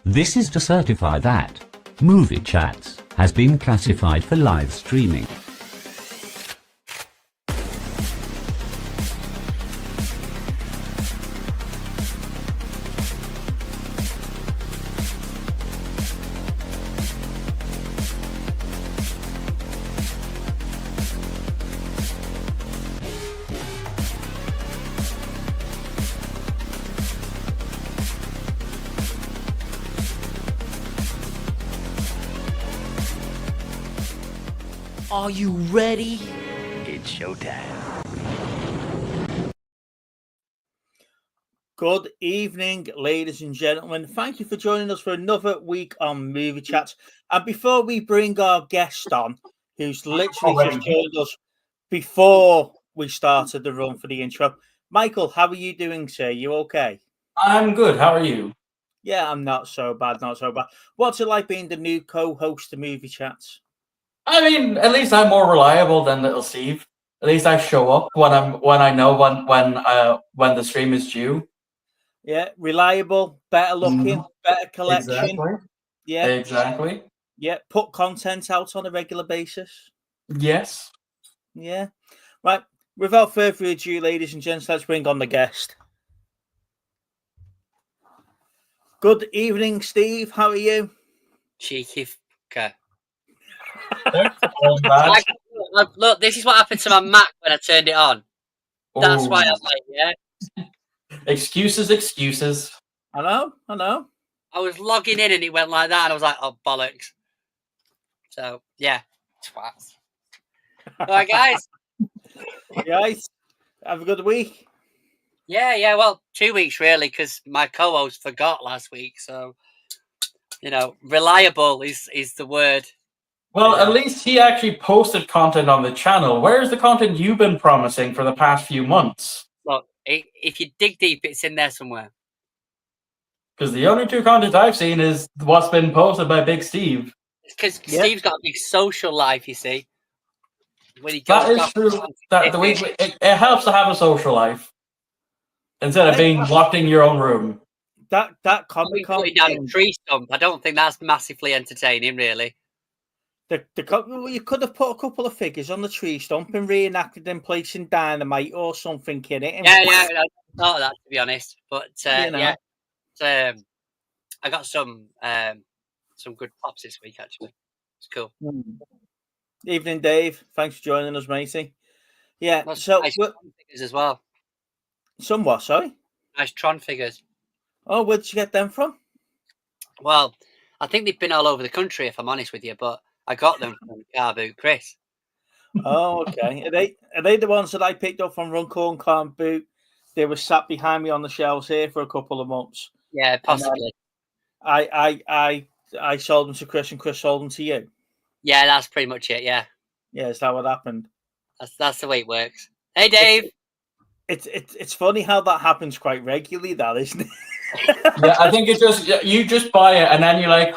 This is to certify that Movie Chats has been classified for live streaming. Are you ready? It's showtime. Good evening, ladies and gentlemen. Thank you for joining us for another week on Movie Chats. And before we bring our guest on, who's literally just joined us before we started the run for the intro, Michael, how are you doing, sir? You okay? I'm good. How are you? Yeah, I'm not so bad, not so bad. What's it like being the new co-host of Movie Chats? I mean, at least I'm more reliable than Little Steve. At least I show up when I know when the stream is due. Yeah, reliable, better looking, better collection. Exactly. Yeah, Exactly. yeah. Put content out on a regular basis. Yes. Yeah. Right. Without further ado, ladies and gents, let's bring on the guest. Good evening, Steve. How are you? Cheeky fucker. Bad. Look, this is what happened to my Mac when I turned it on. That's why I'm like, yeah. Excuses. I know. I was logging in and it went like that, and I was like, oh, bollocks. So, yeah, twats. All right, guys. Guys, have a good week. Yeah, well, 2 weeks, really, because my co-host forgot last week. So, reliable is the word. Well, at least he actually posted content on the channel. Where's the content you've been promising for the past few months? Look, if you dig deep, it's in there somewhere. Because the only two content I've seen is what's been posted by Big Steve. Because Steve's got a big social life, you see. When he That goes is true. It helps to have a social life instead of being locked in your own room. That Comic Con down a tree stump. I don't think that's massively entertaining, really. You could have put a couple of figures on the tree stump and reenacted them placing dynamite or something in it. Yeah, I thought of that, to be honest. But yeah, I got some good pops this week, actually. It's cool. Evening, Dave. Thanks for joining us, matey. Yeah, nice so Tron figures as well. Some what? Sorry. Nice Tron figures. Oh, where'd you get them from? Well, I think they've been all over the country, if I'm honest with you, but I got them from Car Boot Chris. Oh, okay. Are they the ones that I picked up from Runcorn Car Boot? They were sat behind me on the shelves here for a couple of months. Yeah, possibly. I sold them to Chris, and Chris sold them to you. Yeah, that's pretty much it. Yeah. Yeah, is that what happened? That's the way it works. Hey, Dave. It's funny how that happens quite regularly, that isn't it? Yeah, I think you just buy it and then you're like,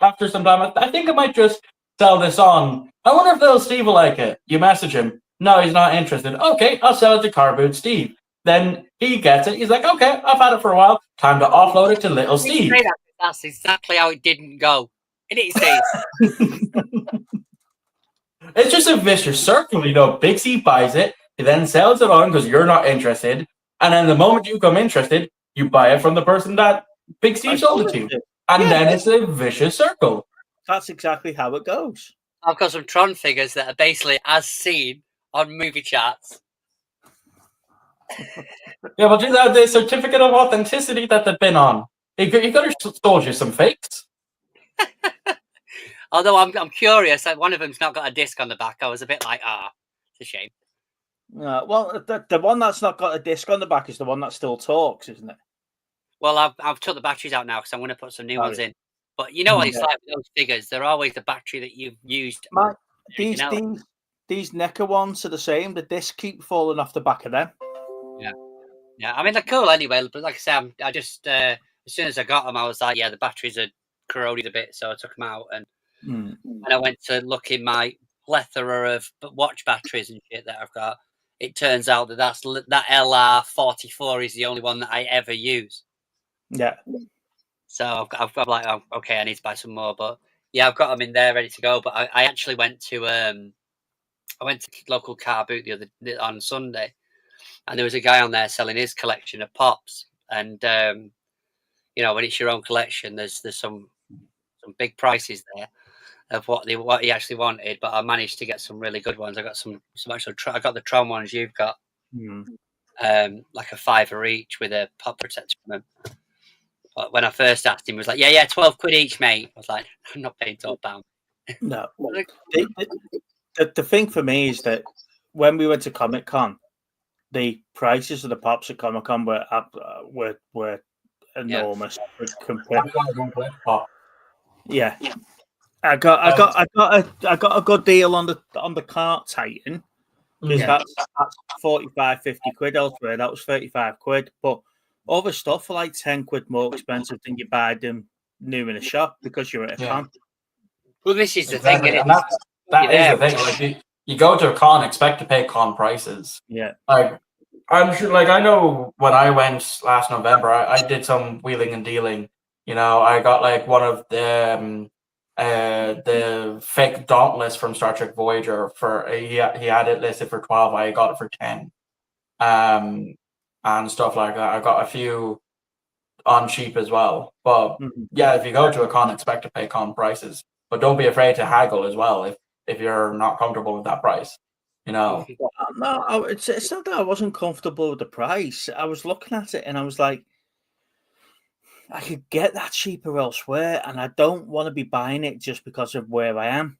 after some time, I think I might just sell this on. I wonder if Little Steve will like it. You message him. No, he's not interested. Okay, I'll sell it to Car Boot Steve. Then he gets it. He's like, okay, I've had it for a while. Time to offload it to Little Steve. That's exactly how it didn't go. Isn't it, Steve? It's just a vicious circle, Big Steve buys it, he then sells it on because you're not interested, and then the moment you become interested, you buy it from the person that Big Steve sold it to. And then it's a vicious circle. That's exactly how it goes. I've got some Tron figures that are basically as seen on Movie Chats. Yeah, but do that the certificate of authenticity that they've been on. He could have sold you some fakes. Although I'm curious, one of them's not got a disc on the back. I was a bit like, it's a shame. Well, the one that's not got a disc on the back is the one that still talks, isn't it? Well, I've took the batteries out now because I'm going to put some new ones in. But you know what it's like with those figures? They're always the battery that you've used. These NECA ones are the same. The discs keep falling off the back of them. Yeah. I mean, they're cool anyway. But like I said, I just as soon as I got them, I was like, yeah, the batteries are corroded a bit, so I took them out and I went to look in my plethora of watch batteries and shit that I've got. It turns out that LR44 is the only one that I ever use. Yeah. So I've got like, oh, okay, I need to buy some more. But yeah, I've got them in there ready to go. But I actually went to local car boot on Sunday, and there was a guy on there selling his collection of pops. And you know, when it's your own collection, there's some big prices there of what he actually wanted. But I managed to get some really good ones. I got some actual. I got the Tron ones you've got, like a £5 each with a pop protector on them. But when I first asked him, he was like, "Yeah, 12 quid each, mate." I was like, "I'm not paying £12." No. The thing for me is that when we went to Comic Con, the prices of the pops at Comic Con were enormous. Yeah, I got a good deal on the Kart Titan because that's 45, 50 quid elsewhere. That was 35 quid, but other stuff are like 10 quid more expensive than you buy them new in a shop because you're at a con. Well, this is the thing, and that is the thing. Like you go to a con, expect to pay con prices. Yeah, like I'm sure. Like I know when I went last November, I did some wheeling and dealing. You know, I got like one of the fake Dauntless from Star Trek Voyager for he had it listed for 12. I got it for 10, and stuff like that. I got a few on cheap as well. But yeah, if you go to a con, expect to pay con prices, but don't be afraid to haggle as well if you're not comfortable with that price. You know, no, it's not that I wasn't comfortable with the price. I was looking at it and I was like, I could get that cheaper elsewhere, and I don't want to be buying it just because of where I am.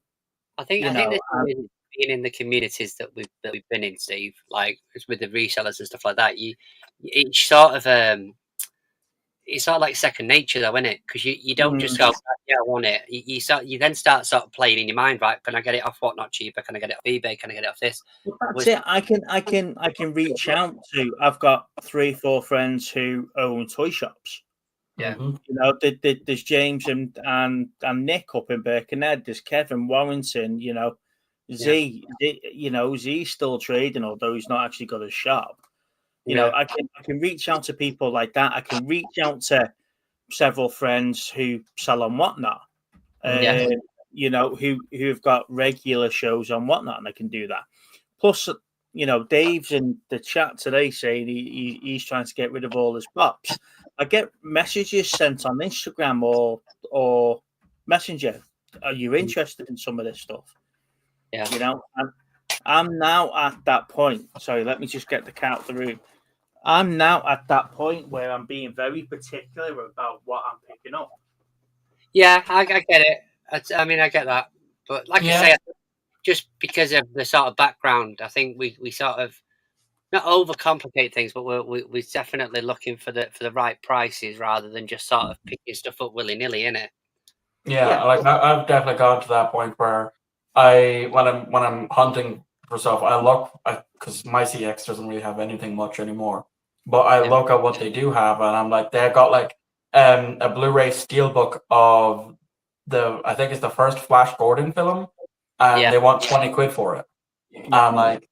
I think being in the communities that we've been in, Steve, like with the resellers and stuff like that, it's sort of like second nature, though, isn't it? Because you don't just go, yeah, I want it. You then start sort of playing in your mind, right? Can I get it off Whatnot cheaper? Can I get it off eBay? Can I get it off this? That's it. I can reach out to. I've got 3-4 friends who own toy shops. Yeah, you know, there's James and Nick up in Birkenhead. There's Kevin Warrington. You know, Z. You know, Z's still trading, although he's not actually got a shop. You know, I can reach out to people like that. I can reach out to several friends who sell on Whatnot. You know, who've got regular shows on Whatnot, and I can do that. Plus, you know, Dave's in the chat today saying he's trying to get rid of all his pops. I get messages sent on Instagram or Messenger. Are you interested in some of this stuff? Yeah. You know, I'm now at that point. Sorry, let me just get the cat out of the room. I'm now at that point where I'm being very particular about what I'm picking up. Yeah, I get it. I mean, I get that. But like I say, just because of the sort of background, I think we sort of not overcomplicate things, but we're definitely looking for the right prices rather than just sort of picking stuff up willy nilly, innit? Yeah, like I've definitely gone to that point where when I'm hunting for stuff, I look because my CX doesn't really have anything much anymore. But I look at what they do have, and I'm like, they've got like a Blu-ray steelbook of I think it's the first Flash Gordon film, and they want 20 quid for it. I'm like,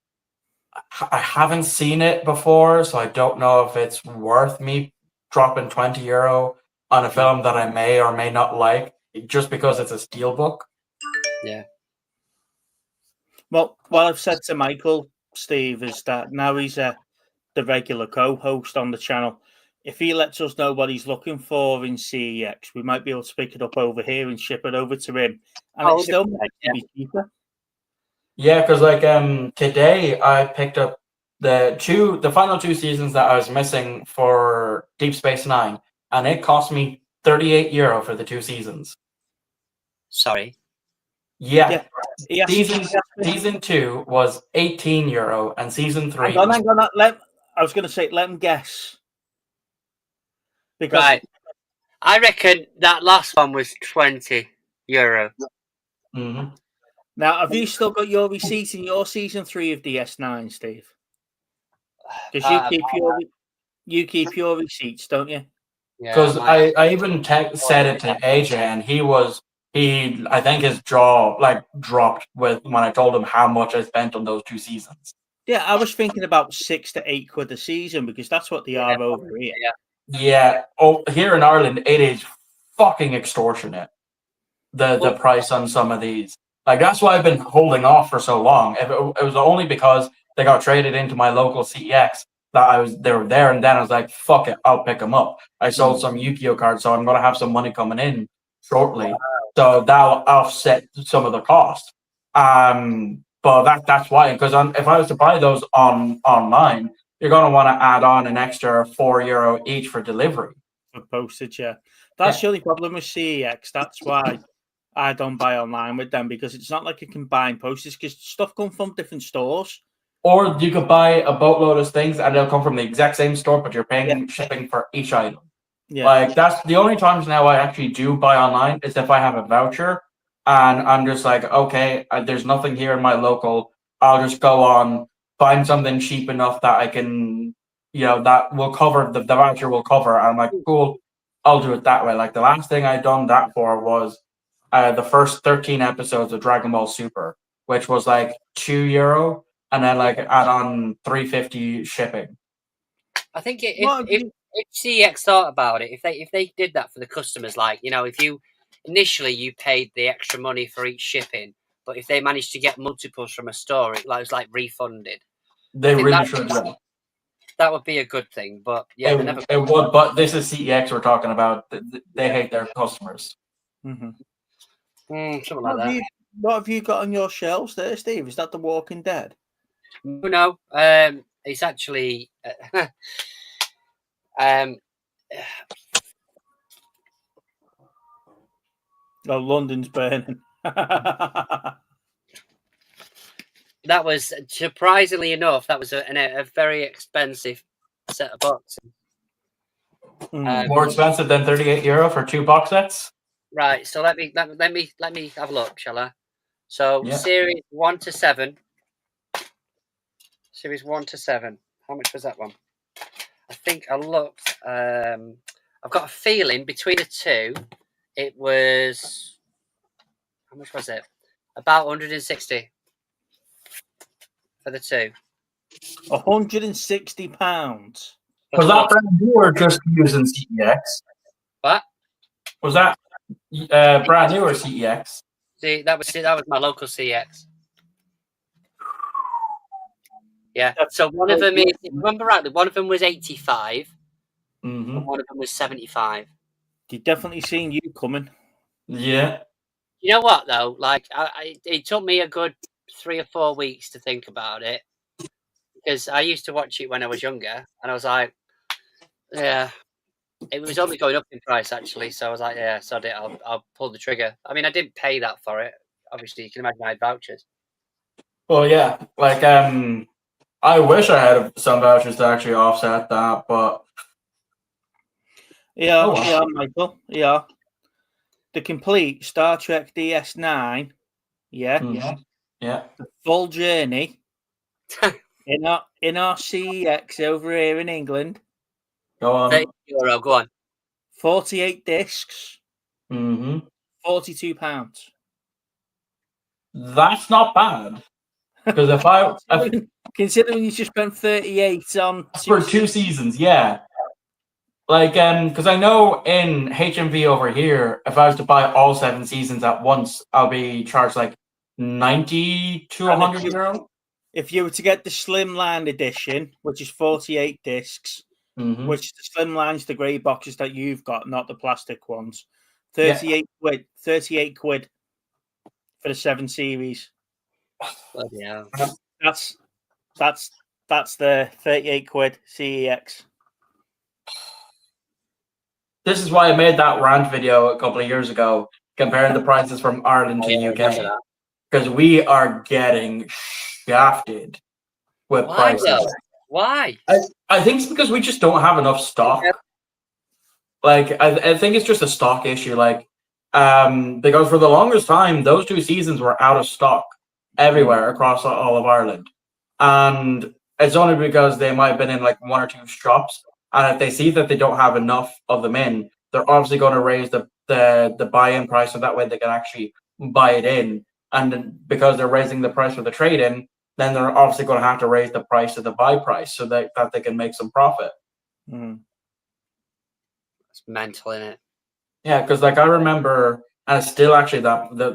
I haven't seen it before, so I don't know if it's worth me dropping €20 on a film that I may or may not like just because it's a steelbook. Yeah. Well, what I've said to Michael, Steve, is that now he's the regular co-host on the channel. If he lets us know what he's looking for in CEX, we might be able to pick it up over here and ship it over to him. And it's still might be cheaper. Yeah, because like today I picked up the final 2 seasons that I was missing for Deep Space Nine, and it cost me €38 for the 2 seasons. Sorry. Yeah. Season 2 was €18, and season 3. Hang on. I was going to say, let him guess. Because right. I reckon that last one was €20. Mm-hmm. Now, have you still got your receipts in your season 3 of DS9, Steve? Because you keep your receipts, don't you? Because I even said it to AJ, and I think his jaw like dropped when I told him how much I spent on those 2 seasons. Yeah, I was thinking about 6 to 8 quid a season because that's what they are over here. Yeah. Oh, here in Ireland, it is fucking extortionate. The price on some of these. Like, that's why I've been holding off for so long. It was only because they got traded into my local CEX that they were there, and then I was like, fuck it, I'll pick them up. I sold some Yu-Gi-Oh cards, so I'm gonna have some money coming in shortly. So that'll offset some of the cost. But that's why, because if I was to buy those online, you're gonna want to add on an extra €4 each for delivery. For postage, yeah. That's the only problem with CEX. That's why I don't buy online with them, because it's not like a combined postage, because stuff comes from different stores. Or you could buy a boatload of things and they'll come from the exact same store, but you're paying shipping for each item. Yeah. Like, that's the only times now I actually do buy online is if I have a voucher and I'm just like, okay, there's nothing here in my local. I'll just go on, find something cheap enough that I can, that will cover, the voucher will cover. And I'm like, cool, I'll do it that way. Like, the last thing I'd done that for was the first 13 episodes of Dragon Ball Super, which was like €2, and then like add on $3.50 shipping. I think if CEX thought about it, if they did that for the customers, like, if you initially you paid the extra money for each shipping, but if they managed to get multiples from a store, it was like refunded. They really should. That would be a good thing, but yeah, it would. But this is CEX we're talking about. They hate their customers. Mm-hmm. Something like that. What have you got on your shelves there, Steve? Is that The Walking Dead? No, it's actually London's burning. That was, surprisingly enough, that was a very expensive set of boxes. More expensive than €38 for 2 box sets. Right. So let me have a look, shall I? So series 1 to 7. Series 1 to 7. How much was that one? I think I looked. I've got a feeling between the two, it was. How much was it? About 160 for the two. £160. Was that brand new or just using CEX? What? Was that brand new or CEX? See, that was my local CEX. Yeah. So one of them is, if I remember rightly, one of them was 85. Mm-hmm. And one of them was 75. You've definitely seen you coming. Yeah. You know what though? Like, it took me a good 3 or 4 weeks to think about it, because I used to watch it when I was younger, and I was like, yeah, it was only going up in price actually. So I was like, yeah, sod it, I'll pull the trigger. I mean, I didn't pay that for it. Obviously, you can imagine I had vouchers. Well, yeah, like I wish I had some vouchers to actually offset that, but yeah, Michael, yeah. The complete Star Trek DS9, yeah, the full journey in our CEX over here in England. Go on. €30, go on. 48 discs. Mm-hmm. £42. That's not bad. Because if considering you just spent 38 on for 2 seasons, yeah. Like, because I know in HMV over here, if I was to buy all 7 seasons at once, I'll be charged like €90 to €100. If you were to get the Slimline edition, which is 48 discs, which the Slimline's the grey boxes that you've got, not the plastic ones, 38 quid. 38 quid for the 7 series. Yeah. That's the 38 quid CEX. This is why I made that rant video a couple of years ago, comparing the prices from Ireland to UK, because we are getting shafted with prices. Though? Why? I think it's because we just don't have enough stock. Like, I think it's just a stock issue. Like, because for the longest time, those 2 seasons were out of stock everywhere across all of Ireland, and it's only because they might have been in like 1 or 2 shops, and if they see that they don't have enough of them in, they're obviously going to raise the buy-in price, so that way they can actually buy it in. And because they're raising the price for the trade-in, then they're obviously going to have to raise the price of the buy price so that they can make some profit. It's mental, isn't it? Yeah, because like I remember, and it's still actually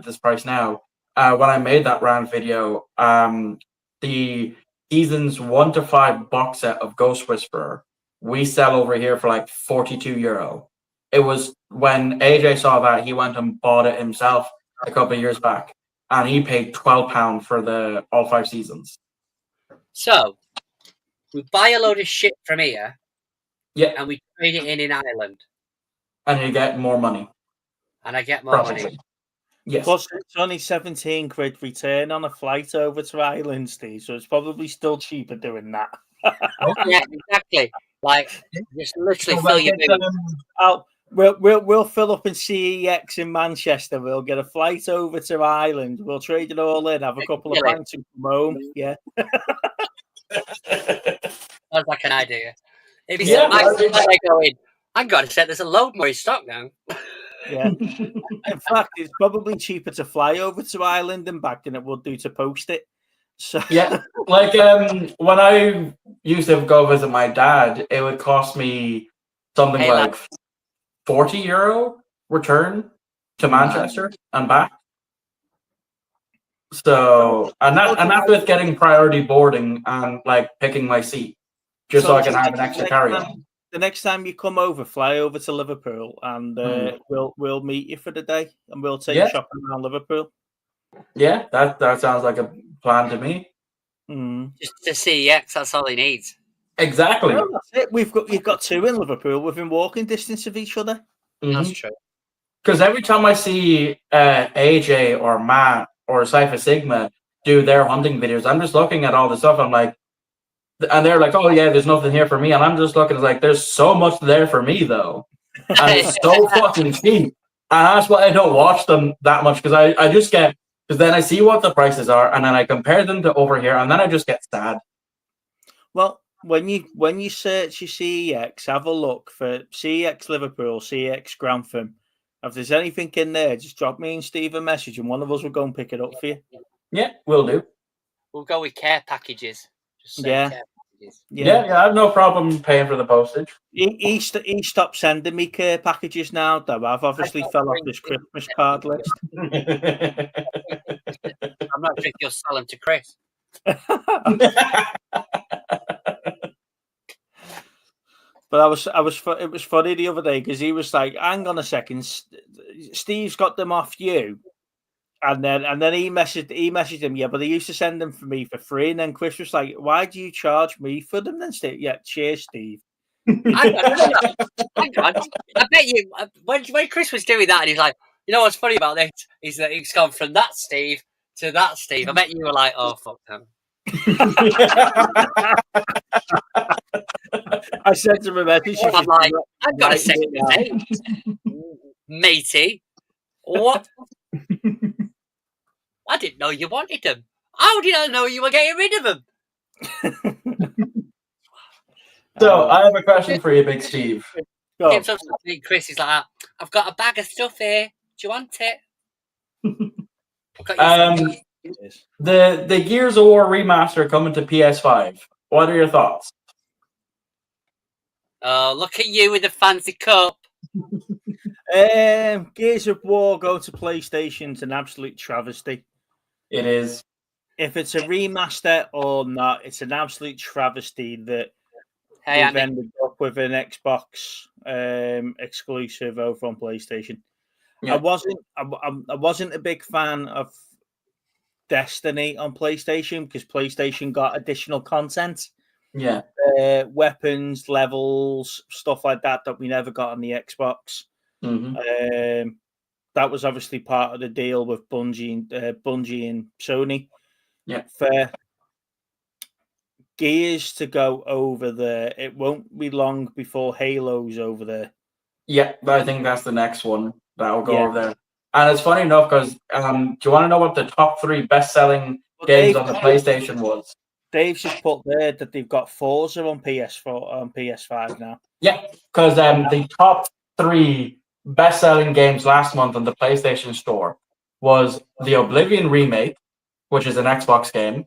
this price now. When I made that round video, the seasons 1 to 5 box set of Ghost Whisperer we sell over here for like €42. It was when AJ saw that, he went and bought it himself a couple of years back, and he paid £12 for the all 5 seasons. So we buy a load of shit from here, Yeah, and we trade it in Ireland, and you get more money. and I get more Probably. money. Yes. Plus, it's only 17 quid return on a flight over to Ireland, Steve. So it's probably still cheaper doing that. Yeah, exactly. Like, just literally fill your boot. We'll fill up in CEX in Manchester. We'll get a flight over to Ireland. We'll trade it all in, have a couple of pints and come home. Yeah. Sounds like an idea. If you said, I go in, I've got to set there's a load more in stock now. Yeah. In fact, it's probably cheaper to fly over to Ireland and back than it would do to post it. So yeah, like when I used to go visit my dad, it would cost me something like €40 return to Manchester and back. So and that's with getting priority boarding and like picking my seat, just so I can have an extra carry-on. The next time you come over, fly over to Liverpool, and we'll meet you for the day, and we'll take you shopping around Liverpool. Yeah, that sounds like a plan to me. Just to CEX, that's all he needs. Exactly. Well, that's it. You've got 2 in Liverpool within walking distance of each other. That's true. Because every time I see AJ or Matt or Cypher Sigma do their hunting videos, I'm just looking at all the stuff. I'm like, and they're like, "Oh yeah, there's nothing here for me," and I'm just looking. It's like, there's so much there for me though, and it's so fucking cheap. And that's why I don't watch them that much, because I just get, because then I see what the prices are, and then I compare them to over here, and then I just get sad. Well, when you search your CEX, have a look for CEX Liverpool, CEX Grantham. If there's anything in there, just drop me and Steve a message, and one of us will go and pick it up for you. Yeah, we'll do. We'll go with care packages. Yeah. Care packages. Yeah, I have no problem paying for the postage. He stopped sending me care packages now, though. I've obviously fell off this Christmas card list. I'm not sure if you'll sell them to Chris. But it was funny the other day because he was like, "Hang on a second, Steve's got them off you," and then he messaged him, "Yeah, but they used to send them for me for free." And then Chris was like, "Why do you charge me for them then, Steve?" Yeah, cheers, Steve. Hang on. I bet you when Chris was doing that, and he's like, "You know what's funny about this is that it's gone from that Steve to that Steve." I bet you were like, "Oh fuck them." I sent him a message. I'm like, I've got to say, matey, what? I didn't know you wanted them. How did I know you were getting rid of them? So I have a question for you, Big Steve. Chris is like, "I've got a bag of stuff here. Do you want it?" The Gears of War remaster coming to PS5. What are your thoughts? Oh, look at you with the fancy cup. Gears of War going to PlayStation's an absolute travesty. It is. If it's a remaster or not, it's an absolute travesty that they've ended up with an Xbox exclusive over on PlayStation. Yeah. I wasn't a big fan of Destiny on PlayStation because PlayStation got additional content. Yeah. Weapons, levels, stuff like that we never got on the Xbox. Mm-hmm. That was obviously part of the deal with Bungie and Sony. Yeah. For Gears to go over there, it won't be long before Halo's over there. Yeah, but I think that's the next one that will go over there. And it's funny enough because do you want to know what the top 3 best-selling games on the PlayStation was? Dave just put there that they've got Forza on PS4 on PS5 now. Yeah, because the top 3 best-selling games last month on the PlayStation Store was the Oblivion remake, which is an Xbox game,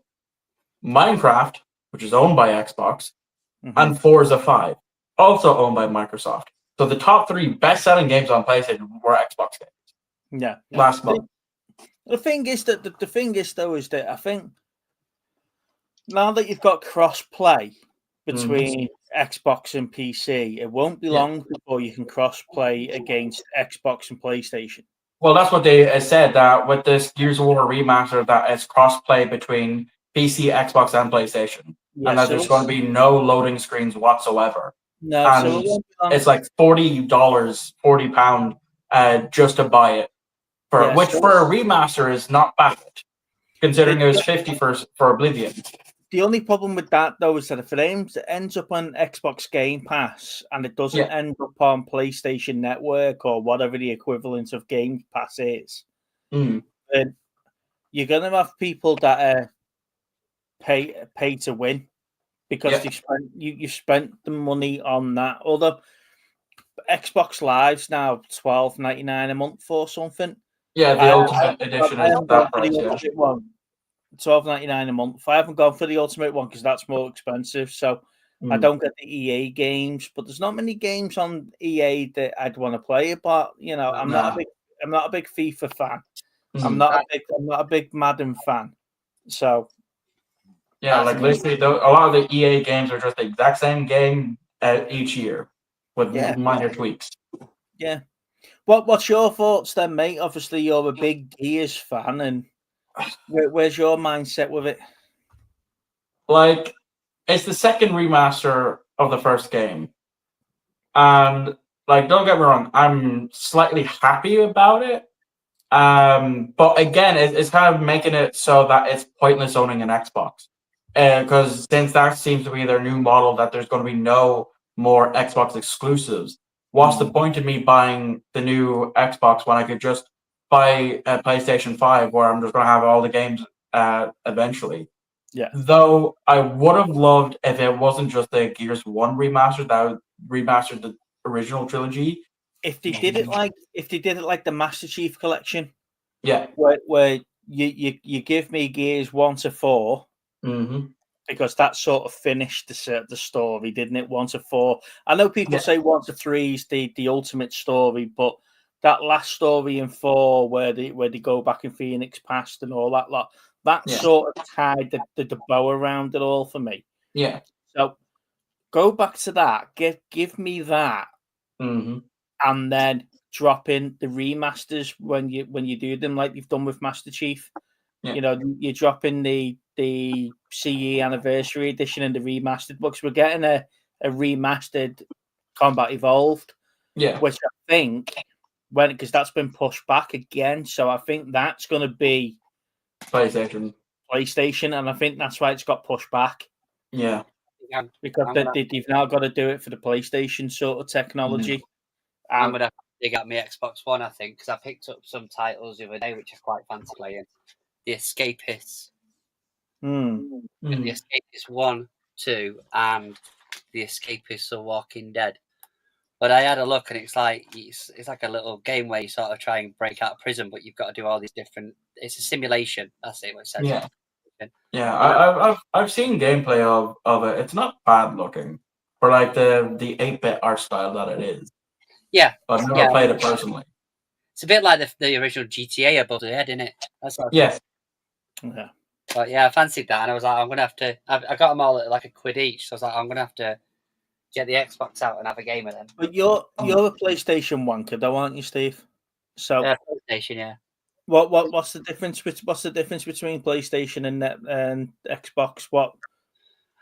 Minecraft, which is owned by Xbox, and Forza 5, also owned by Microsoft. So the top 3 best-selling games on PlayStation were Xbox games. Yeah. Last month. The thing is that the thing is though is that I think now that you've got cross-play between Xbox and PC, it won't be long before you can cross-play against Xbox and PlayStation. Well, that's what they said, that with this Gears of War remaster, that it's cross-play between PC, Xbox, and PlayStation. Yeah, and that there's going to be no loading screens whatsoever. No, and so it won't be long. it's like £40 just to buy it. Which for a remaster is not bad, considering it was $50 for Oblivion. The only problem with that, though, is that if it ends up on Xbox Game Pass and it doesn't end up on PlayStation Network or whatever the equivalent of Game Pass is, then you're going to have people that are pay to win because you've spent the money on that. Although Xbox Live's now $12.99 a month or something. Yeah, the Ultimate Edition is that price. $12.99 a month. I haven't gone for the Ultimate one because that's more expensive, so I don't get the EA games. But there's not many games on EA that I'd want to play. But you know, I'm not a big FIFA fan. I'm not a big Madden fan. So yeah, like literally, a lot of the EA games are just the exact same game each year with minor tweaks. Yeah. What's your thoughts then, mate? Obviously, you're a big Gears fan, and where's your mindset with it? Like, it's the second remaster of the first game. And, like, don't get me wrong, I'm slightly happy about it. But again, it's kind of making it so that it's pointless owning an Xbox. Because since that seems to be their new model, that there's going to be no more Xbox exclusives, what's the point of me buying the new Xbox when I could just buy a PlayStation 5 where I'm just going to have all the games eventually? Yeah. Though I would have loved if it wasn't just the Gears 1 remaster that remastered the original trilogy. If they did it like the Master Chief Collection, where you give me Gears 1 to 4, because that sort of finished the story, didn't it? 1 to 4. I know people say 1 to 3 is the ultimate story, but that last story in 4 where they go back in Phoenix Past and all that lot, that sort of tied the bow around it all for me. Yeah. So go back to that. Give me that, and then drop in the remasters when you do them, like you've done with Master Chief. Yeah. You know, you drop in the CE Anniversary Edition and the remastered books. We're getting a remastered Combat Evolved, which I think because that's been pushed back again. So I think that's going to be PlayStation, and I think that's why it's got pushed back. Yeah, because they've now got to do it for the PlayStation sort of technology. I'm gonna dig out my Xbox One, I think, because I picked up some titles the other day which I quite fancy playing. The Escapists. The Escapists 1, 2, and The Escapists of Walking Dead. But I had a look, and it's like a little game where you sort of try and break out of prison, but you've got to do all these different. It's a simulation. That's it. What it says. Yeah. I've seen gameplay of it. It's not bad looking for like the 8-bit art style that it is. Yeah, but I've never played it personally. It's a bit like the original GTA above the head, isn't it? That's what yeah. But yeah, I fancied that, and I was like, I'm gonna have to. I got them all at like $1 each, so I was like, I'm gonna have to get the Xbox out and have a game of them. But you're a PlayStation 1 kid, though, aren't you, Steve? So PlayStation, yeah. What's the difference? What's the difference between PlayStation and Xbox? What?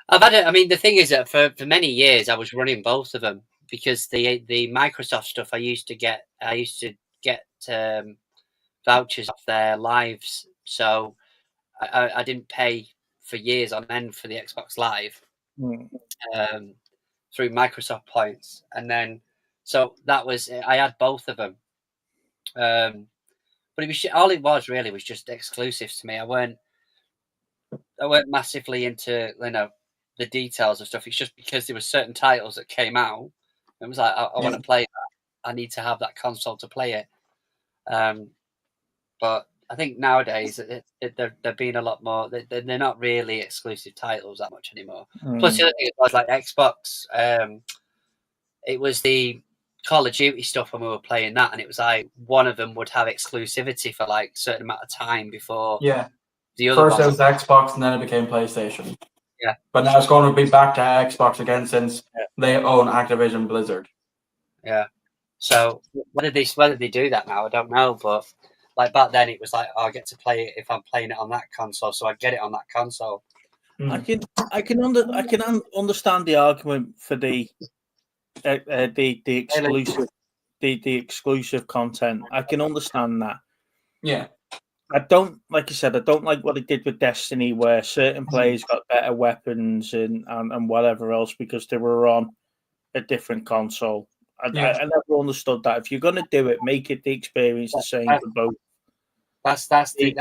I've had it. I mean, the thing is that for many years I was running both of them because the Microsoft stuff I used to get vouchers off their lives, so I didn't pay for years on end for the Xbox Live through Microsoft points, and then so that was I had both of them. But it was all it was really was just exclusives to me. I weren't massively into the details of stuff. It's just because there were certain titles that came out. It was like I want to play that. I need to have that console to play it. But I think nowadays they're being a lot more. They're not really exclusive titles that much anymore. Plus the other thing was like Xbox. It was the Call of Duty stuff when we were playing that, and it was like one of them would have exclusivity for like a certain amount of time before. Yeah. The other first it was Xbox, and then it became PlayStation. Yeah. But now it's going to be back to Xbox again since they own Activision Blizzard. Yeah. So whether they do that now, I don't know. But like back then, it was like, I get to play it if I'm playing it on that console, so I get it on that console. I can understand the argument for the exclusive the exclusive content. I can understand that. Yeah. I don't, like you said, I don't like what it did with Destiny, where certain players got better weapons and whatever else because they were on a different console. I never understood that. If you're going to do it, make it the experience the same for both. That's the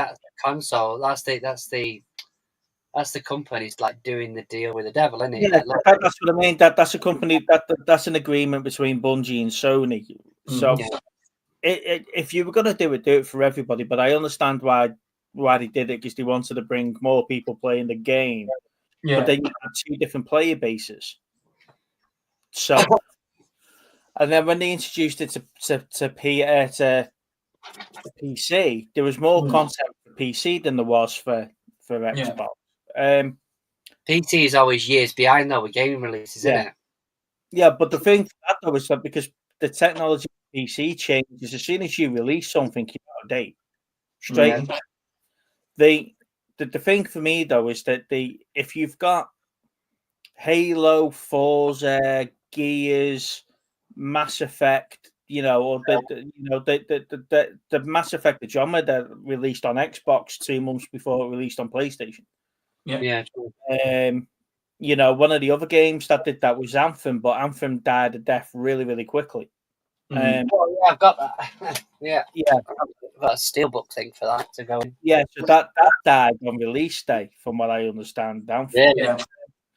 console. That's the company's like doing the deal with the devil, isn't it? Yeah, that's what I mean. That's a company that's an agreement between Bungie and Sony. So. If you were going to do it for everybody. But I understand why they did it, because they wanted to bring more people playing the game. Yeah. But then you had two different player bases. So, and then when they introduced it to PC, there was more content for PC than there was for Xbox. PC is always years behind though with game releases, isn't it? Yeah, but the thing for that though is that because the technology PC changes as soon as you release something, you're out of date. Straight. Yeah. The thing for me though is that if you've got Halo, Forza, Gears, Mass Effect, or the Mass Effect genre that released on Xbox 2 months before it released on PlayStation. Yeah. One of the other games that did that was Anthem, but Anthem died a death really, really quickly. I've got that. yeah. I've got a steelbook thing for that to go in. Yeah, so that died on release day, from what I understand. Yeah.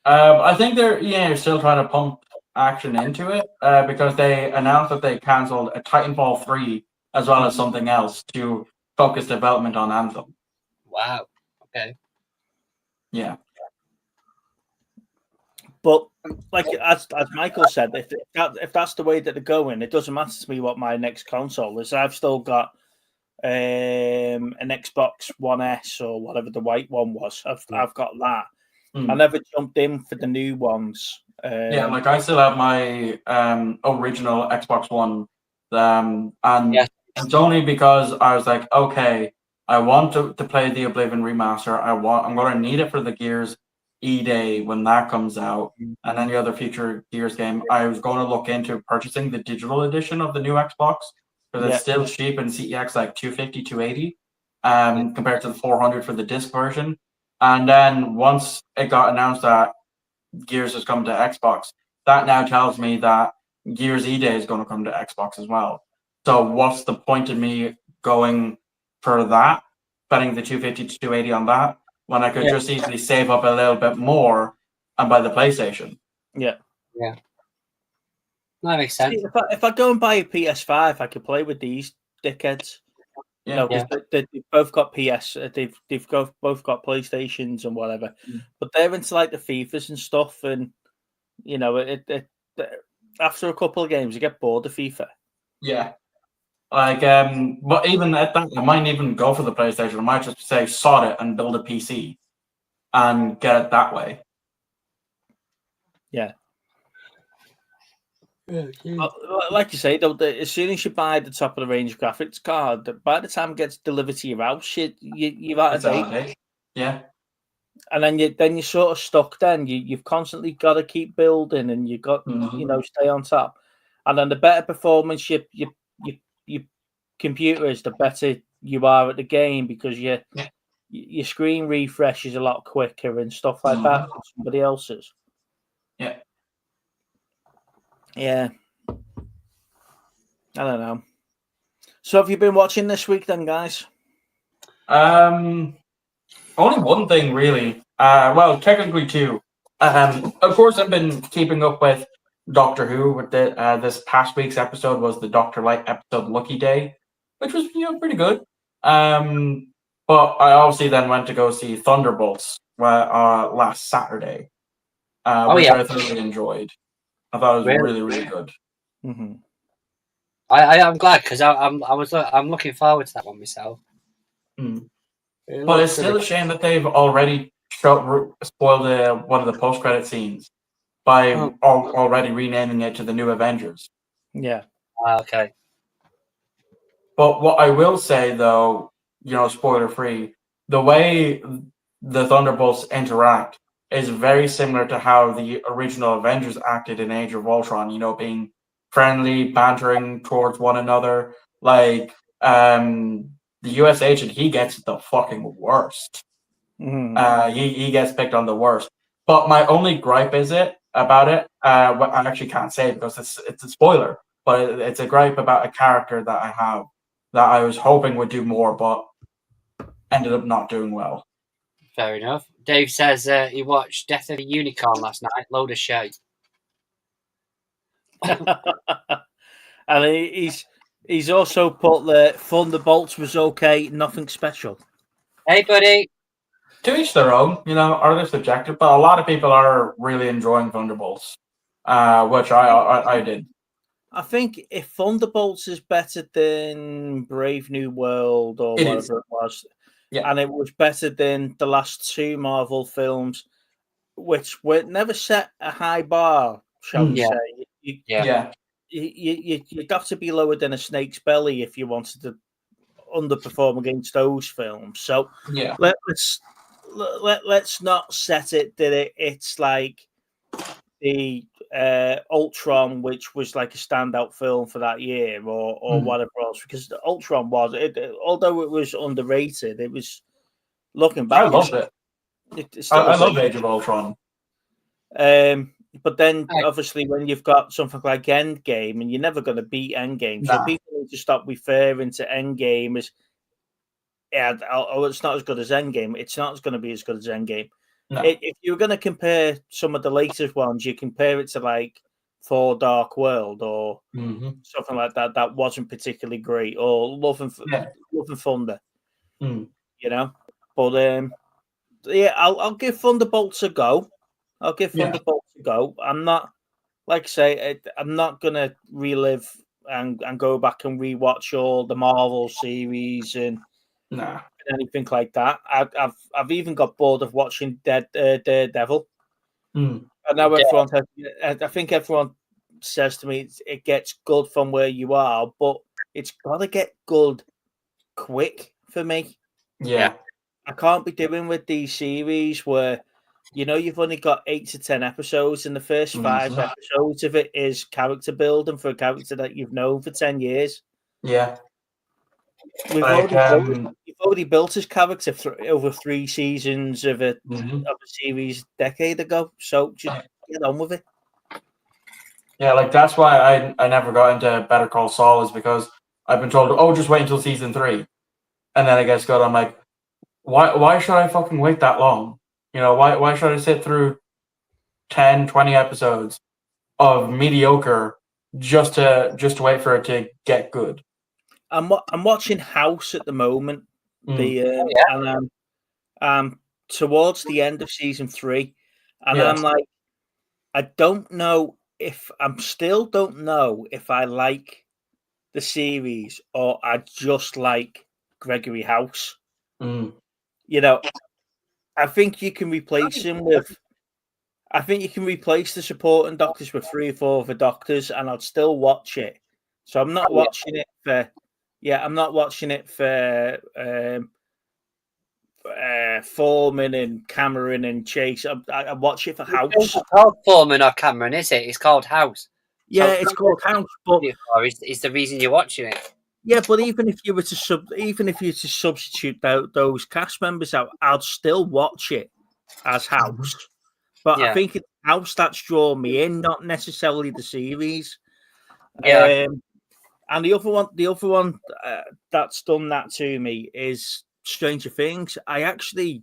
I think they're still trying to pump action into it because they announced that they cancelled a Titanfall 3 as well as something else to focus development on Anthem. Wow. Okay. Yeah. But like as Michael said, if that's the way that they're going, it doesn't matter to me what my next console is. I've still got an Xbox One S or whatever the white one was. I've got that. I never jumped in for the new ones. Like I still have my original Xbox One, and it's only because I was like, okay, I want to play the Oblivion remaster. I'm going to need it for the Gears E-Day when that comes out, and any other future Gears game. I was going to look into purchasing the digital edition of the new Xbox because it's still cheap in CEX, like $250, $280, compared to the $400 for the disc version. And then once it got announced that Gears is coming to Xbox, that now tells me that Gears E-Day is going to come to Xbox as well. So what's the point of me going for that, spending the $250 to $280 on that, when I could just easily save up a little bit more and buy the PlayStation? Yeah. That makes sense. See, if I go and buy a PS5, I could play with these dickheads. They've both got PS. They've both got PlayStations and whatever, but they're into like the FIFAs and stuff, and after a couple of games, you get bored of FIFA. Yeah, but even at that, I might even go for the PlayStation. I might just say sod it and build a PC and get it that way. Yeah. Like you say, though, as soon as you buy the top of the range graphics card, by the time it gets delivered to your house, you're out of date. Yeah, and then you're sort of stuck. Then you've constantly got to keep building, and you got stay on top. And then the better performance your computer is, the better you are at the game, because your screen refreshes a lot quicker and stuff like that than somebody else's. Yeah. I don't know. So have you been watching this week then, guys? Only one thing, really. Well, technically two. Of course, I've been keeping up with Doctor Who. With this past week's episode was the Dr. Light episode, Lucky Day, which was pretty good. But I obviously then went to go see Thunderbolts last Saturday, which I thoroughly enjoyed. I thought it was really, really good. Mm-hmm. I'm glad because I'm looking forward to that one myself. But it's still a shame that they've already spoiled one of the post-credit scenes by already renaming it to the New Avengers. Yeah. Okay. But what I will say, though, spoiler-free, the way the Thunderbolts interact is very similar to how the original Avengers acted in Age of Ultron, being friendly, bantering towards one another. Like, the US agent, he gets the fucking worst. He gets picked on the worst. But my only gripe about it, I actually can't say it because it's a spoiler, but it's a gripe about a character that I have that I was hoping would do more, but ended up not doing well. Fair enough. Dave says he watched Death of a Unicorn last night. Load of shit. And he's also put the Thunderbolts was okay, nothing special. Hey, buddy. To each their own, artists subjective, but a lot of people are really enjoying Thunderbolts, which I did. I think if Thunderbolts is better than Brave New World or whatever it was, and it was better than the last two Marvel films, which were never set a high bar, shall we say. You'd have to be lower than a snake's belly if you wanted to underperform against those films. So let's not set it that it's like the Ultron, which was like a standout film for that year, or whatever else. Because Ultron was, although it was underrated, it was looking back. I loved it. I love Age of Ultron. But then, obviously, when you've got something like Endgame, and you're never going to beat Endgame, so people need to stop referring to Endgame as, it's not as good as Endgame. It's not going to be as good as Endgame. No. If you're going to compare some of the latest ones, you compare it to like Thor: Dark World or something like that. That wasn't particularly great, or Love and Thunder. But I'll give Thunderbolts a go. Thunderbolts a go. I'm not, like I say, I'm not gonna relive and go back and rewatch all the Marvel series and anything like that. I've even got bored of watching Daredevil. I know everyone. I think everyone says to me it gets good from where you are, but it's got to get good quick for me. Yeah, I can't be doing with these series where you've only got 8 to 10 episodes, and the first 5 episodes of it is character building for a character that you've known for 10 years. Yeah. You've already built his character over 3 seasons of a series a decade ago, so just get on with it. Yeah, like that's why I never got into Better Call Saul, is because I've been told, just wait until season 3, and then it gets good. I'm like, why should I fucking wait that long? Why should I sit through 10, 20 episodes of mediocre just to wait for it to get good? I'm watching House at the moment. And towards the end of season 3, and I'm like, I don't know if I like the series or I just like Gregory House. I think you can replace him with. I think you can replace the supporting doctors with 3 or 4 other doctors, and I'd still watch it. So I'm not watching it for. I'm not watching it for Foreman and Cameron and Chase. I watch it for House. It's not called Foreman or Cameron, is it? It's called House. Yeah, it's called House. But it's the reason you're watching it. Yeah, but even if you were to substitute those cast members out, I'd still watch it as House. But I think it's House that's drawn me in, not necessarily the series. Yeah. And the other one that's done that to me is Stranger Things. I actually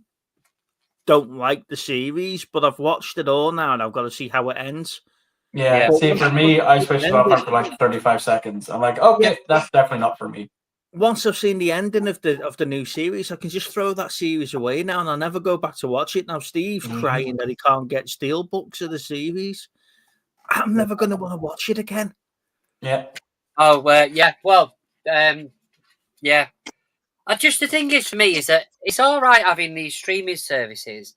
don't like the series, but I've watched it all now, and I've got to see how it ends. Yeah, see, for me, I switched it off after like 35 seconds. I'm like, okay, that's definitely not for me. Once I've seen the ending of the new series, I can just throw that series away now, and I'll never go back to watch it. Now Steve's crying that he can't get steel books of the series. I'm never going to want to watch it again. Yeah. Oh, yeah. Well, yeah. Just the thing is for me is that it's all right having these streaming services,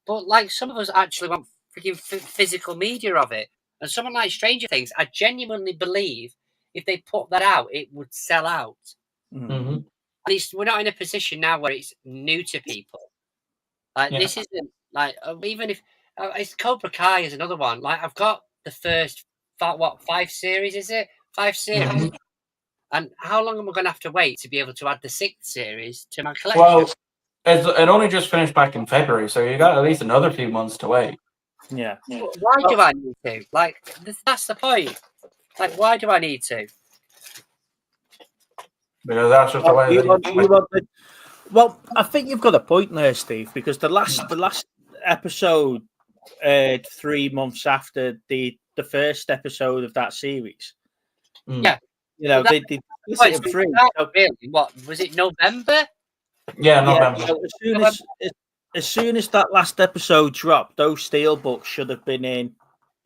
but like some of us actually want freaking physical media of it. And someone like Stranger Things, I genuinely believe if they put that out, it would sell out. Mm-hmm. And we're not in a position now where it's new to people. Like this isn't like even if it's Cobra Kai is another one. Like I've got the first 5 series, is it 5 series? Mm-hmm. And how long am I going to have to wait to be able to add the 6th series to my collection? Well, it only just finished back in February, so you got at least another few months to wait. Yeah. Why do I need to? Like, that's the point. Like, why do I need to? Because that's just the way. Well, I think you've got a point there, Steve. Because the last episode, 3 months after the first episode of that series. Yeah. You know, they split it free. Really? What was it? November? Yeah, November. So as soon as that last episode dropped, those steelbooks should have been in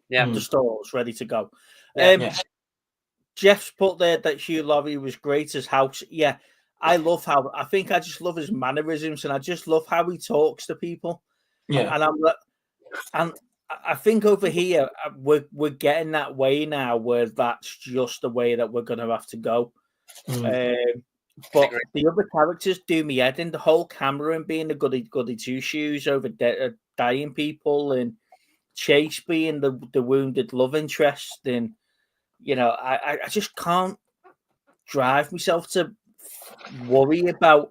the stores, ready to go. Jeff's put there that Hugh Laurie was great as House. Yeah, I just love his mannerisms, and I just love how he talks to people. Yeah, and I think over here we're getting that way now, where that's just the way that we're going to have to go. But the other characters do me head in. The whole Cameron being a goody two shoes over dying people, and Chase being the wounded love interest, and you know, I just can't drive myself to worry about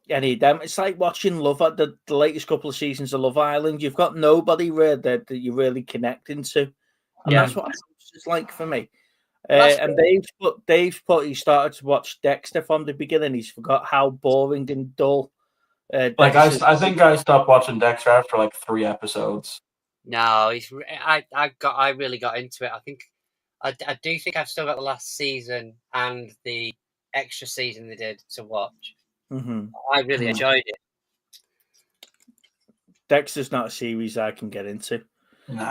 any of them. It's like watching the latest couple of seasons of Love Island. You've got nobody that you're really connecting to, and that's what it's like for me. And Dave's put he started to watch Dexter from the beginning. He's forgot how boring and dull. I think I stopped watching Dexter after like 3 episodes. No, I really got into it. I think I do think I've still got the last season and the extra season they did to watch. Mm-hmm. I really enjoyed it. Dexter's not a series I can get into. No.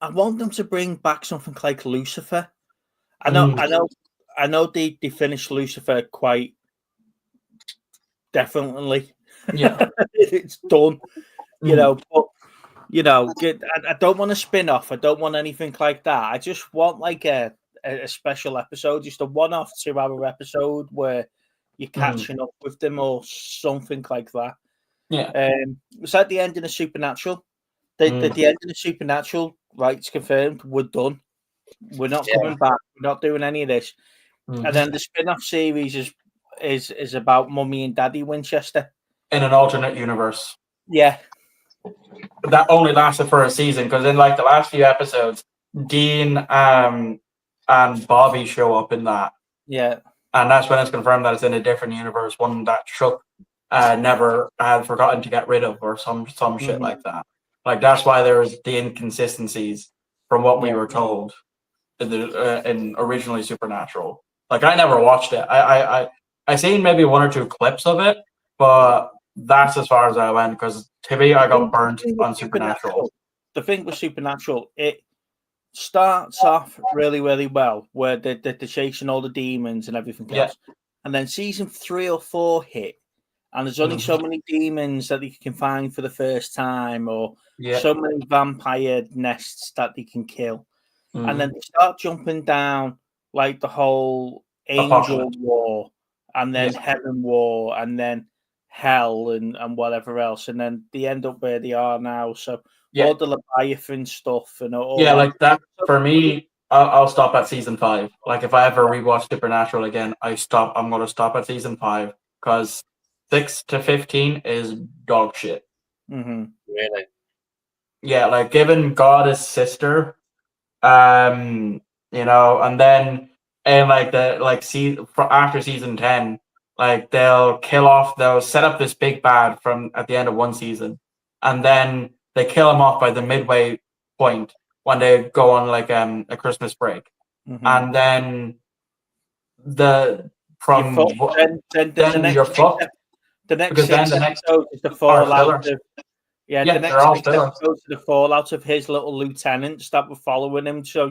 I want them to bring back something like Lucifer. I know they finished Lucifer quite definitely. Yeah, it's done. You know, but you know, I don't want a spin-off. I don't want anything like that. I just want like a special episode, just a one-off 2-hour episode where you're catching up with them or something like that. Yeah. Was that the ending of Supernatural? The end of the Supernatural, right? It's confirmed. We're done. We're not coming back. We're not doing any of this. And then the spin-off series is about Mummy and Daddy Winchester in an alternate universe. Yeah. That only lasted for a season because in like the last few episodes, Dean and Bobby show up in that. Yeah. And that's when it's confirmed that it's in a different universe, one that Chuck never had forgotten to get rid of or some shit like that. Like that's why there's the inconsistencies from what we were told in originally Supernatural. Like I never watched it. I seen maybe 1 or 2 clips of it, but that's as far as I went because to me I got burnt on Supernatural. The thing with Supernatural, it starts off really, really well, where they're chasing all the demons and everything else, and then season 3 or 4 hit, and there's only so many demons that they can find for the first time, or so many vampire nests that they can kill, and then they start jumping down like the whole angel war, and then heaven war, and then hell and whatever else, and then they end up where they are now. So all the Leviathan stuff and all like that for me, I'll stop at season 5. Like if I ever rewatch Supernatural again, I'm going to stop at season 5 because 6 to 15 is dog shit. Really? Yeah, like giving God his sister, you know, and then after season 10. Like they'll set up this big bad from at the end of one season, and then they kill him off by the midway point when they go on like a Christmas break, and then the next episode is the fallout of the fallout of his little lieutenants that were following him. So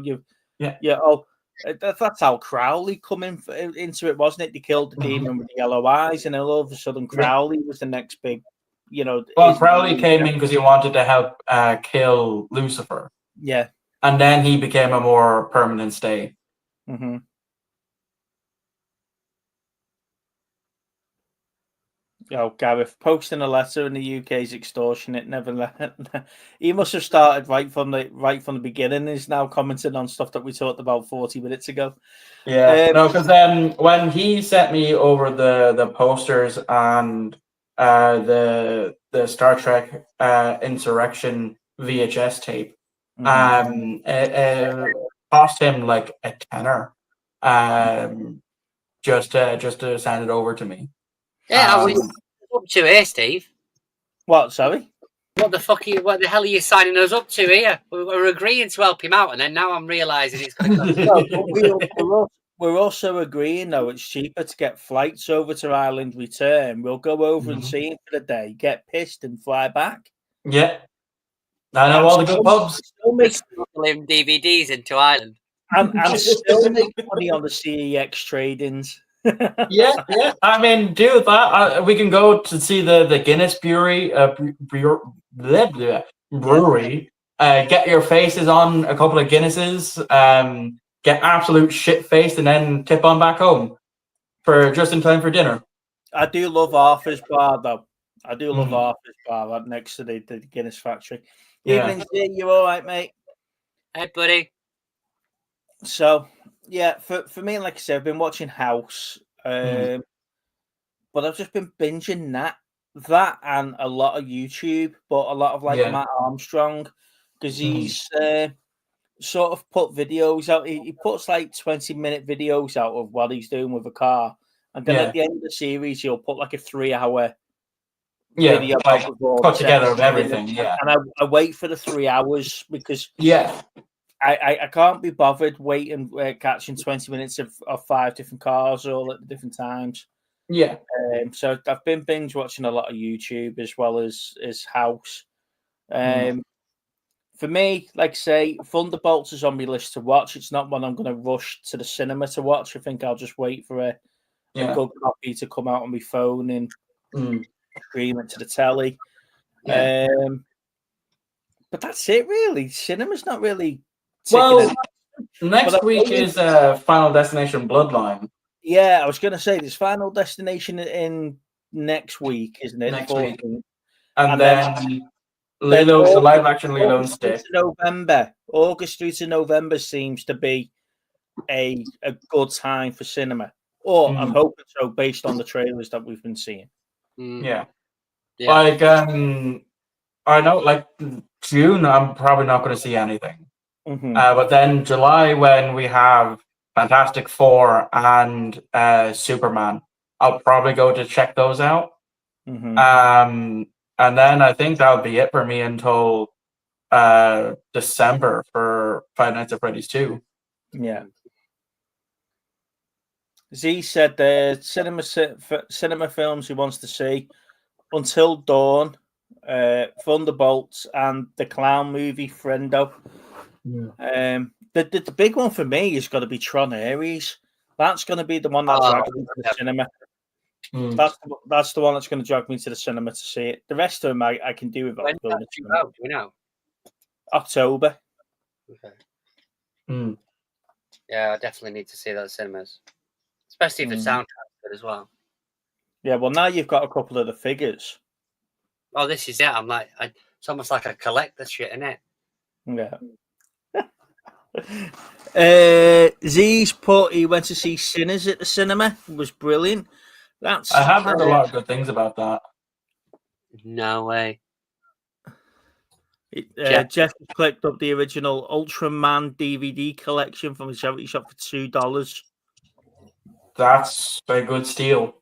That's how Crowley come into it, wasn't it? They killed the demon with the yellow eyes, and then all of a sudden Crowley was the next big, Well, Crowley came in because he wanted to help kill Lucifer. Yeah. And then he became a more permanent stay. Mm-hmm. Oh, Gareth, posting a letter in the UK is extortionate. He must have started right from the beginning. He's now commenting on stuff that we talked about 40 minutes ago. Yeah, no, because when he sent me over the posters and the Star Trek Insurrection VHS tape, it cost him like a tenner, just to send it over to me. Yeah, I was up to here, Steve. What? Sorry. What the hell are you signing us up to here? We're agreeing to help him out, and then now I'm realising it's going to. We're also agreeing, though, it's cheaper to get flights over to Ireland, return. We'll go over and see him for the day, get pissed, and fly back. Yeah. I know all the good pubs. Still making DVDs into Ireland. I'm still making money on the CEX trade-ins. yeah. I mean, do that. We can go to see the Guinness brewery. Get your faces on a couple of Guinnesses. Get absolute shit faced, and then tip on back home for just in time for dinner. I do love Arthur's Bar, though. I do love Arthur's Bar right next to the Guinness factory. Yeah. Evening, you all right, mate? Hey, buddy. So, yeah, for me, like I said, I've been watching House, but I've just been binging that and a lot of YouTube, but a lot of Matt Armstrong, because he's sort of put videos out. He puts like 20-minute videos out of what he's doing with a car, and then at the end of the series, he'll put like a 3-hour video put together of everything. Yeah, and I wait for the 3 hours because I can't be bothered waiting catching 20 minutes of 5 different cars all at different times. Yeah. So I've been binge watching a lot of YouTube as well as House. For me, like I say, Thunderbolts is on my list to watch. It's not one I'm going to rush to the cinema to watch. I think I'll just wait for a good copy to come out on my phone and stream it to the telly. Yeah. But that's it, really. Cinema's not really. Well, next week is Final Destination Bloodline. Yeah, I was going to say there's Final Destination in next week, isn't it? Next week. And then the live action Lilo and Stitch. August through to November seems to be a good time for cinema. Or I'm hoping so, based on the trailers that we've been seeing. Yeah. Like I know, like June, I'm probably not going to see anything. But then July, when we have Fantastic Four and Superman, I'll probably go to check those out. And then I think that'll be it for me until December for Five Nights at Freddy's 2. Yeah. Z said the cinema films he wants to see: Until Dawn, Thunderbolts, and the clown movie Friendo. The big one for me has got to be Tron Ares. That's going to be the one that's dragging me to the cinema. That's the one that's going to drag me to the cinema to see it. The rest of them I can do without going to cinema. Do we know? October. Okay. Yeah, I definitely need to see that at cinemas, especially if the soundtrack's good as well. Yeah, well, now you've got a couple of the figures. Oh, this is it. I'm like, it's almost like a collector shit, isn't it? Yeah. Z's put he went to see Sinners at the cinema. It was brilliant. I have heard a lot of good things about that. No way. Jeff clicked up the original Ultraman DVD collection from a charity shop for $2. That's a good steal.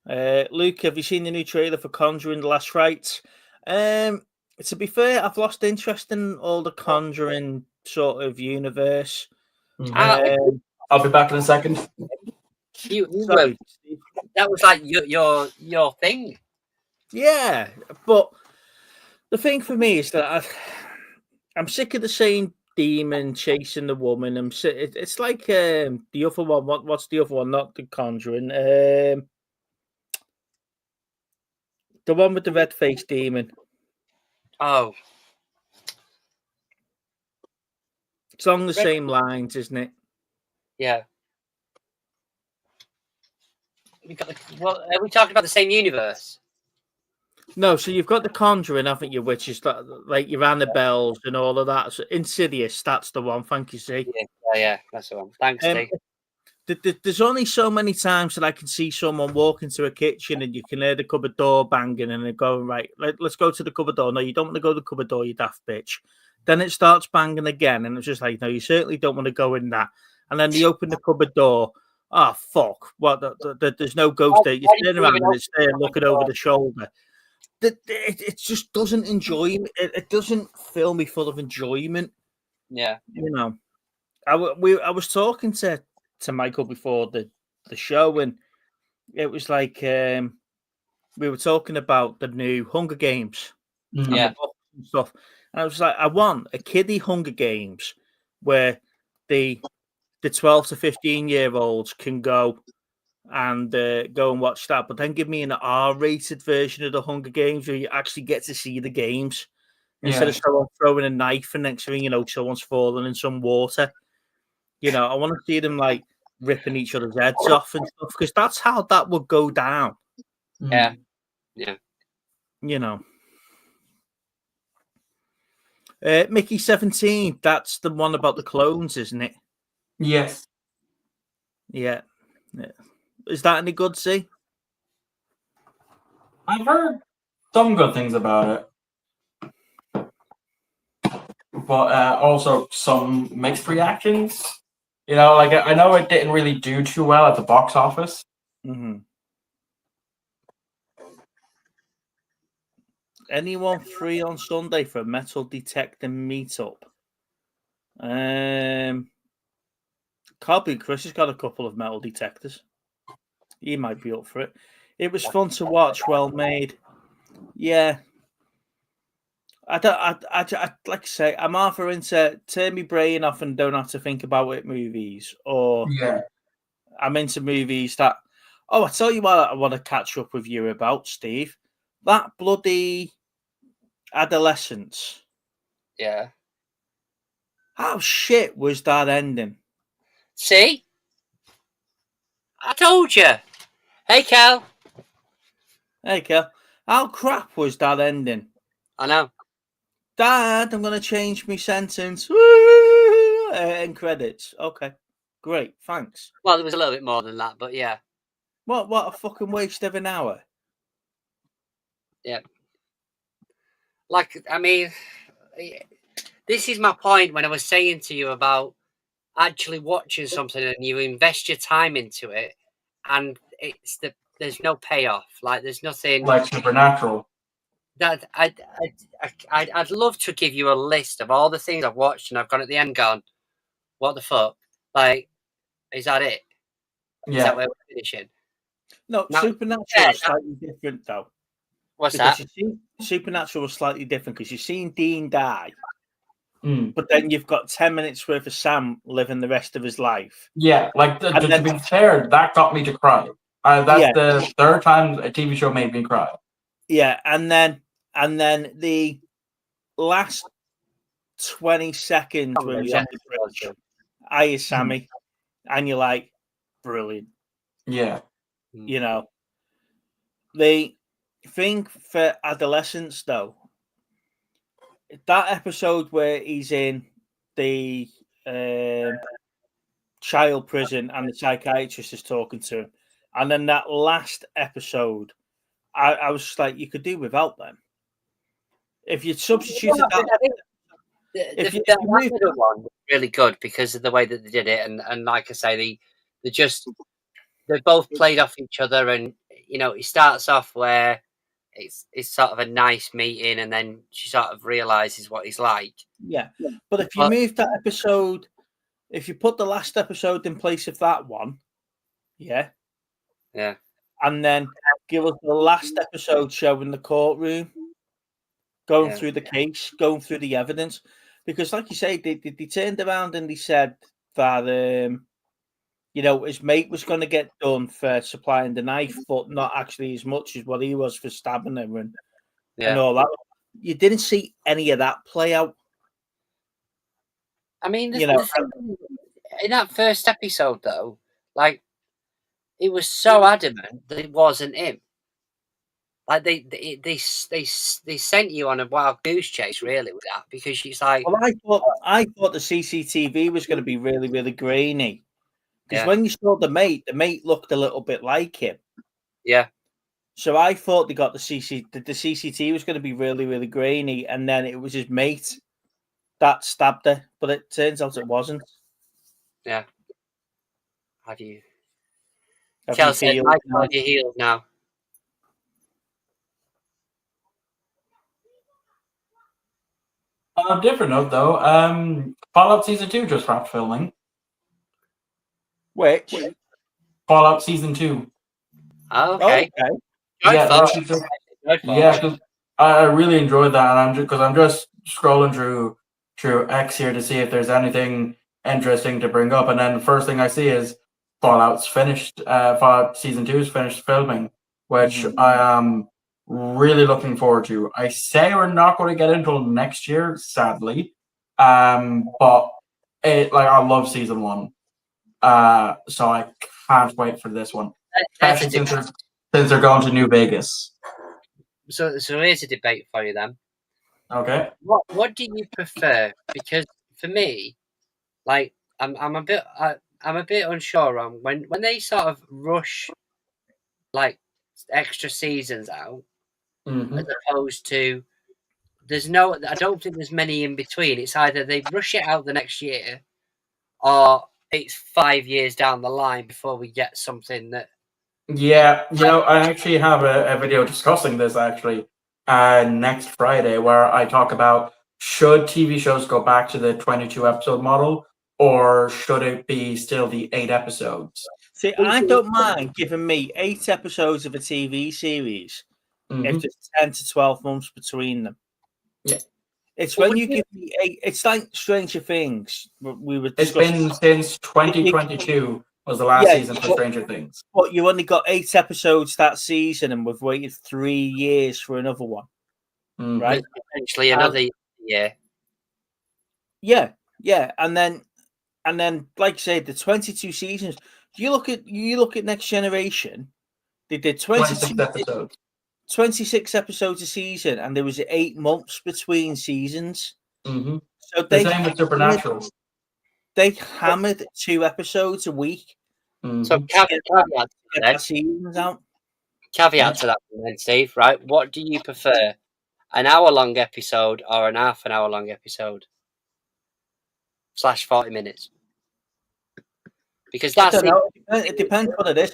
Luke, have you seen the new trailer for Conjuring: The Last Rites? To be fair, I've lost interest in all the Conjuring sort of universe. I'll be back in a second. That was like your thing. Yeah, but the thing for me is that I'm sick of the same demon chasing the woman. And it's like the other one. What's the other one? Not The Conjuring. The one with the red-faced demon. Oh, It's along the same lines, isn't it? yeah. Well, are we talking about the same universe? No, so you've got The Conjuring, haven't you? Which is like your Annabelles and all of that. So Insidious, that's the one. Thank you, Z. Yeah, that's the one. Thanks, Steve. There's only so many times that I can see someone walk into a kitchen and you can hear the cupboard door banging and they're going, right, let's go to the cupboard door. No, you don't want to go to the cupboard door, you daft bitch. Then it starts banging again and it's just like, no, you certainly don't want to go in that. And then you open the cupboard door. Oh, fuck. What? There's no ghost there. You turn around and it's there looking over the shoulder. It just doesn't enjoy me. It doesn't fill me full of enjoyment. Yeah. You know, I was talking to Michael before the show, and it was like we were talking about the new Hunger Games, Yeah, and stuff. And I was like, I want a kiddie Hunger Games where the 12 to 15-year-olds can go and watch that, but then give me an R-rated version of the Hunger Games where you actually get to see the games instead of someone throwing a knife and next thing you know, someone's falling in some water. You know, I want to see them like ripping each other's heads off and stuff because that's how that would go down. yeah. You know, Mickey 17. That's the one about the clones, isn't it? Yes. Yeah. Is that any good? See, I've heard some good things about it, but also some mixed reactions. You know, like I know it didn't really do too well at the box office. Mm-hmm. Anyone free on Sunday for a metal detector meetup? Copy Chris has got a couple of metal detectors. He might be up for it. It was fun to watch, well made. Yeah. I like I say, I'm either into turn my brain off and don't have to think about it movies, or I'm into movies that. Oh, I tell you what, I want to catch up with you about, Steve. That bloody Adolescence. Yeah. How shit was that ending? See? I told you. Hey, Cal. Hey, Cal. How crap was that ending? I know. Dad, I'm going to change my sentence. End credits. Okay. Great. Thanks. Well, there was a little bit more than that, but yeah. What a fucking waste of an hour. Yeah. Like, I mean, this is my point when I was saying to you about actually watching something and you invest your time into it and there's no payoff. Like, there's nothing like Supernatural. That I'd love to give you a list of all the things I've watched and I've gone at the end gone, what the fuck? Like, is that it? Yeah. Is that where we're finishing? No, Supernatural is slightly different though. What's because that? Supernatural was slightly different because you've seen Dean die, but then you've got 10 minutes worth of Sam living the rest of his life. Yeah, like to be fair, that got me to cry. That's the third time a TV show made me cry. Yeah, and then the last 20 seconds when you're on the bridge, I Sammy, and you're like, brilliant. Yeah. You know, the thing for Adolescence, though, that episode where he's in the child prison and the psychiatrist is talking to him, and then that last episode, I was just like, you could do without them. If you substituted that. The one was really good because of the way that they did it, and like I say, they both played off each other, and you know, it starts off where it's sort of a nice meeting, and then she sort of realizes what he's like. Yeah, but if you move that episode, if you put the last episode in place of that one, yeah, and then give us the last episode showing the courtroom, going through the case, going through the evidence. because, like you say, they turned around and they said that his mate was going to get done for supplying the knife, but not actually as much as what he was for stabbing her and all that. You didn't see any of that play out. I mean, the thing, in that first episode, though, like, it was so adamant that it wasn't him. Like they sent you on a wild goose chase, really, with that, because she's like. Well, I thought the CCTV was going to be really, really grainy, because when you saw the mate looked a little bit like him. Yeah. So I thought they got the CCTV was going to be really, really grainy, and then it was his mate that stabbed her, but it turns out it wasn't. Yeah. Have you? Chelsea, Michael, you're healed now. On a different note, though, Fallout Season 2 just wrapped filming. Which? Fallout Season 2. Oh, okay. Yeah, I really enjoyed that, and I'm just scrolling through X here to see if there's anything interesting to bring up, and then the first thing I see is Fallout's finished. Fallout Season 2 is finished filming, which I am really looking forward to. I say we're not going to get until next year, sadly, but I love Season 1, so I can't wait for this one, especially since they're going to New Vegas. So here's a debate for you then. Okay. What do you prefer? Because for me, like I'm a bit unsure on when they sort of rush like extra seasons out, as opposed to I don't think there's many in between. It's either they rush it out the next year, or it's 5 years down the line before we get something that. Yeah, I actually have a video discussing this actually next Friday, where I talk about should TV shows go back to the 22 episode model, or should it be still the 8 episodes? See, I don't mind giving me 8 episodes of a TV series if there's 10 to 12 months between them. Yeah. It's when you give me 8. It's like Stranger Things. We were. It's been since 2022 was the last season for Stranger Things. But you only got 8 episodes that season, and we've waited 3 years for another one, right? Potentially another year. Yeah, and then, like I said, the 22 seasons. You look at Next Generation. They did 26 episodes a season, and there was 8 months between seasons. Mm-hmm. So the same with Supernatural. They hammered 2 episodes a week. So caveat to that, then, Steve. Right? What do you prefer, an hour-long episode or an half an hour-long episode / 40 minutes? Because that's it depends what it is.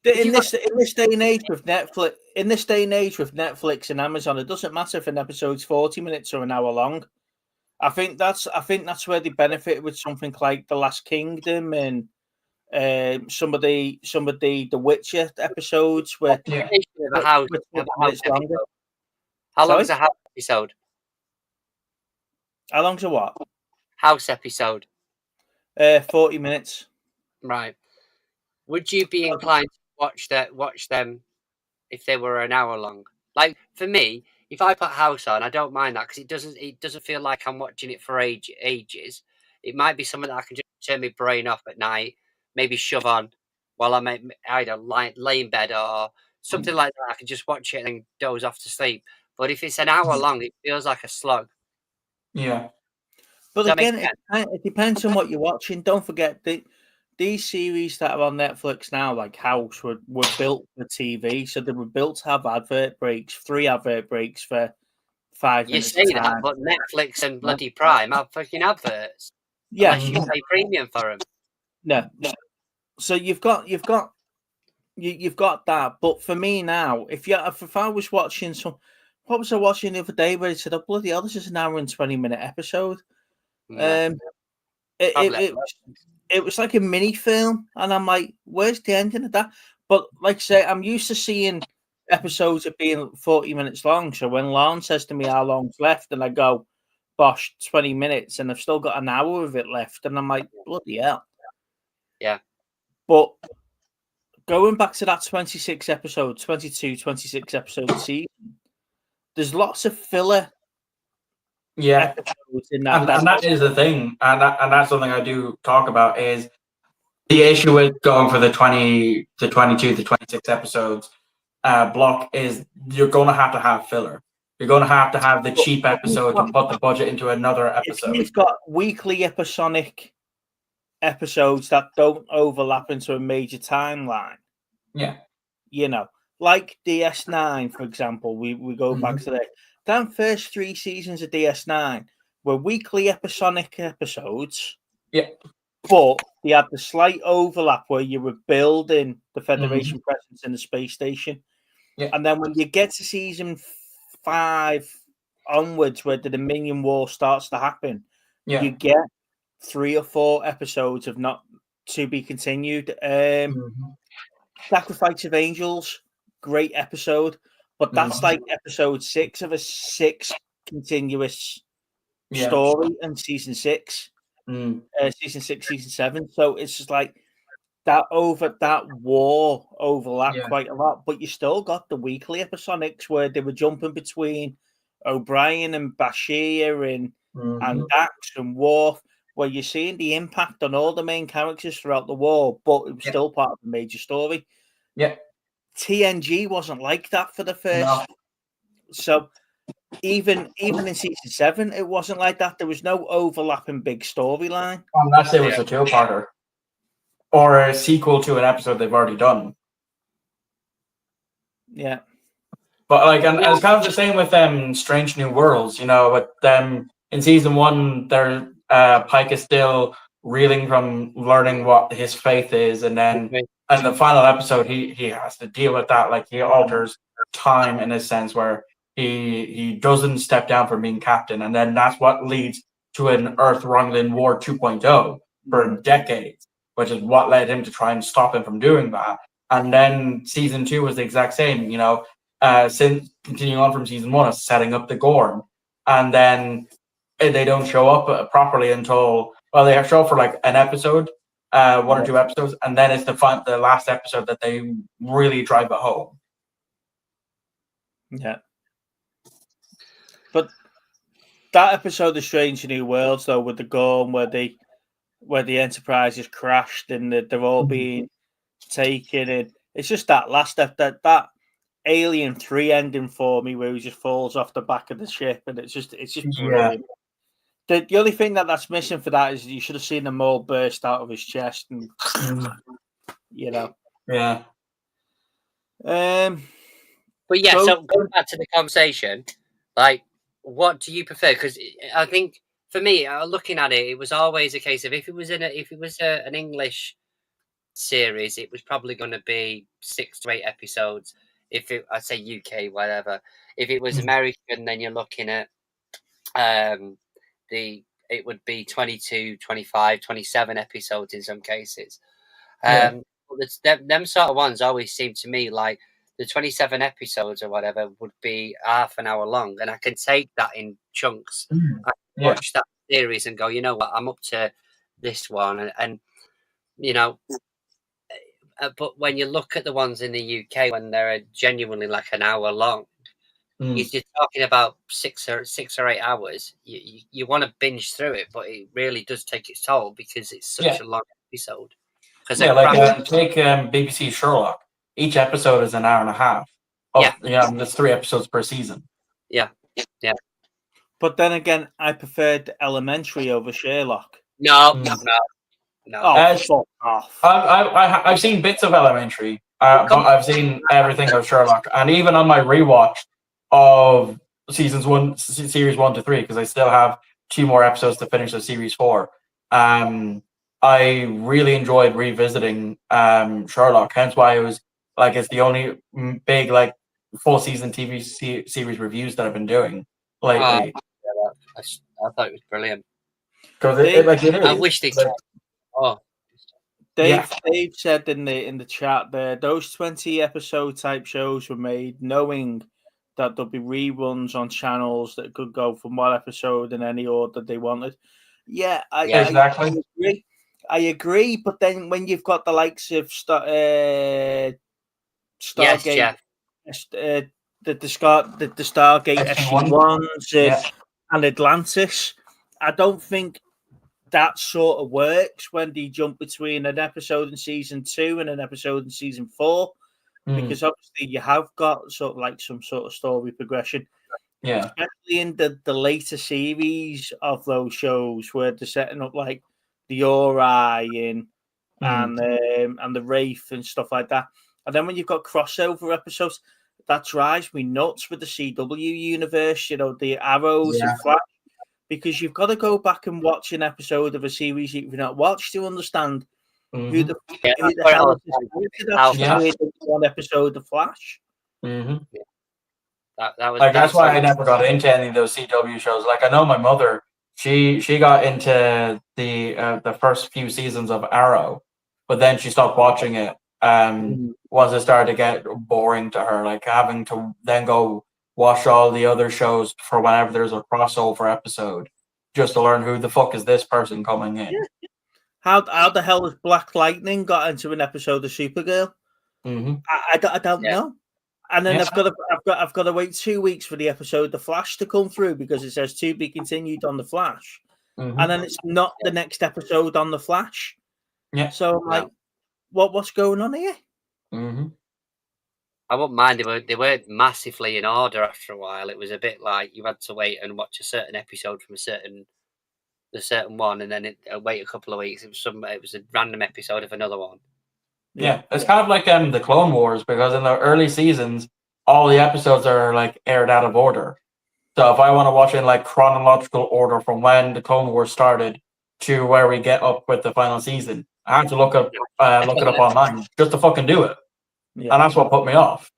In this day and age with Netflix and Amazon, it doesn't matter if an episode's 40 minutes or an hour long. I think that's where they benefit with something like The Last Kingdom and some of the The Witcher episodes where How long's a house episode? How long's a what? House episode. 40 minutes. Right. Would you be inclined to watch them if they were an hour long? Like for me, if I put House on, I don't mind that because it doesn't feel like I'm watching it for ages. It might be something that I can just turn my brain off at night, maybe shove on while I'm either lay in bed or something like that. I can just watch it and then doze off to sleep. But if it's an hour long, it feels like a slog. Yeah. But again, it depends on what you're watching. Don't forget these series that are on Netflix now, like House, were built for TV, so they were built to have advert breaks, 3 advert breaks for 5 minutes. You say that, but Netflix and bloody Prime have fucking adverts. Yeah, unless you pay premium for them. No. So you've got that. But for me now, if I was watching what was I watching the other day where it said, "Oh bloody hell, this is an hour and 20-minute episode." Yeah. It was like a mini film, and I'm like, where's the ending of that? But like I say, I'm used to seeing episodes of being 40 minutes long. So when Lauren says to me how long's left, and I go bosh, 20 minutes, and I've still got an hour of it left, and I'm like, bloody hell. Yeah. But going back to that 26 episode season, there's lots of filler episodes in that. And that is the thing, and that's something I do talk about, is the issue with going for the 20 to 22 to 26 episodes block is you're going to have filler. You're going to have the cheap episode to put the budget into another episode. If you've got weekly episodic episodes that don't overlap into a major timeline, like DS9, for example, we go back to that. Them first 3 seasons of DS9 were weekly episodic episodes. Yeah. But they had the slight overlap where you were building the Federation presence in the space station. Yeah. And then when you get to season 5 onwards, where the Dominion War starts to happen, you get 3 or 4 episodes of not to be continued. Sacrifice of Angels, great episode, but that's like episode 6 of a 6 continuous story in season 6. Season 6, season 7. So it's just like that war overlapped quite a lot, but you still got the weekly episodics where they were jumping between O'Brien and Bashir and Dax and Worf, where you're seeing the impact on all the main characters throughout the war, but it was still part of the major story. Yeah. TNG wasn't like that for the first. No. So even in season 7, it wasn't like that. There was no overlapping big storyline. Unless it was a 2-parter or a sequel to an episode they've already done. Yeah. But like, and it's kind of the same with Strange New Worlds, with them in season 1, they're Pike is still reeling from learning what his faith is, and then in the final episode he has to deal with that. Like, he alters time in a sense where he doesn't step down from being captain, and then that's what leads to an Earth-Romulan War 2.0 for decades, which is what led him to try and stop him from doing that. And then season 2 was the exact same, since continuing on from season 1 is setting up the Gorn, and then they don't show up properly until, they show up for like an episode, 1 or 2 episodes, and then it's the last episode that they really drive it home. Yeah. But that episode of Strange New Worlds, though, with the Gorn, where the Enterprise has crashed and they're all being taken in, it's just that last step, that Alien 3 ending for me, where he just falls off the back of the ship, and it's just brilliant. The only thing that's missing for that is you should have seen them all burst out of his chest, and Yeah. But yeah, so going back to the conversation, like, what do you prefer? Because I think for me, looking at it, it was always a case of if it was an English series, it was probably going to be 6 to 8 episodes. I'd say UK, whatever. If it was American, then you're looking at it would be 22, 25, 27 episodes in some cases. Them sort of ones always seem to me like the 27 episodes or whatever would be half an hour long, and I can take that in chunks. I can watch that series and go, you know what, I'm up to this one, and but when you look at the ones in the UK when they're genuinely like an hour long, you're talking about 6 or 8 hours. You want to binge through it, but it really does take its toll because it's such a long episode. Take BBC Sherlock. Each episode is an hour and a half. There's 3 episodes per season. Yeah. But then again, I preferred Elementary over Sherlock. No. Oh, fuck off. I've seen bits of Elementary, but I've seen everything of Sherlock, and even on my rewatch of series 1 to 3, because I still have 2 more episodes to finish of series 4. I really enjoyed revisiting Sherlock. Hence why it was like it's the only big like full season TV series reviews that I've been doing lately. I thought it was brilliant. Because I wish they. Dave said in the chat there, those 20 episode type shows were made knowing that there'll be reruns on channels that could go from one episode in any order they wanted. Yeah, exactly. I agree, but then when you've got the likes of Stargate, the Stargate SG-1s and Atlantis, I don't think that sort of works when they jump between an episode in season 2 and an episode in season 4, because obviously you have got sort of like some sort of story progression. Yeah, especially in the later series of those shows where they're setting up like the Ori and the Wraith and stuff like that. And then when you've got crossover episodes, that drives me nuts with the CW universe, you know, the Arrows and Flash, because you've got to go back and watch an episode of a series you've not watched to understand who the hell is this one episode of Flash. That was that's why I never got into any of those CW shows. Like, I know my mother, she got into the first few seasons of Arrow, but then she stopped watching it. Once it started to get boring to her, like having to then go watch all the other shows for whenever there's a crossover episode, just to learn who the fuck is this person coming in. How the hell has Black Lightning got into an episode of Supergirl? I don't know. And then I've got to wait 2 weeks for the episode The Flash to come through because it says to be continued on The Flash, and then it's not the next episode on The Flash. Yeah. So I'm like, what's going on here? I wouldn't mind. They weren't massively in order after a while. It was a bit like you had to wait and watch a certain episode from a certain one, and then wait a couple of weeks. It was a random episode of another one. Yeah, it's kind of like the Clone Wars, because in the early seasons, all the episodes are like aired out of order. So if I want to watch in like chronological order from when the Clone Wars started to where we get up with the final season, I have to look it up online just to fucking do it. Yeah. And that's what put me off.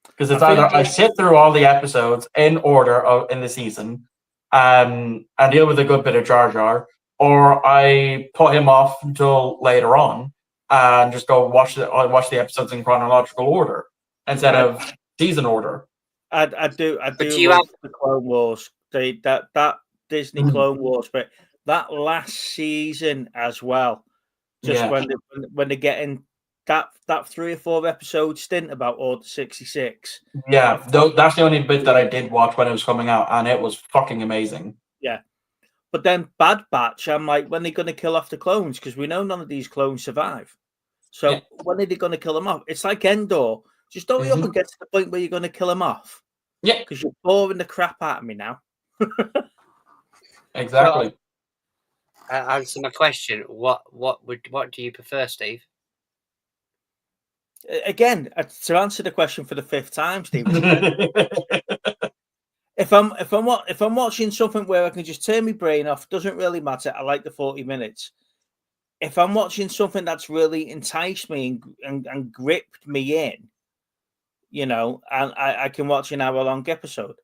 Because it's either I sit through all the episodes in order in the season and deal with a good bit of Jar Jar, or I put him off until later on and just go watch the episodes in chronological order instead of season order. I do love the Clone Wars. That Disney Clone Wars, but that last season as well. Just when they're getting that 3 or 4 episode stint about Order 66. Yeah, that's the only bit that I did watch when it was coming out, and it was fucking amazing. Yeah. But then Bad Batch, I'm like, when are they going to kill off the clones? Because we know none of these clones survive. So when are they going to kill them off? It's like Endor. Just hurry up and get to the point where you're going to kill them off. Yeah. Because you're boring the crap out of me now. Exactly. So, answer my question. What do you prefer, Steve? Again, to answer the question for the 5th time, Steve. If I'm watching something where I can just turn my brain off, doesn't really matter. I like the 40 minutes. If I'm watching something that's really enticed me and gripped me in, you know, and I can watch an hour-long episode.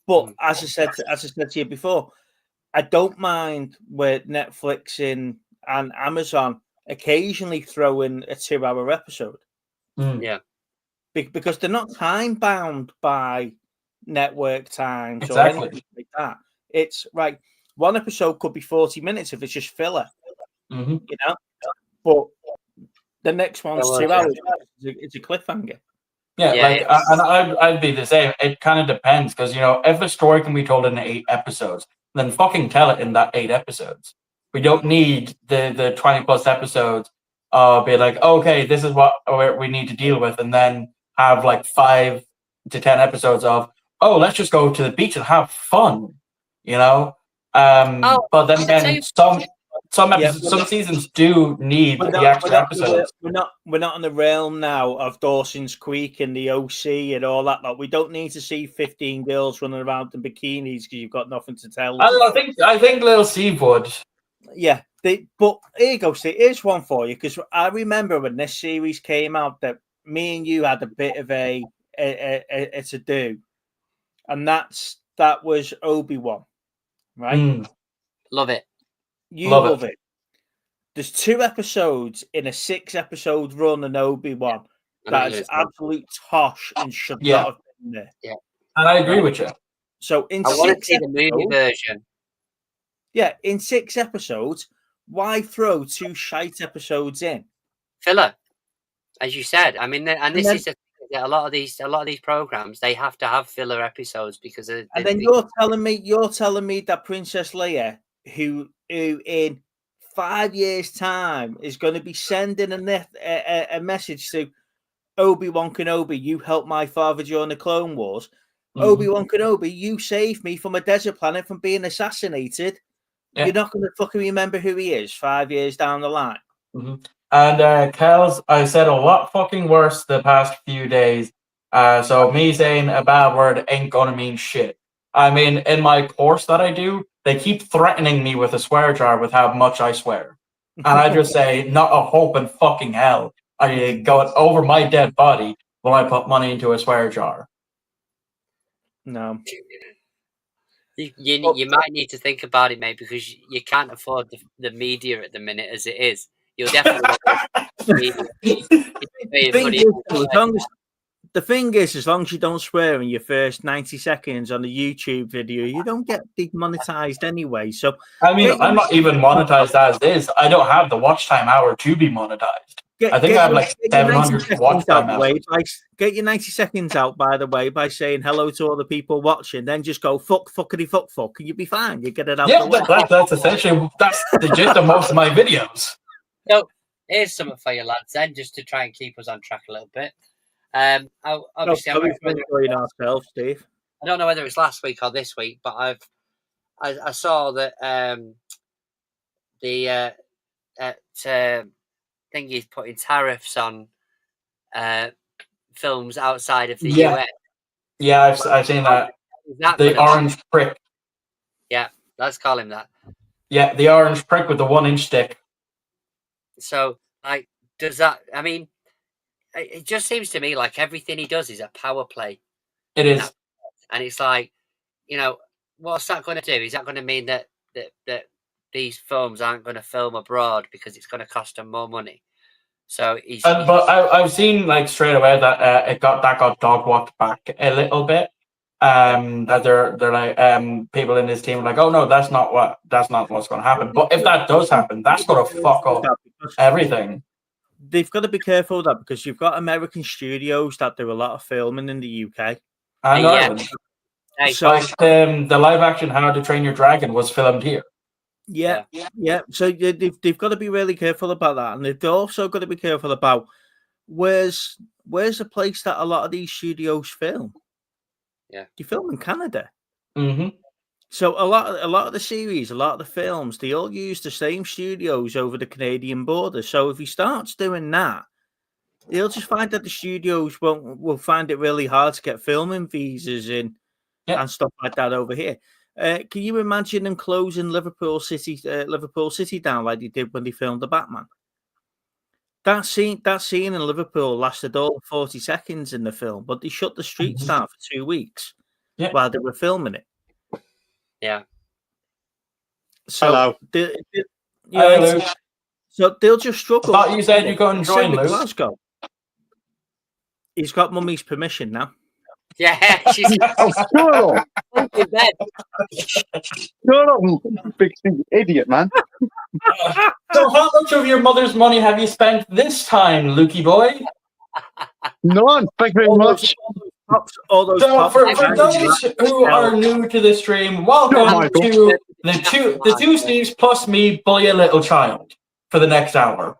But as I said to you before, I don't mind where Netflix and Amazon occasionally throw in a 2-hour episode. Yeah, because they're not time bound by network times or anything like that. It's right. One episode could be 40 minutes if it's just filler, you know. But the next one's 2 hours. It's a cliffhanger. Yeah, and I'd be the same. It kind of depends, because you know, if a story can be told in 8 episodes, then fucking tell it in that 8 episodes. We don't need the 20 plus episodes. Be like, okay, this is what we need to deal with, and then have like 5 to 10 episodes of, oh, let's just go to the beach and have fun, you know. But then again, some episodes, some seasons do need the extra episodes. We're not in the realm now of Dawson's Creek and the OC and all that. Like, we don't need to see 15 girls running around in bikinis because you've got nothing to tell. I think Little Steve would. Yeah, but here you go, Steve. Here's one for you, because I remember when this series came out that me and you had a bit of a to do, and that was Obi-Wan, right? Love it. You love it. There's 2 episodes in a 6-episode run in Obi-Wan that is absolute tosh and should not have been there. Yeah. And I agree with you. So in I want to 6 see the movie episodes, version. yeah, in 6 episodes, why throw 2 shite episodes in? Filler, as you said. I mean, and this then- is the thing, that a lot of these programs, they have to have filler episodes because And then you're telling me that Princess Leia, who in 5 years' time is going to be sending a message to Obi-Wan Kenobi, you helped my father during the Clone Wars. Obi-Wan Kenobi, you saved me from a desert planet from being assassinated. Yeah. You're not going to fucking remember who he is 5 years down the line. And Kels, I said a lot fucking worse the past few days. So me saying a bad word ain't gonna mean shit. I mean, in my course that I do, they keep threatening me with a swear jar with how much I swear. And I just say, not a hope in fucking hell. I go over my dead body will I put money into a swear jar. No. You might need to think about it, mate, because you can't afford the media at the minute as it is. You'll definitely. The thing is, as long as you don't swear in your first 90 seconds on a YouTube video, you don't get demonetized anyway. So I mean, I'm not even monetized as is. I don't have the watch time hour to be monetized. I think I have like 700 watch time hours. Get your 90 seconds out, by the way, by saying hello to all the people watching. Then just go fuckity fuck, and you'll be fine. You get it out. Yeah, that's essentially the gist of most of my videos. So here's something for you lads, then, just to try and keep us on track a little bit. Obviously, ourselves, Steve. I don't know whether it's last week or this week, but I saw that the thing is putting tariffs on films outside of the US. Yeah, I've seen that. The orange prick. Yeah, let's call him that. Yeah, the orange prick with the 1-inch stick. So, like, does that? I mean, it just seems to me like everything he does is a power play. It is, and it's like, what's that going to do? Is that going to mean that these films aren't going to film abroad because it's going to cost them more money? So but I've seen like straight away that it got dog walked back a little bit. That they're like people in this team are like, oh no, that's not what's going to happen. But if that does happen, that's going to fuck up everything. They've got to be careful of that because you've got American studios that do a lot of filming in the UK and Ireland. So the live action How to Train Your Dragon was filmed here. Yeah. So they've got to be really careful about that, and they've also got to be careful about where's the place that a lot of these studios film. Yeah, they film in Canada. Mm-hmm. So a lot of the series, a lot of the films, they all use the same studios over the Canadian border. So if he starts doing that, he'll just find that the studios will find it really hard to get filming visas in and stuff like that over here. Can you imagine them closing Liverpool City down like they did when they filmed the Batman? That scene in Liverpool lasted all 40 seconds in the film, but they shut the streets down for 2 weeks while they were filming it. Yeah. So hello. So they'll just struggle. I thought you said you couldn't join, Lou. Glasgow. He's got mummy's permission now. Yeah, she's shut up. Shut up, big idiot, man. So how much of your mother's money have you spent this time, Lukey boy? None. Thank you very much. So for those who are new to the stream, welcome to the two Steves plus me, Bully a Little Child, for the next hour.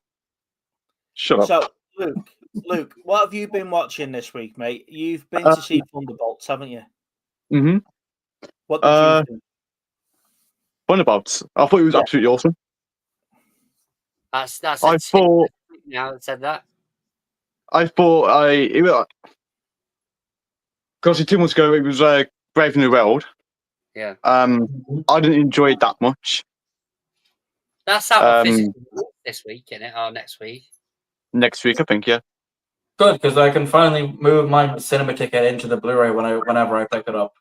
Shut up. So, Luke, what have you been watching this week, mate? You've been to see Thunderbolts, haven't you? Mm-hmm. What did you think? Thunderbolts. I thought it was absolutely awesome. That's I thought. Now that said that. I thought because 2 months ago it was Brave New World. Yeah. I didn't enjoy it that much. That's out this week, isn't it? Or next week? Next week, I think. Yeah. Good, because I can finally move my cinema ticket into the Blu-ray whenever I pick it up,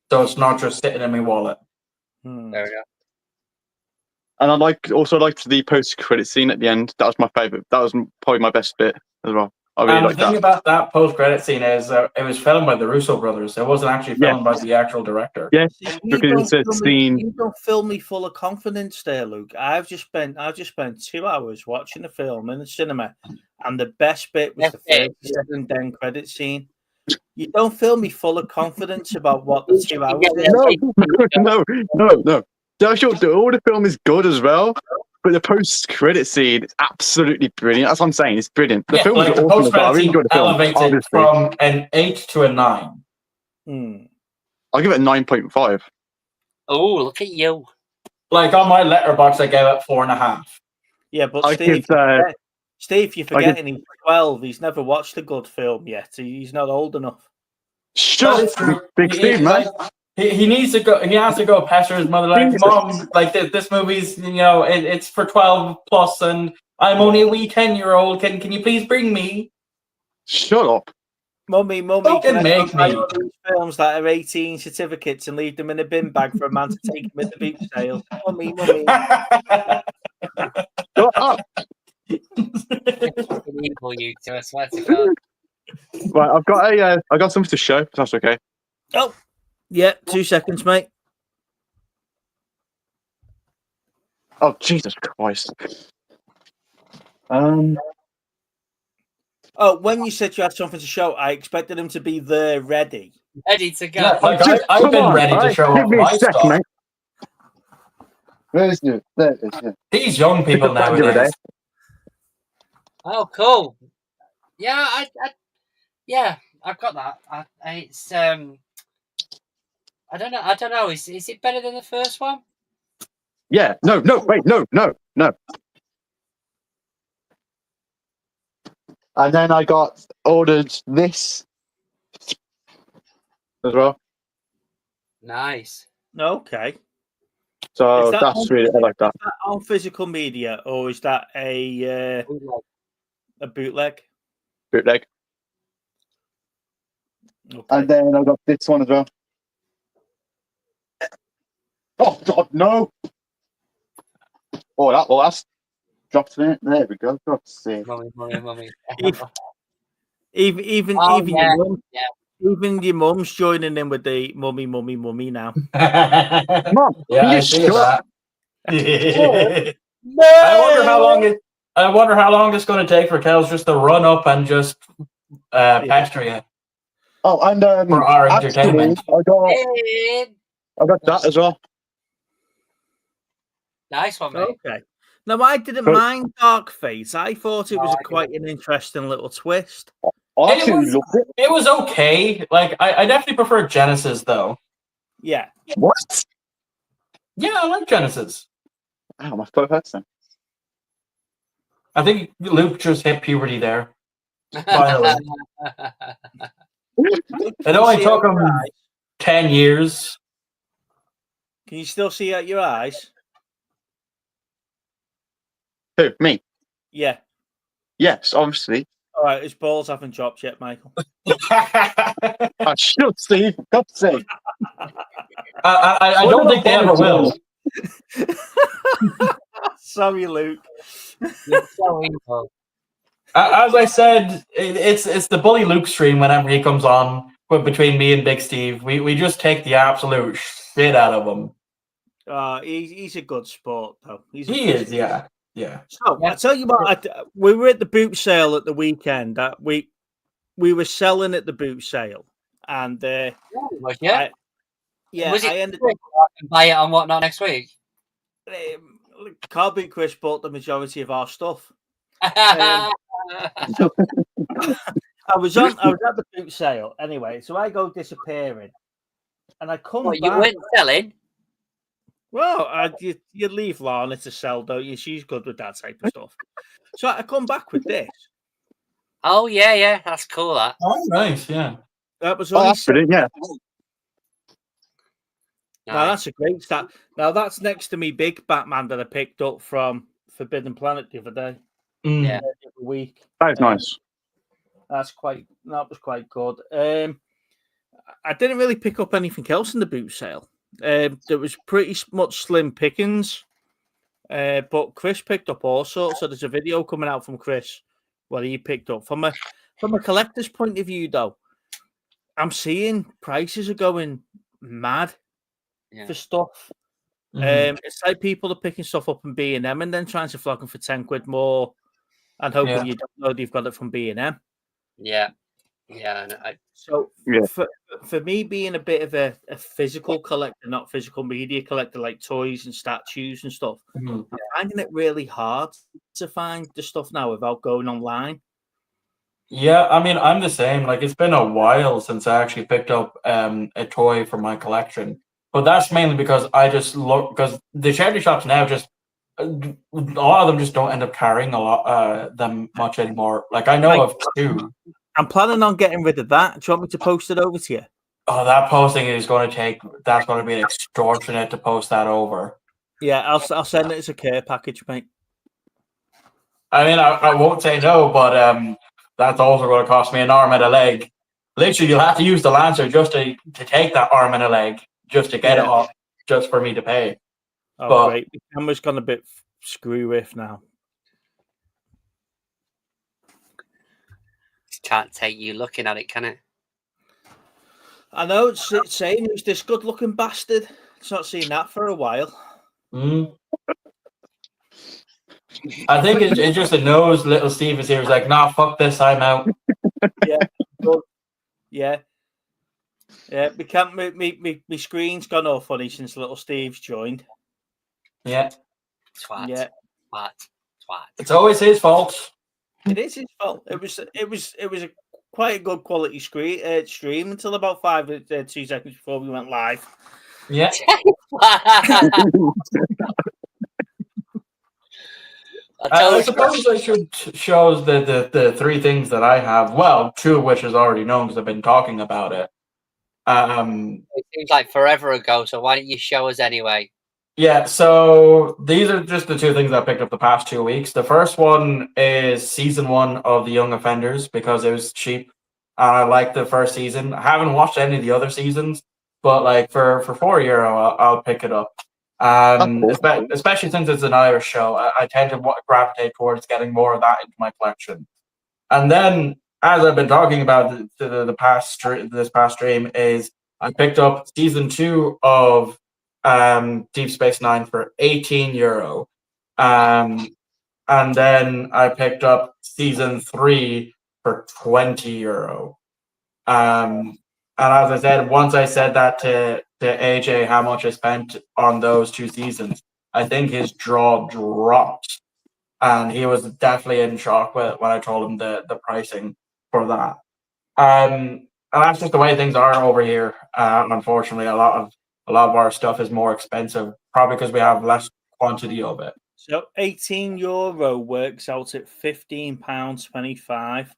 so it's not just sitting in my wallet. There we go. And I also liked the post-credit scene at the end. That was my favorite. That was probably my best bit as well. I really And the like thing that. about that post-credit scene is it was filmed by the Russo brothers. It wasn't actually Yeah. filmed by the actual director. Yeah, See, because it's a scene. you don't fill me full of confidence there, Luke. I've just spent 2 hours watching the film in the cinema, and the best bit was the That's it. 30-second end credit scene. You don't fill me full of confidence about what the 2 hours is. No. All the film is good as well, but the post-credit scene is absolutely brilliant. That's what I'm saying. It's brilliant. The film like is the awesome as well. I post-credit really scene enjoyed the film. elevates it Obviously, from an 8 to a 9. I'll give it a 9.5. Oh, look at you. Like on my letterbox, I gave it 4.5. Yeah, but I Steve, give, Steve, you're forgetting he's 12. He's never watched a good film yet. He's not old enough. Shut That is true. up, Big Steve, man. He needs to go. He has to go pester his mother. Like, Jesus. Mom, like this movie's, it's for 12 plus, and I'm only a wee 10-year-old. Can you please bring me? Shut up. Mummy, Fucking can I make buy me. these films that are 18 certificates and leave them in a bin bag for a man to take them at the boot sale? Mummy. Shut up. Evil, you two, I swear to God. Right, I got something to show. If that's okay. Oh, yeah, 2 seconds, mate. Oh, Jesus Christ. Oh, when you said you had something to show, I expected him to be there ready. Ready to go. Yeah, like I've Come been on, ready to right? show Give off me a my sec, stuff. mate. Where is it? There it is. Yeah. These young people Back the other nowadays. Oh, cool. Yeah, I've got that. It's I don't know. Is it better than the first one? Yeah. No. Wait. No. And then I got ordered this as well. Nice. Okay. So Is that that's really, I like that. Is that on physical media, or is that a bootleg? Bootleg. Okay. And then I got this one as well. Oh God, no! Oh, that's dropped in it. There we go. God's sake. Mummy. Even Oh, even yeah, your mum, yeah. even your mum's joining in with the mummy now. Mom, Yeah, can I you see shut that. No! I wonder how long it's going to take for Kels just to run up and just pester you Oh, and for our actually, entertainment. I got that as well. Nice one, mate. Okay. No, I didn't But- mind Dark Fate. I thought it was No, I quite an interesting little twist. I It actually was- loved it. It was okay. Like I definitely prefer Genesis though. Yeah. What? Yeah, I like Genesis. Oh, my foot hurts then. I think Luke just hit puberty there. Finally. It only See took out him your eyes? 10 years. Can you still see out your eyes? Who? Me? Yeah. Yes, obviously. All right. His balls haven't dropped yet, Michael. I should, Steve. For God's sake. I don't think they ever will. Sorry, Luke. You're so evil. As I said, it's the Bully Luke stream whenever he comes on between me and Big Steve. We just take the absolute shit out of him. He's a good sport, though. He is, yeah. So Yeah. I tell you what, we were at the boot sale at the weekend. We were selling at the boot sale, and Yeah. yeah, Was it I ended quick? I can buy it on whatnot next week. Car Boot Chris bought the majority of our stuff. Oh, I was at the boot sale anyway, so I go disappearing, and I come what, you back. weren't selling? Well, you leave Lana to sell, don't you? She's good with that type of stuff. So I come back with this. Oh yeah, that's cool. That. Oh, nice, yeah. That was Oh, only that's brilliant, yeah. Now that's a great start. Now that's next to me big Batman that I picked up from Forbidden Planet the other day. Mm. Yeah. The other week. That is nice. That was quite good. I didn't really pick up anything else in the boot sale. There was pretty much slim pickings. But Chris picked up all sorts. So there's a video coming out from Chris what he picked up from me. from a collector's point of view, though, I'm seeing prices are going mad for stuff. It's like people are picking stuff up from B&M and then trying to flog them for 10 quid more and hoping you don't know they've got it from B&M. Yeah. So for me, being a bit of a physical collector, not physical media collector, like toys and statues and stuff, I'm finding it really hard to find the stuff now without going online. Yeah, I mean, I'm the same. Like, it's been a while since I actually picked up a toy for my collection. But that's mainly because I just look, because the charity shops now just, a lot of them just don't end up carrying a lot them much anymore. Like, I know of two. I'm planning on getting rid of that. Do you want me to post it over to you? Oh, that posting is going to take, that's going to be extortionate to post that over. Yeah, I'll send it as a care package, mate. I mean, I won't say no, but that's also going to cost me an arm and a leg. Literally, you'll have to use the Lancer just to take that arm and a leg, just to get it off, just for me to pay. Oh, but, great. The camera's gone a bit screw with now. Can't take you looking at it, can it? I know, it's saying who's this good-looking bastard. It's not seen that for a while. I think it's just a nose. Little Steve is here. He's like, nah, fuck this, I'm out. Yeah. We can't. My screen's gone all funny since little Steve's joined. Yeah. Twat. Yeah. Twat. It's always his fault. It is his fault. It was a quite a good quality stream until about 2 seconds before we went live. Yeah. I suppose I should show the three things that I have. Well, two of which is already known because I've been talking about it. It seems like forever ago, so why don't you show us anyway? Yeah, so these are just the two things I picked up the past 2 weeks. The first one is season 1 of The Young Offenders because it was cheap. And I liked the first season. I haven't watched any of the other seasons, but like for €4, I'll pick it up. Especially since it's an Irish show, I tend to gravitate towards getting more of that into my collection. And then, as I've been talking about this past stream, is I picked up season 2 of Deep Space Nine for €18, and then I picked up season 3 for €20. And as I said, once I said that to AJ how much I spent on those 2 seasons, I think his jaw dropped, and he was definitely in shock when I told him the pricing for that. And that's just the way things are over here. Unfortunately, a lot of our stuff is more expensive, probably because we have less quantity of it. So €18 works out at £15.25.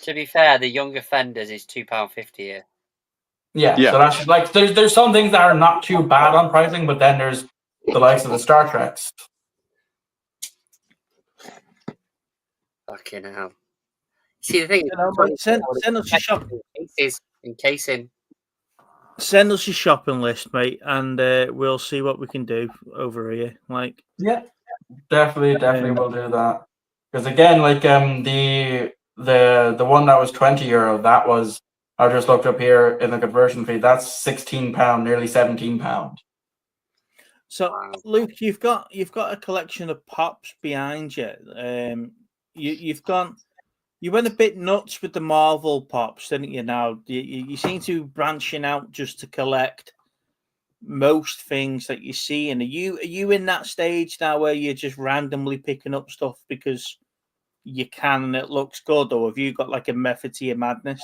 To be fair, The Young Offenders is £2.50 here. Yeah, so that's like there's some things that are not too bad on pricing, but then there's the likes of the Star Treks. Fucking hell. See, the thing send us your shopping encasing. Send us your shopping list, mate, and we'll see what we can do over here. Like, yeah, definitely we'll do that. Because again, like the one that was €20, that was, I just looked up here in the conversion fee. That's £16, nearly £17. So, Luke, you've got a collection of pops behind you. You went a bit nuts with the Marvel pops, didn't you? Now you seem to be branching out just to collect most things that you see. And are you in that stage now where you're just randomly picking up stuff because you can and it looks good, or have you got like a method to your madness?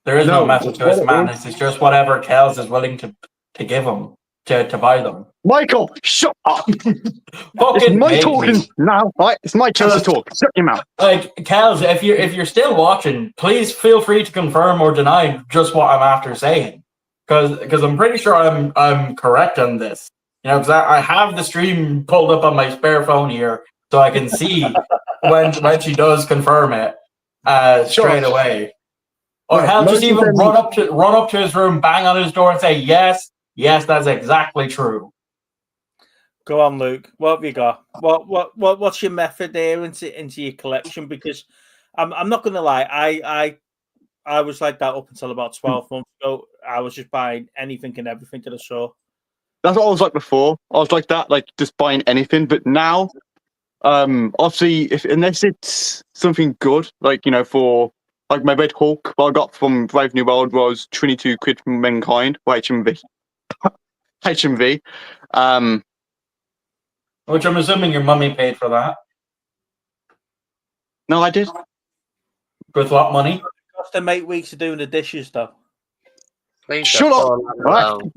There is no method to his madness. It's just whatever Kells is willing to give him to buy them. Michael, shut up! Fucking my talking now, right? It's my chance to talk. Shut your mouth. Like, Kells, if you're still watching, please feel free to confirm or deny just what I'm after saying, because I'm pretty sure I'm correct on this. You know, because I have the stream pulled up on my spare phone here, so I can see when she does confirm it straight away. Or hell, just even run up to his room, bang on his door, and say yes, that's exactly true. Go on, Luke. What have you got? What's your method there into your collection? Because I'm not going to lie, I was like that up until about 12 months ago. I was just buying anything and everything that I saw. That's what I was like before. I was like that, like just buying anything. But now, obviously, unless it's something good, like for like my Red Hulk, what I got from Brave New World was 22 quid from Mankind or HMV. HMV. Which I'm assuming your mummy paid for that. No, I did. With what money? It cost them 8 weeks of doing the dishes, though. Please Shut don't up. fall out alone.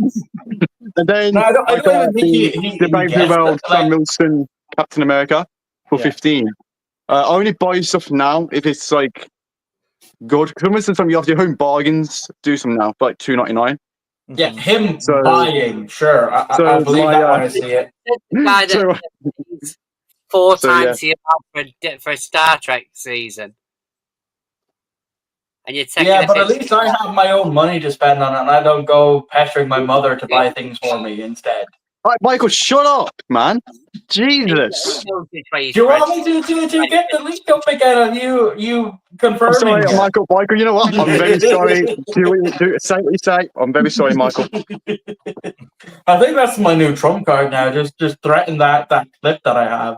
And then No, I don't even think the Brave New World like, Sam Wilson Captain America for 15. I only buy stuff now if it's like good. Because for instance, you have your home bargains, do some now for like $2.99. yeah, him So- buying, sure. I believe that when I see it. The guy that So- pays 4 So, times the amount for a Star Trek season. And you're taking Yeah, a but at piss- least I have my own money to spend on it, and I don't go pestering my mother to buy things for me instead. Right, Michael, shut up, man. Jesus. Do you want me to get the leak up again on you I'm confirming sorry, it? Michael, you know what? I'm very sorry. Say what you say. I'm very sorry, Michael. I think that's my new trump card now. Just threaten that clip that I have.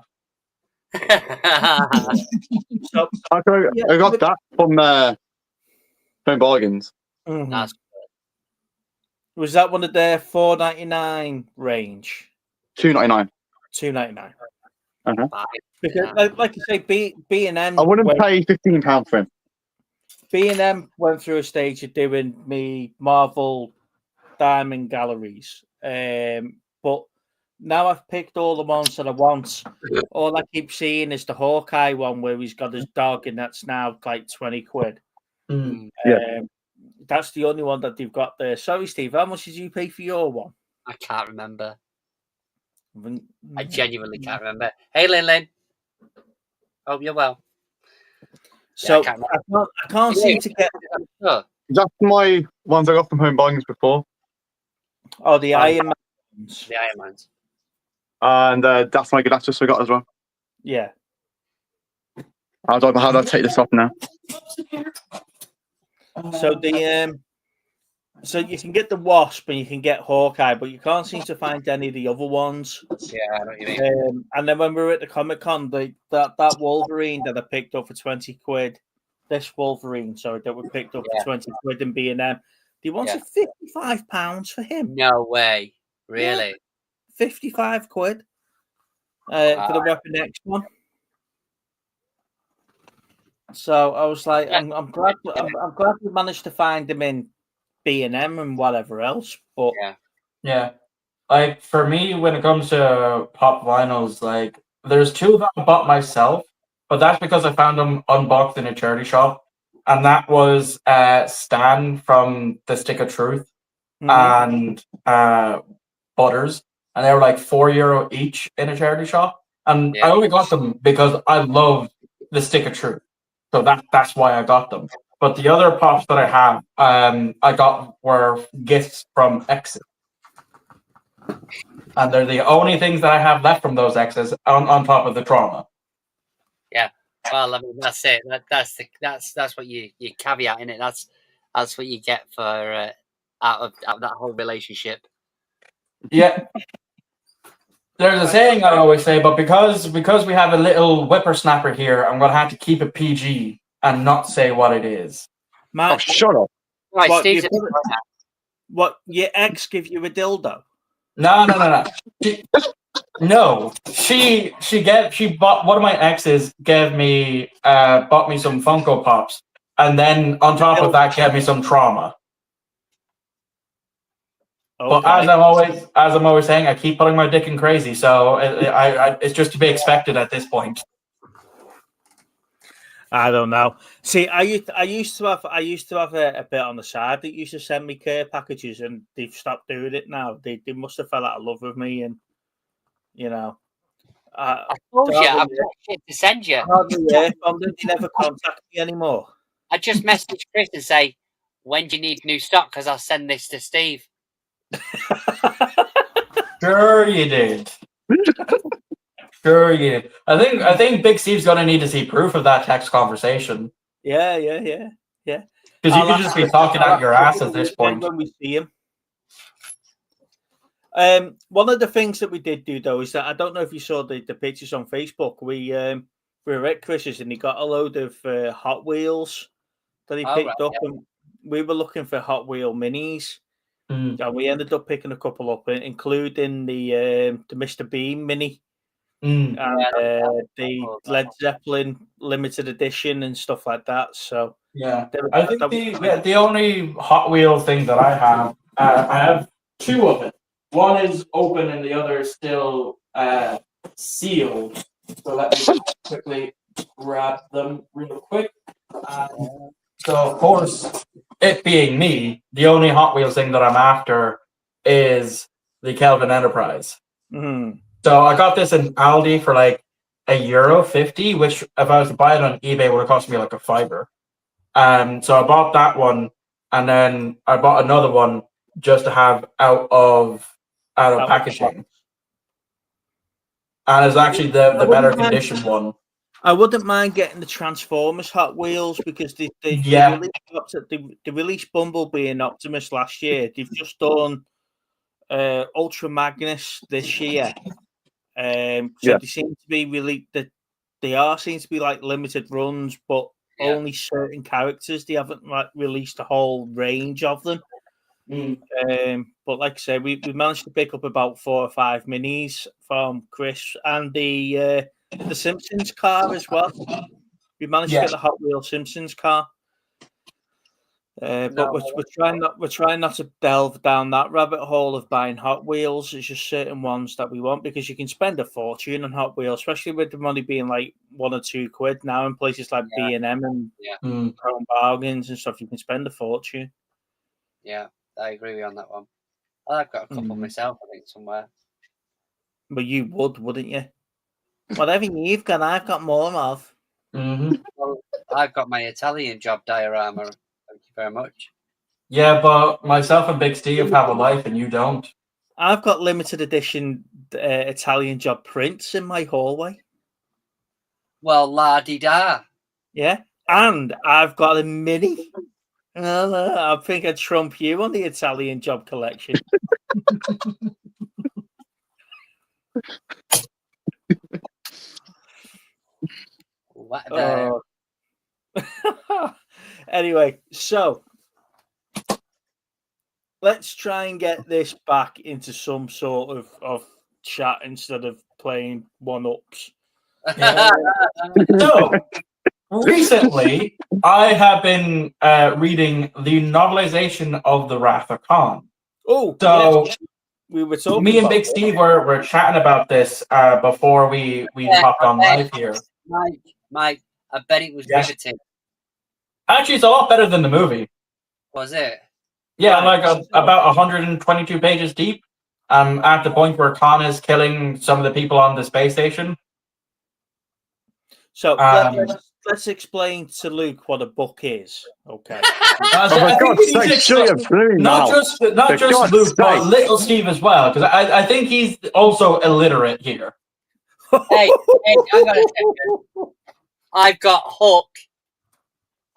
So, I got that from home bargains. mhm. That's Was that one of their $4.99 range? $2.99. $2.99. Uh-huh. fine. Because, Yeah. like you say, B&M. I wouldn't pay £15 for him. B&M went through a stage of doing me Marvel Diamond Galleries, but now I've picked all the ones that I want. All I keep seeing is the Hawkeye one where he's got his dog, and that's now like 20 quid. Mm. Yeah. That's the only one that they've got there. Sorry, Steve, how much did you pay for your one? I can't remember. I Mm. genuinely can't remember. Hey, Lin. Hope you're well. So I can't I can't seem to get Oh, That's my ones I got from home bargains before. the Iron Man ones. the Iron Mans. And that's my Galactus I got as well. Yeah. How do I take this off now? So so you can get the Wasp and you can get Hawkeye, but you can't seem to find any of the other ones. Yeah, I know what you mean. And then when we were at the Comic-Con, that Wolverine that I picked up for 20 quid, this Wolverine, sorry, that we picked up for 20 quid in B&M, they wanted £55 for him. No way. Really? 55 quid for the Weapon X one. So I was like, I'm glad we managed to find them in B&M and whatever else. But Yeah. Like for me, when it comes to pop vinyls, like there's two that I bought myself, but that's because I found them unboxed in a charity shop. And that was Stan from The Stick of Truth and Butters. And they were like €4 each in a charity shop. And I only got them because I love The Stick of Truth. So that's why I got them. But the other pops that I have, I got were gifts from exes. And they're the only things that I have left from those exes on top of the trauma. Yeah. Well, I mean, that's it. That's what you caveat in it. That's what you get for out of that whole relationship. Yeah. There's a saying I always say, but because we have a little whippersnapper here, I'm going to have to keep it PG and not say what it is. Matt, Oh, shut up. Right, What, Steve's what, your ex give you a dildo? No. She bought one of my exes bought me some Funko Pops, and then on top of that gave me some trauma. Okay. But as I'm always saying, I keep putting my dick in crazy, so it's just to be expected at this point. I don't know. See, I used to have a bit on the side that used to send me care packages, and they've stopped doing it now. They must have fell out of love with me, and you know. I told you, I've got shit to send you. They never contact me anymore. I just message Chris and say, when do you need new stock? Because I'll send this to Steve. Sure you did. Sure, yeah. I think Big Steve's gonna need to see proof of that text conversation. Yeah. Because you could just be talking out your ass at this point. When we see him. One of the things that we did do though is that I don't know if you saw the pictures on Facebook. We were at Chris's and he got a load of Hot Wheels that he picked up, and we were looking for Hot Wheel minis, and we ended up picking a couple up, including the Mr. Bean mini. And the Led Zeppelin limited edition and stuff like that. So yeah, I think the only Hot Wheel thing that I have two of it. One is open and the other is still sealed. So let me just quickly grab them real quick. So of course, it being me, the only Hot Wheels thing that I'm after is the Kelvin Enterprise. Mm-hmm. So I got this in Aldi for like €1.50, which if I was to buy it on eBay would have cost me like a $5. So I bought that one, and then I bought another one just to have out of packaging. And it's actually the better condition one. I wouldn't mind getting the Transformers Hot Wheels because they released Bumblebee and Optimus last year. They've just done Ultra Magnus this year. They seem to be really seem to be like limited runs, but only certain characters. They haven't like released a whole range of them. But like I said, we managed to pick up about 4 or 5 minis from Chris and the Simpsons car as well. We managed to get the Hot Wheels Simpsons car. But we're trying not to delve down that rabbit hole of buying Hot Wheels. It's just certain ones that we want because you can spend a fortune on Hot Wheels, especially with the money being like £1 or £2 now in places like B&M and Home Bargains and stuff. You can spend a fortune. Yeah, I agree with you on that one. I've got a couple myself, I think, somewhere. But you wouldn't you? Whatever you've got, I've got more of. Well, I've got my Italian job diorama. Thank you very much. Yeah, but myself and Big Steve have a life and you don't. I've got limited edition Italian job prints in my hallway. Well, la-di-da. Yeah, and I've got a mini. I think I'd trump you on the Italian job collection. What Anyway, so let's try and get this back into some sort of chat instead of playing one-ups. So, recently, I have been reading the novelization of The Wrath of Khan. Oh, so yes. We were talking. Me and Big Steve were chatting about this before we hopped on live here. Mike, I bet it was riveting. Actually, it's a lot better than the movie. Was it? Yeah, like about 122 pages deep. At the point where Khan is killing some of the people on the space station. So let's explain to Luke what a book is. Okay. For God's sake, shut your brain not now. just Luke, but little Steve as well, because I think he's also illiterate here. Hey, I got a I've got Hook.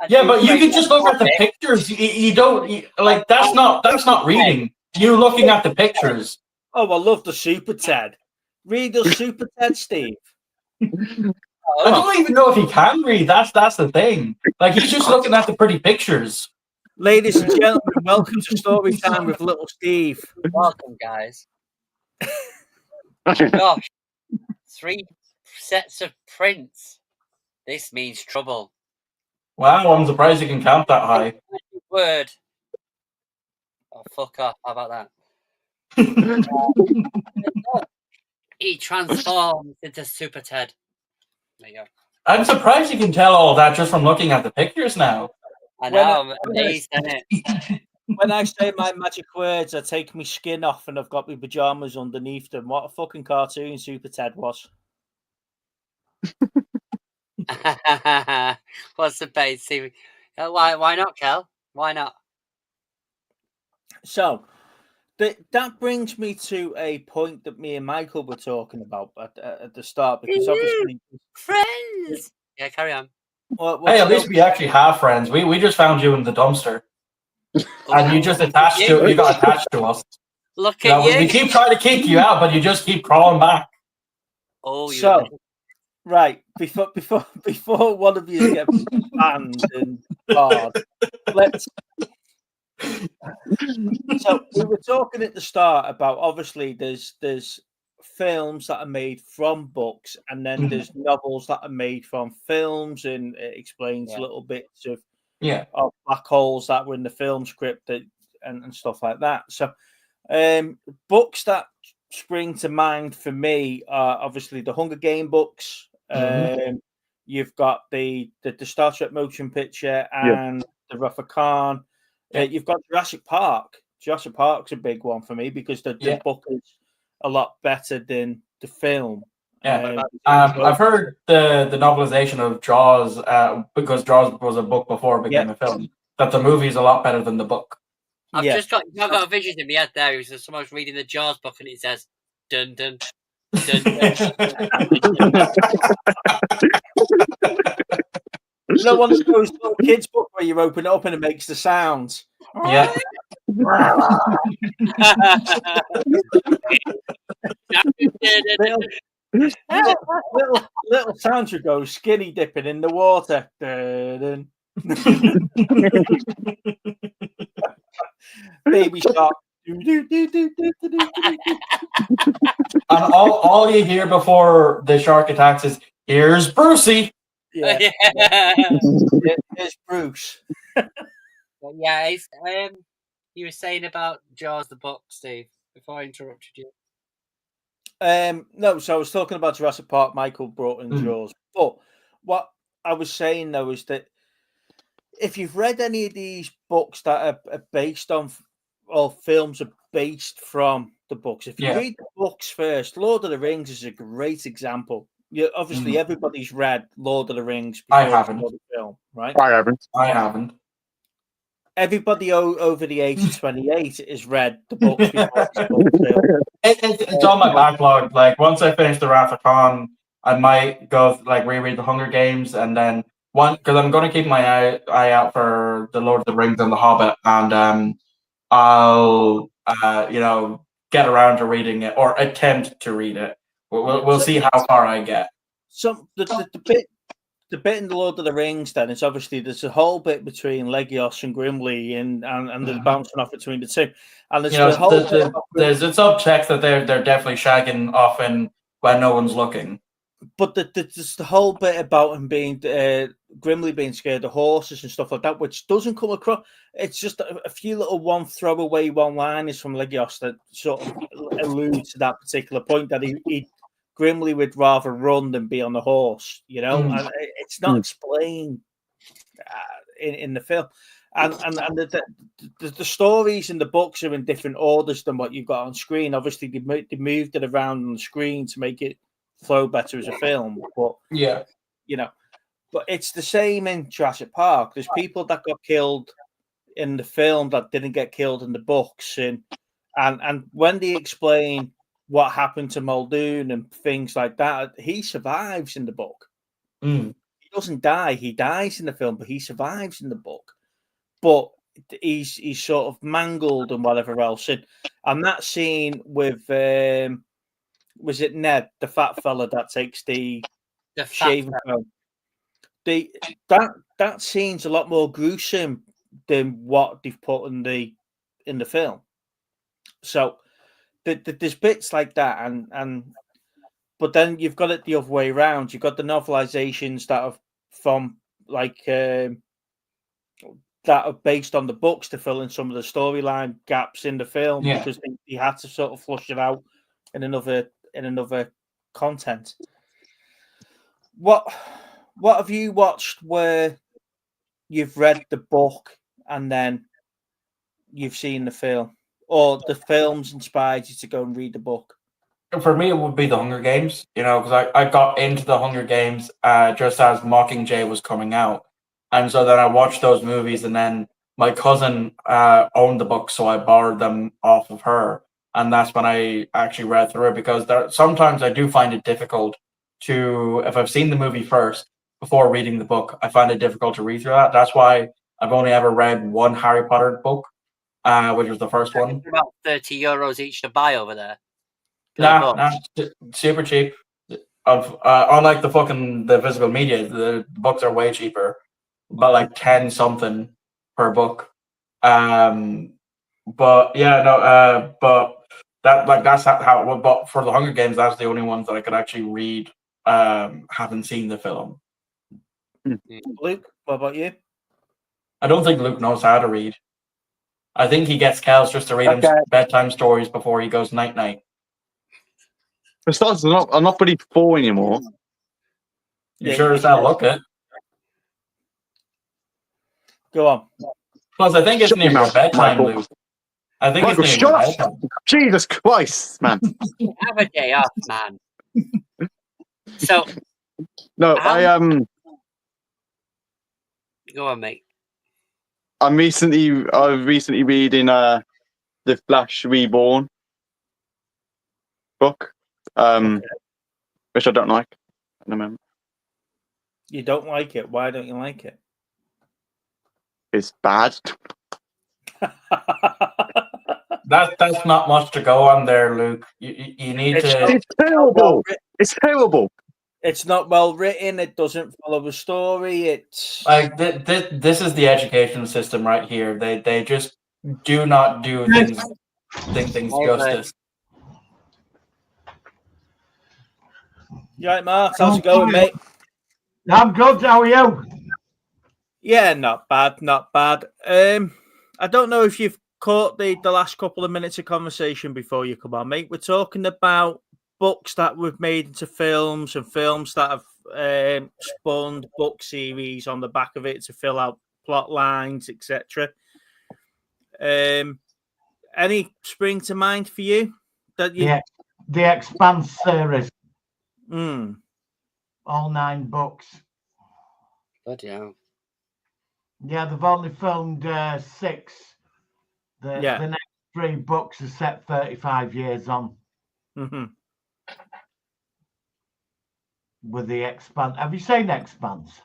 Yeah, but you can just look at the pictures. You don't like that's not reading. You looking at the pictures. Oh, I love the Super Ted. Read the Super Ted, Steve. I don't even know if he can read. That's the thing. Like he's just looking at the pretty pictures. Ladies and gentlemen, welcome to Story Time with Little Steve. Welcome, guys. Gosh, 3 sets of prints. This means trouble. Wow, I'm surprised you can count that high. Word. Oh, fuck off. How about that? He transforms into Super Ted. There you go. I'm surprised you can tell all that just from looking at the pictures now. I know, I'm amazed, isn't it? When I say my magic words, I take my skin off and I've got my pajamas underneath them. What a fucking cartoon Super Ted was. What's the bait? See, why not, Kel? Why not? So, That brings me to a point that me and Michael were talking about at the start, because obviously friends. Yeah, carry on. Hey, at least we actually have friends. We just found you in the dumpster, and you just attached to. You got attached to us. Look at you. We keep trying to kick you out, but you just keep crawling back. Oh, so right before one of you gets banned and hard, let's. So we were talking at the start about, obviously there's films that are made from books, and then there's novels that are made from films, and it explains little bits of black holes that were in the film script and stuff like that. So books that spring to mind for me are obviously the Hunger Game books. You've got the Star Trek motion picture and the Wrath of Khan. You've got Jurassic Park. Jurassic Park's a big one for me because the book is a lot better than the film. I've heard the novelization of Jaws, because Jaws was a book before it became a film, that the movie is a lot better than the book. I've got a vision in my head there. It was someone's reading the Jaws book and it says, dun dun. Dun, dun. You know, one of those little kids' book where you open it up and it makes the sounds. Yeah. little Sandra goes skinny dipping in the water. Baby shark. And all you hear before the shark attacks is, "Here's Brucey." Yeah. Here's Bruce. Yeah, you were saying about Jaws the book, Steve, before I interrupted you. No, so I was talking about Jurassic Park. Michael brought in Jaws, but what I was saying though is that if you've read any of these books that are based on, or films are based from the books, if you read the books first, Lord of the Rings is a great example. Obviously, everybody's read Lord of the Rings before I haven't. the film, right? I haven't. Everybody over the age of 28 has read the books before the film. It's on my backlog. Like, once I finish the Wrath of Khan, I might go reread the Hunger Games, and then because I'm going to keep my eye out for the Lord of the Rings and the Hobbit, and I'll get around to reading it, or attempt to read it. We'll see how far I get. So the bit in the Lord of the Rings, then, it's obviously there's a whole bit between Legolas and Gimli, and there's bouncing off between the two. And there's there's a subtext that they're definitely shagging often when no one's looking. But there's the whole bit about him being Gimli being scared of horses and stuff like that, which doesn't come across. It's just a few little throwaway one-liners from Legolas that sort of allude to that particular point, that he Gimli would rather run than be on the horse, and it's not explained in the film. And the stories in the books are in different orders than what you've got on screen. Obviously, they moved it around on the screen to make it flow better as a film. But but it's the same in Jurassic Park. There's people that got killed in the film that didn't get killed in the books, and when they explain what happened to Muldoon and things like that, he survives in the book. He doesn't die. He dies in the film, but he survives in the book. But he's sort of mangled and whatever else. And that scene with was it Ned, the fat fella that takes the shaving foam? That scene's a lot more gruesome than what they've put in the film. So there's bits like that, but then you've got it the other way around. You've got the novelizations that are from that are based on the books to fill in some of the storyline gaps in the film, because they had to sort of flush it out in another content. What have you watched where you've read the book and then you've seen the film, or the film's inspired you to go and read the book? For me, it would be the Hunger Games, because I got into the Hunger Games just as Mockingjay was coming out. And so then I watched those movies, and then my cousin owned the book, so I borrowed them off of her, and that's when I actually read through it, because sometimes I do find it difficult to, if I've seen the movie first before reading the book, I find it difficult to read through that. That's why I've only ever read one Harry Potter book, which was the first one. About €30 each to buy over there. Nah, super cheap. Unlike the physical media, the books are way cheaper, but like 10 something per book. But yeah, no, but that's how. But for the Hunger Games, that's the only ones that I could actually read. Haven't seen the film. Luke, what about you? I don't think Luke knows how to read. I think he gets Kels just to read him bedtime stories before he goes night night. Besides, I'm not really 4 anymore. You sure as hell look it. Go on. Plus, I think it's near your bedtime, Luke. I think Michael, it's near your shut up! bedtime. Jesus Christ, man. Have a day off, man. So No, go on, mate. I'm recently reading The Flash Reborn book, which I don't like at the moment. You don't like it. Why don't you like it? It's bad. That's not much to go on there, Luke. You need to. It's terrible. It's terrible. It's not well written. It doesn't follow a story. It's Like this is the education system right here. They just do not do things justice. You right, Mark? How's it going, mate? I'm good. How are you? Yeah, not bad, not bad. I don't know if you've caught the last couple of minutes of conversation before you come on, mate. We're talking about books that we've made into films and films that have spawned book series on the back of it to fill out plot lines, etc. Any spring to mind for you? That you... Yeah, the Expanse series. All 9 books. Bloody hell. Yeah, they've only filmed 6. The next 3 books are set 35 years on. Mm-hmm. With the Expanse. Have you seen Expanse?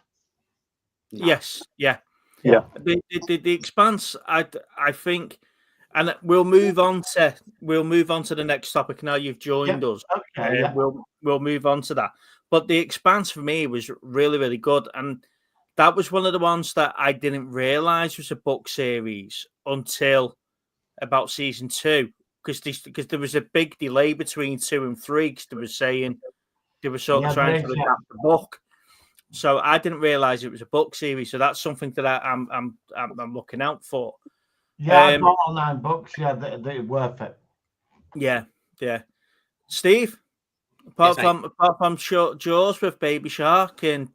No. Yes, yeah. The Expanse, I think, and we'll move on to the next topic now. You've joined us. Okay, We'll move on to that. But the Expanse for me was really, really good, and that was one of the ones that I didn't realize was a book series until about season 2, because there was a big delay between 2 and 3, because they were saying they were sort of trying to adapt the book. So I didn't realize it was a book series. So that's something that I'm looking out for. Yeah, I bought all 9 books. Yeah, they're worth it. Yeah. Steve, apart from Short Jaws with Baby Shark and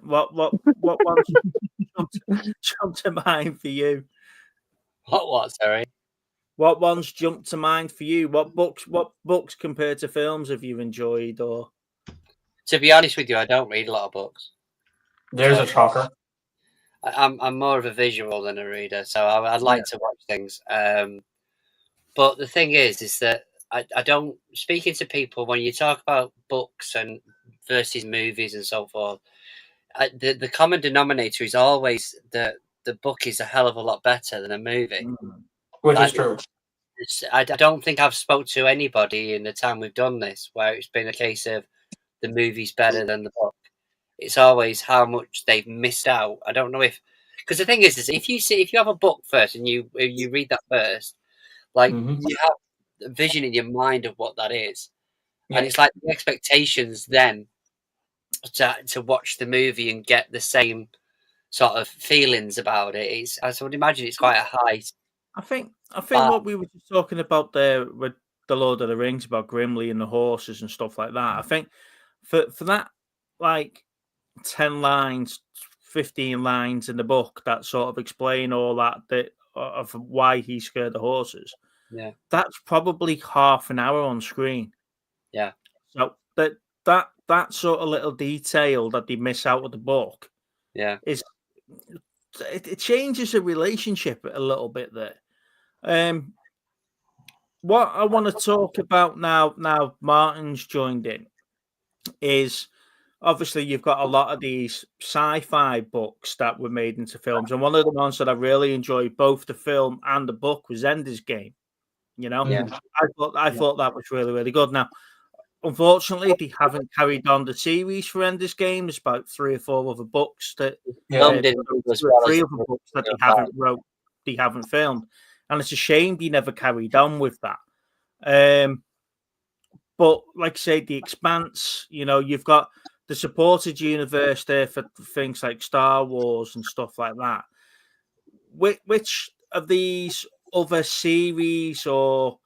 what ones jumped to mind for you? What? Sorry. What ones jumped to mind for you? What books compared to films have you enjoyed? Or to be honest with you, I don't read a lot of books. There's a shocker. I'm more of a visual than a reader, so I'd like to watch things. But the thing is that I don't, speaking to people, when you talk about books and versus movies and so forth, the common denominator is always that the book is a hell of a lot better than a movie. Which is true. I don't think I've spoke to anybody in the time we've done this where it's been a case of the movie's better than the book. It's always how much they've missed out. I don't know because the thing is if you have a book first and you read that first, like you have a vision in your mind of what that is, and it's like the expectations then to watch the movie and get the same sort of feelings about it. I would imagine it's quite a high. I think what we were just talking about there with the Lord of the Rings about Gimli and the horses and stuff like that. I think for that, like 10 lines, 15 lines in the book that sort of explain all that of why he's scared of horses. Yeah, that's probably half an hour on screen. Yeah, so that sort of little detail that they miss out of the book, is it changes the relationship a little bit there. What I want to talk about now Martin's joined in, is obviously you've got a lot of these sci-fi books that were made into films, and one of the ones that I really enjoyed, both the film and the book, was Ender's Game. You know, I thought that was really, really good. Now, unfortunately, they haven't carried on the series for Ender's Game. There's about 3 or 4 other books that three other books that they haven't wrote, they haven't filmed, and it's a shame they never carried on with that. But like I say, The Expanse, you know, you've got the supported universe there for things like Star Wars and stuff like that. Which of these other series or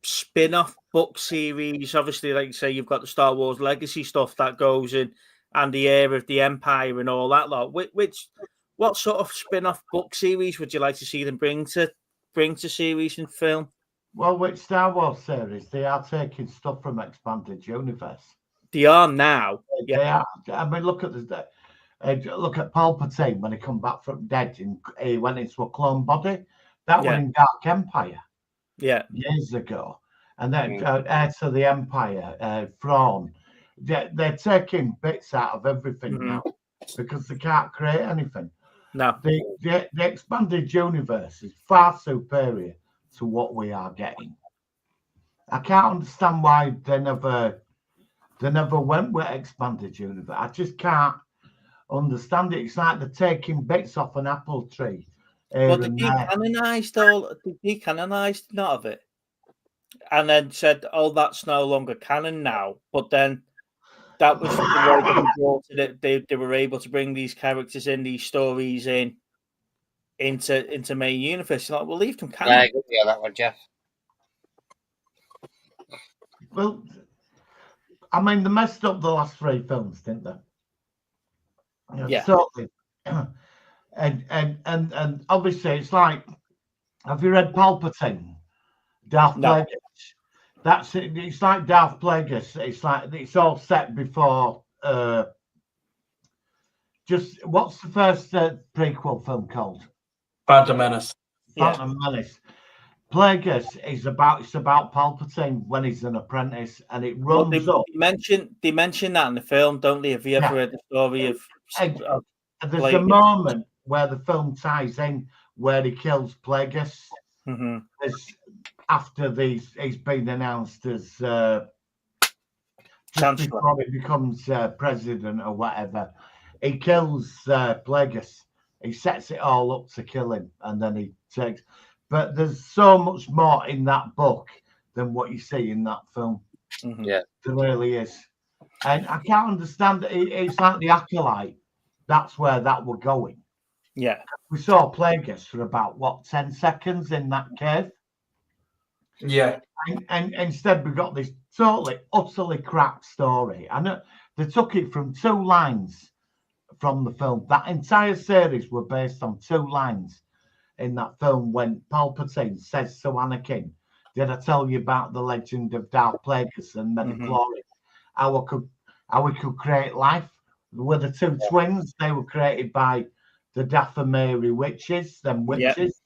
spin-off book series, obviously, like you say, you've got the Star Wars Legacy stuff that goes in, and the Heir of the Empire and all that lot. What sort of spin-off book series would you like to see them bring to series and film? Well, which Star Wars series? They are taking stuff from Expanded Universe. They are now. They are. I mean, look at Palpatine when he come back from dead and he went into a clone body. That went in Dark Empire. Yeah, years ago. And then Heir to the Empire, Thrawn. They're taking bits out of everything now because they can't create anything. No, the Expanded Universe is far superior to what we are getting. I can't understand why they never went with Expanded Universe. I just can't understand it. It's like they're taking bits off an apple tree. Well, they decanonized none of it, and then said, "Oh, that's no longer canon now." But then that was the way that they brought it. They were able to bring these characters in, these stories into main universe. Like, we'll leave them canon. Yeah, I agree with that one, Jeff. Well, I mean, they messed up the last 3 films, didn't they? Yeah. Certainly. And obviously, it's like, have you read Palpatine? Darth Plagueis. That's it. It's like Darth Plagueis. It's like it's all set before. Just what's the first prequel film called? Phantom Menace. Phantom Menace. Plagueis is about Palpatine when he's an apprentice, and it runs up. They mention that in the film, don't they? Have you ever read the story of? There's a moment where the film ties in where he kills Plagueis. After he's been announced as just before he becomes president or whatever, he kills Plagueis. He sets it all up to kill him, and then he takes. But there's so much more in that book than what you see in that film. Yeah, there really is, and I can't understand it. It's like the Acolyte. That's where that were going. Yeah, we saw Plagueis for about 10 seconds in that cave. Yeah, and instead we got this totally, utterly crap story. I know they took it from 2 lines from the film. That entire series were based on 2 lines in that film when Palpatine says to Anakin, "Did I tell you about the legend of Darth Plagueis and midichlorians? How we could create life?" With the 2 twins, they were created by the Dathomiri witches, them witches.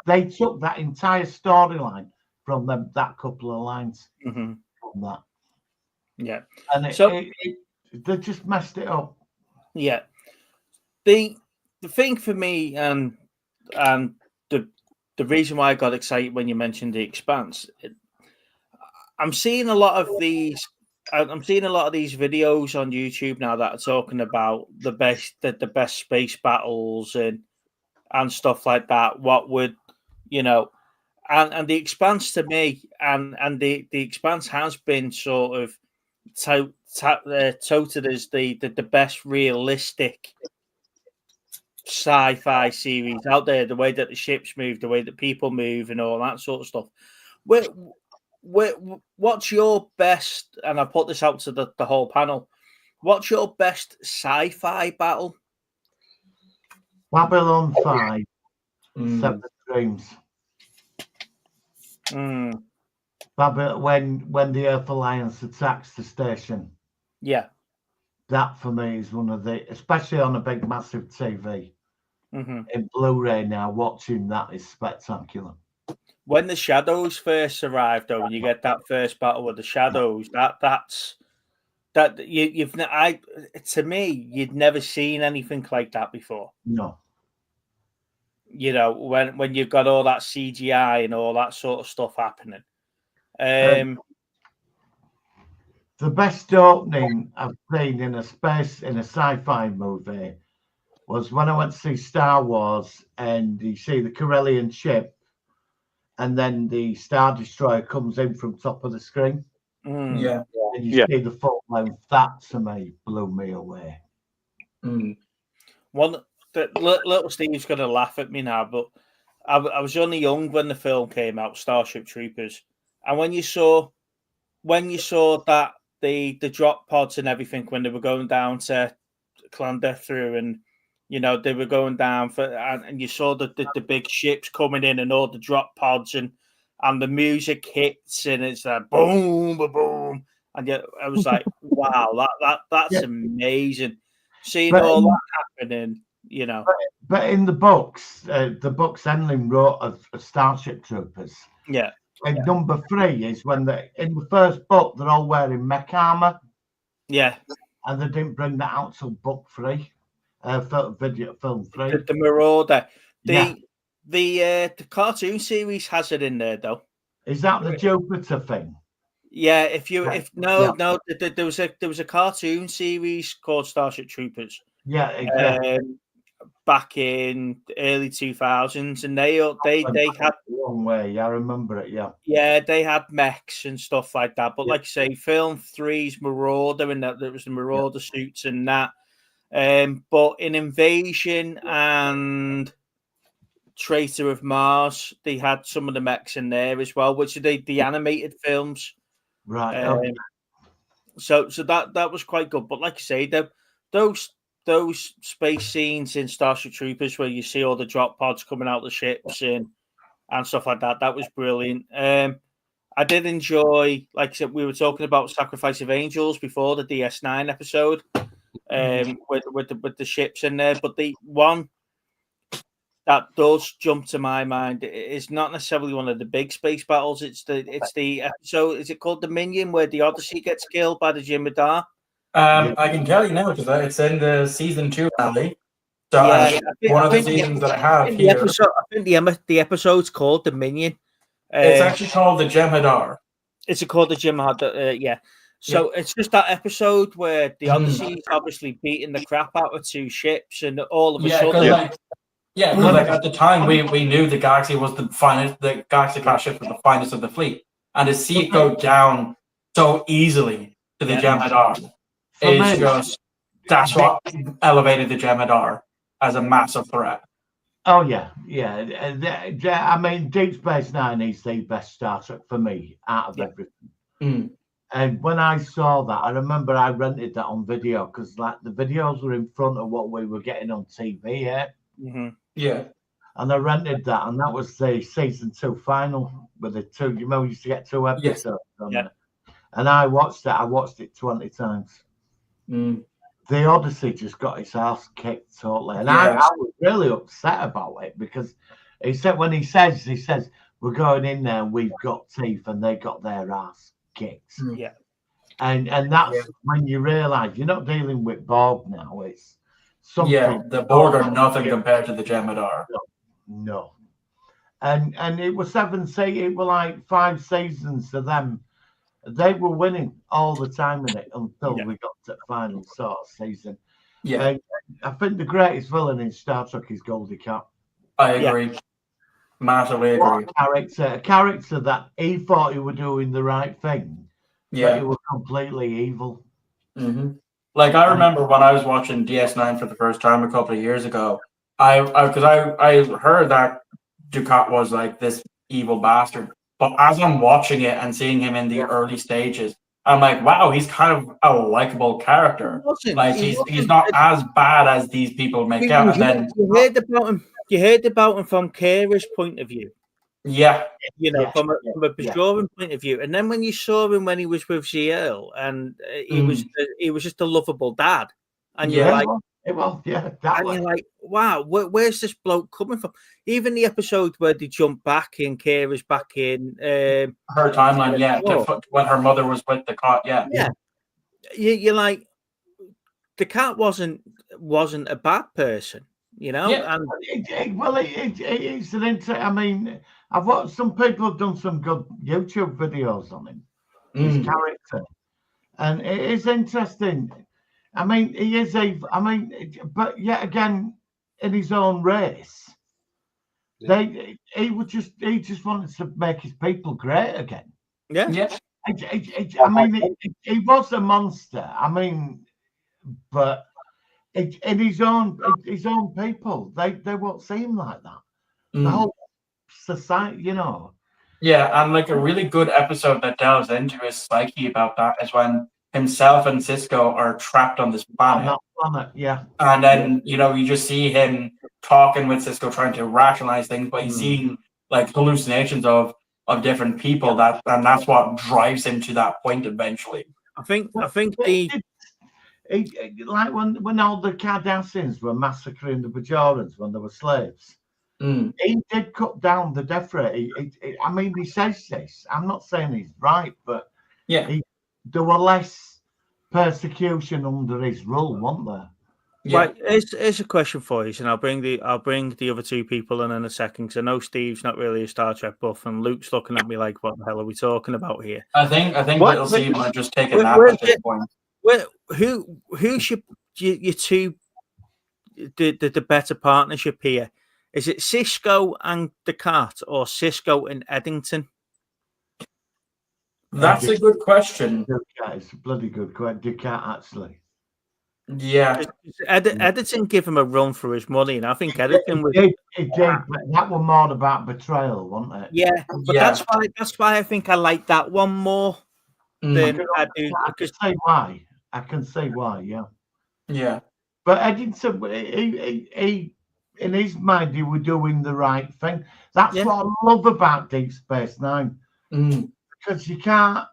They took that entire storyline from them, that couple of lines from that. Yeah, and they just messed it up. Yeah, the thing for me, and the reason why I got excited when you mentioned The Expanse, I'm seeing a lot of these videos on YouTube now that are talking about the best space battles and stuff like that. What would, and The Expanse to me, and the Expanse has been sort of touted as the best realistic sci-fi series out there. The way that the ships move, the way that people move, and all that sort of stuff. What's your best? And I put this out to the whole panel. What's your best sci-fi battle? Babylon 5, 7 Dreams. When the Earth Alliance attacks the station. Yeah. that for me is one of the, especially on a big massive TV Mhm. in Blu-ray now. Watching that is spectacular. When the Shadows first arrived, though, when you get that first battle with the Shadows, to me, you'd never seen anything like that before. No. You know, when you've got all that CGI and all that sort of stuff happening. The best opening I've seen in a sci-fi movie was when I went to see Star Wars, and you see the Corellian ship, and then the Star Destroyer comes in from top of the screen. Yeah. And you see the full length. That to me blew me away. Little Steve's going to laugh at me now, but I was only young when the film came out, Starship Troopers, and when you saw that the drop pods and everything when they were going down to Clandethru, and you know they were going down and you saw the big ships coming in and all the drop pods and the music hits and it's like boom, boom, boom, and I was like, wow, that's amazing. Seeing all that happening. You know, but in the books Enlil wrote of Starship Troopers. Yeah. And number 3 is when in the first book they're all wearing mech armor. Yeah. And they didn't bring that out till book 3, film 3. The Marauder. The cartoon series has it in there though. Is that the Jupiter thing? Yeah. There was a cartoon series called Starship Troopers. Yeah, exactly. Back in early 2000s, and they had long way. I remember it. Yeah, they had mechs and stuff like that. But like I say, film 3's Marauder, and that there was the Marauder suits and that. But in Invasion and Traitor of Mars, they had some of the mechs in there as well, which are the animated films. Right. So that was quite good. But like I say, those space scenes in Starship Troopers where you see all the drop pods coming out of the ships and stuff like that, that was brilliant. I did enjoy, like I said, we were talking about Sacrifice of Angels before, the DS9 episode, with the ships in there. But the one that does jump to my mind is not necessarily one of the big space battles. It's the episode. Is it called Dominion, where the Odyssey gets killed by the Jem'Hadar? I can tell you now because it's in the season 2 rally. So one of the seasons that I have here. I think the episode's called Dominion. It's actually called the Jem'Hadar. It's called the Jem'Hadar. Yeah. So it's just that episode where the Odyssey is obviously beating the crap out of 2 ships, and all of a sudden. Like at the time we knew the Galaxy was the finest, the Galaxy class ship was the finest of the fleet, and to see it go down so easily to the Jem'Hadar. That's what elevated the Jem'Hadar as a massive threat. Oh yeah. I mean, Deep Space Nine is the best Star Trek for me out of everything. And when I saw that, I remember I rented that on video because like the videos were in front of what we were getting on TV. Yeah. And I rented that, and that was the season 2 final with the 2. You remember we used to get 2 episodes on there. And I watched it 20 times. The Odyssey just got its ass kicked totally, and I was really upset about it because he said he says we're going in there and we've got teeth and they got their ass kicked. And that's when you realise you're not dealing with Borg now. It's something. The Borg are nothing compared to the Jem'Hadar. No. And it was 7 seasons. It was like 5 seasons of them. They were winning all the time in it until we got to the final sort of season. I think the greatest villain in Star Trek is Goldie Cat. I agree. Massively agree. A character that he thought he was doing the right thing. But he was completely evil. Like I remember when I was watching DS9 for the first time a couple of years ago, I heard that Dukat was like this evil bastard. But as I'm watching it and seeing him in the early stages, I'm like, wow, he's kind of a likable character. Like he's not as bad as these people make out. And then you heard about him from Kira's point of view. Yeah. From a Bajoran point of view. And then when you saw him when he was with Ziel, and he was just a lovable dad, and you're like, you're like, wow, where's this bloke coming from? Even the episode where they jump back in, Kira's back in her timeline, when her mother was with the cat, you're like, the cat wasn't a bad person. And it's an I mean, I've watched some people have done some good YouTube videos on him, his character, and it is interesting. I mean, he is but yet again, in his own race, he just wanted to make his people great again. Yeah. I mean, he was a monster. I mean, but. In his own people, they won't see him like that. The whole society, Yeah, and like a really good episode that delves into his psyche about that is when himself and Cisco are trapped on this planet. And then you just see him talking with Cisco, trying to rationalize things, but he's seeing like hallucinations of different people and that's what drives him to that point eventually. I think like when all the Cardassians were massacring the Bajorans when they were slaves, he did cut down the death rate. I mean, he says this. I'm not saying he's right, but there were less persecution under his rule, weren't there? Yeah. Right, here's a question for you, and I'll bring the other two people in a second, because I know Steve's not really a Star Trek buff, and Luke's looking at me like, "What the hell are we talking about here?" I think little Steve might just take a nap at this point. Who's your two the better partnership here? Is it Cisco and Descartes or Cisco and Eddington? That's a good question. It's a bloody good question. Descartes, actually. Yeah. Eddington gave him a run for his money, and I think Eddington was. It did, but that was more about betrayal, wasn't it? Yeah, but that's why I think I like that one more than I do. I can see why. Yeah. But Eddington, he in his mind, he was doing the right thing. That's what I love about Deep Space Nine, because you can't.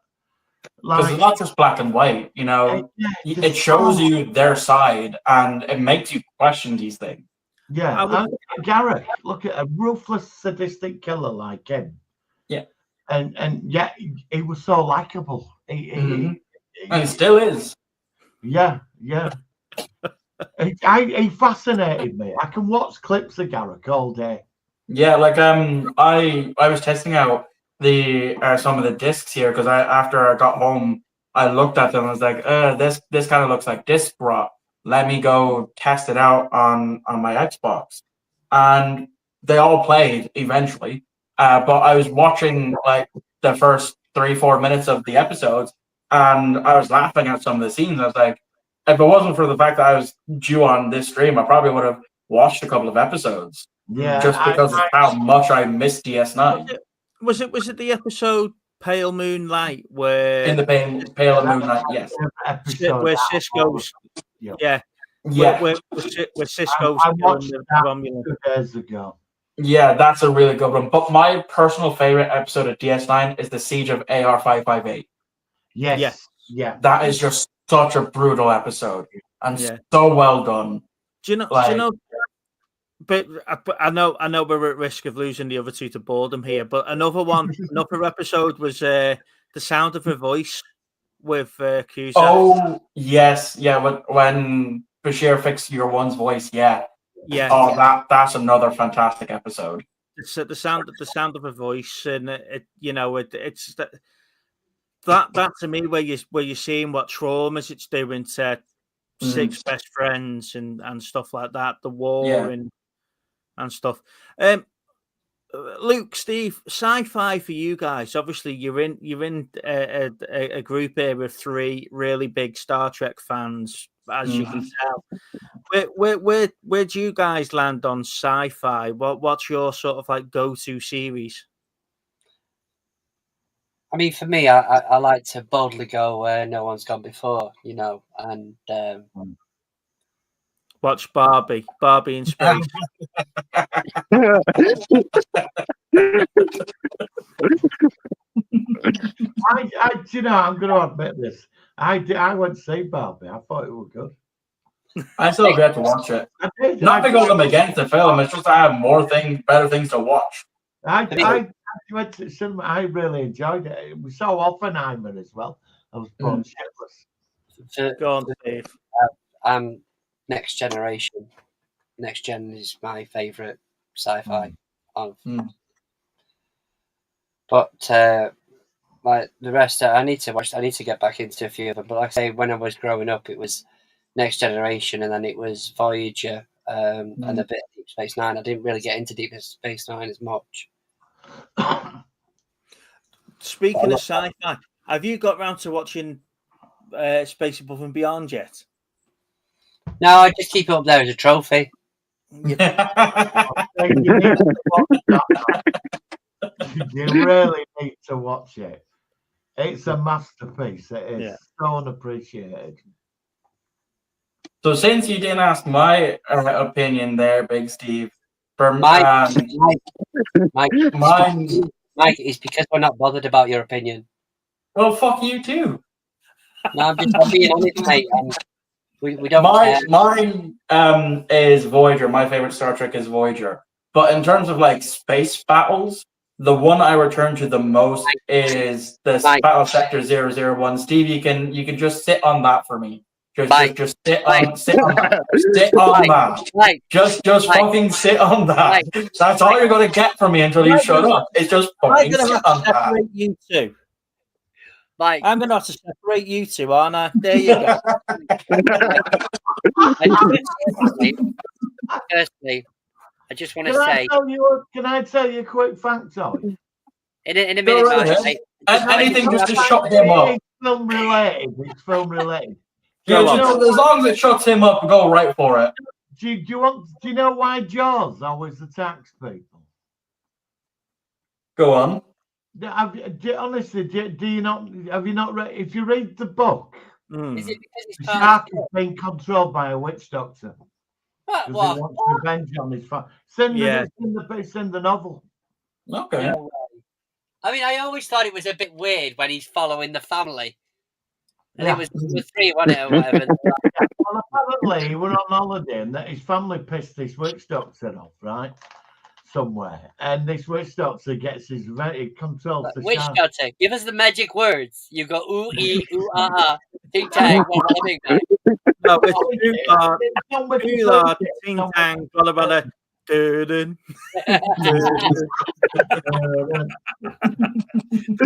Because it's not just black and white, it shows you their side and it makes you question these things. Yeah, Garrick, look at a ruthless, sadistic killer like him. Yeah, and yet he was so likable. And he still is. Yeah. He fascinated me. I can watch clips of Garrick all day. Yeah, like I was testing out some of the discs here because after I got home, I looked at them and was like, this kind of looks like disc rot. Let me go test it out on my Xbox. And they all played eventually. But I was watching like the first 3-4 minutes of the episodes and I was laughing at some of the scenes. I was like, if it wasn't for the fact that I was due on this stream, I probably would have watched a couple of episodes. Yeah, just because of how much I missed DS9. Was it the episode Pale Moonlight where in the Pale Moonlight? Yes, where Cisco's where Cisco's I watched that 2 days ago. Yeah, that's a really good one. But my personal favorite episode of DS9 is the Siege of AR-558. Yes. That is just such a brutal episode and so well done. Do you know? But I know we're at risk of losing the other two to boredom here. But another episode was The Sound of Her Voice with Cusack. Oh yes, when Bashir fixed Your One's voice, Oh, that's another fantastic episode. It's the sound of her voice, and it's that to me where you're seeing what traumas it's doing to six best friends and stuff like that, the war and stuff. Luke, Steve, sci-fi for you guys. Obviously, you're in a group here of 3 really big Star Trek fans, as you can tell. Where do you guys land on sci-fi? What's your sort of like go-to series? I mean, for me, I like to boldly go where no one's gone before, and watch Barbie in space. I'm going to admit this. I went to see Barbie. I thought it was good. I still have to watch it. I did. Not because I'm against the film. It's just I have better things to watch. I went to the cinema. I really enjoyed it. We saw Oppenheimer as well. I was born shitless. Go on, Dave. Next Generation. Next Gen is my favourite sci-fi. But like the rest, I need to watch. I need to get back into a few of them. But like I say, when I was growing up, it was Next Generation, and then it was Voyager, and a bit of Deep Space Nine. I didn't really get into Deep Space Nine as much. Speaking of sci-fi, have you got round to watching Space Above and Beyond yet? No, I just keep it up there as a trophy. You really need to watch it. It's a masterpiece. It is so unappreciated. So since you didn't ask my opinion there, Big Steve, for Mike, mine, it's because we're not bothered about your opinion. Well, fuck you too. No, I'm being honest, mate. We don't. Mine is Voyager. My favorite Star Trek is Voyager. But in terms of like space battles, the one I return to the most is the Battle Sector 001. Steve, you can just sit on that for me. Just sit on that. Sit on that. Just fucking sit on that. That's all you're gonna get from me until you shut up. It's just fucking sit on that. You two. I'm gonna have to separate you two, aren't I? There you go. Firstly, I just want to say. Can I tell you a quick factoid? In a minute, mate. Anything just to shut him up. It's film related. Yeah, as long as it shuts him up, go right for it. Do you know why Jaws always attacks people? Go on. Honestly, do you not? Have you not read? If you read the book, is it because the shark is being controlled by a witch doctor? Because he wants revenge on his father. It's in the novel. Okay. Yeah. I mean, I always thought it was a bit weird when he's following the family. And it was three, wasn't it, or whatever. Well, apparently he were on holiday and that his family pissed this witch doctor off, right? Somewhere. And this witch doctor gets his controls the witch shark. Doctor, give us the magic words. You go ooh, ee, ooh, ah, ting tang, ting tang. No, it's ooh, ting tang, blah, blah, blah. The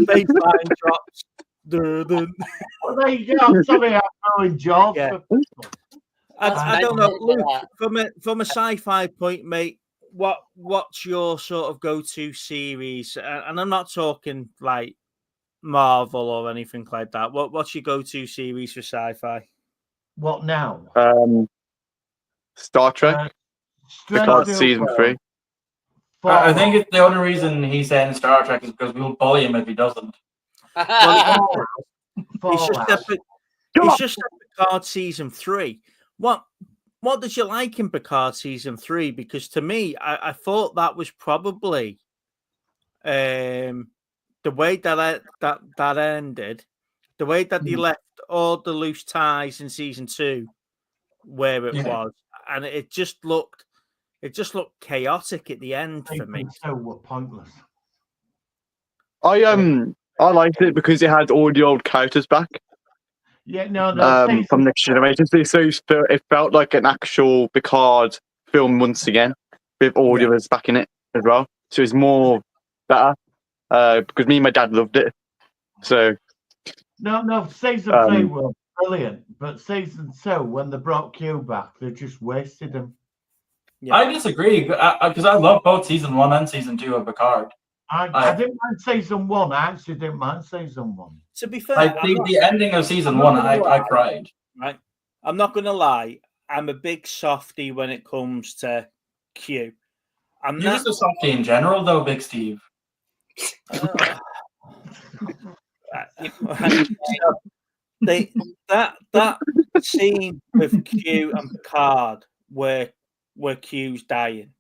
baseline drops. Well, there you go. I'm sorry, I'm throwing Jaws. Yeah. I don't know, Luke. From a sci-fi point, mate. What's your sort of go-to series? And I'm not talking like Marvel or anything like that. What's your go-to series for sci-fi? What now? Star Trek. Picard season 3. I think it's the only reason he's saying Star Trek is because we'll bully him if he doesn't. It's just Picard season 3. What did you like in Picard season 3? Because to me, I thought that was probably the way that ended, the way that they left all the loose ties in season 2, where it was, and it just looked chaotic at the end for me. So were pointless. I liked it because it had all the old characters back. Yeah, no. From Next Generation, so it felt like an actual Picard film once again, with all the others back in it as well. So it's more better because me and my dad loved it. So no, season 3 was brilliant, but season 2, when they brought Q back, they just wasted him. Yeah. I disagree because I love both season 1 and season 2 of Picard. I didn't mind season 1. I actually didn't mind season 1. To be fair, I think the ending of season 1, I cried. Right, I'm not going to lie. I'm a big softie when it comes to Q. You're just a softie in general, though, Big Steve. That scene with Q and Picard where Q's dying.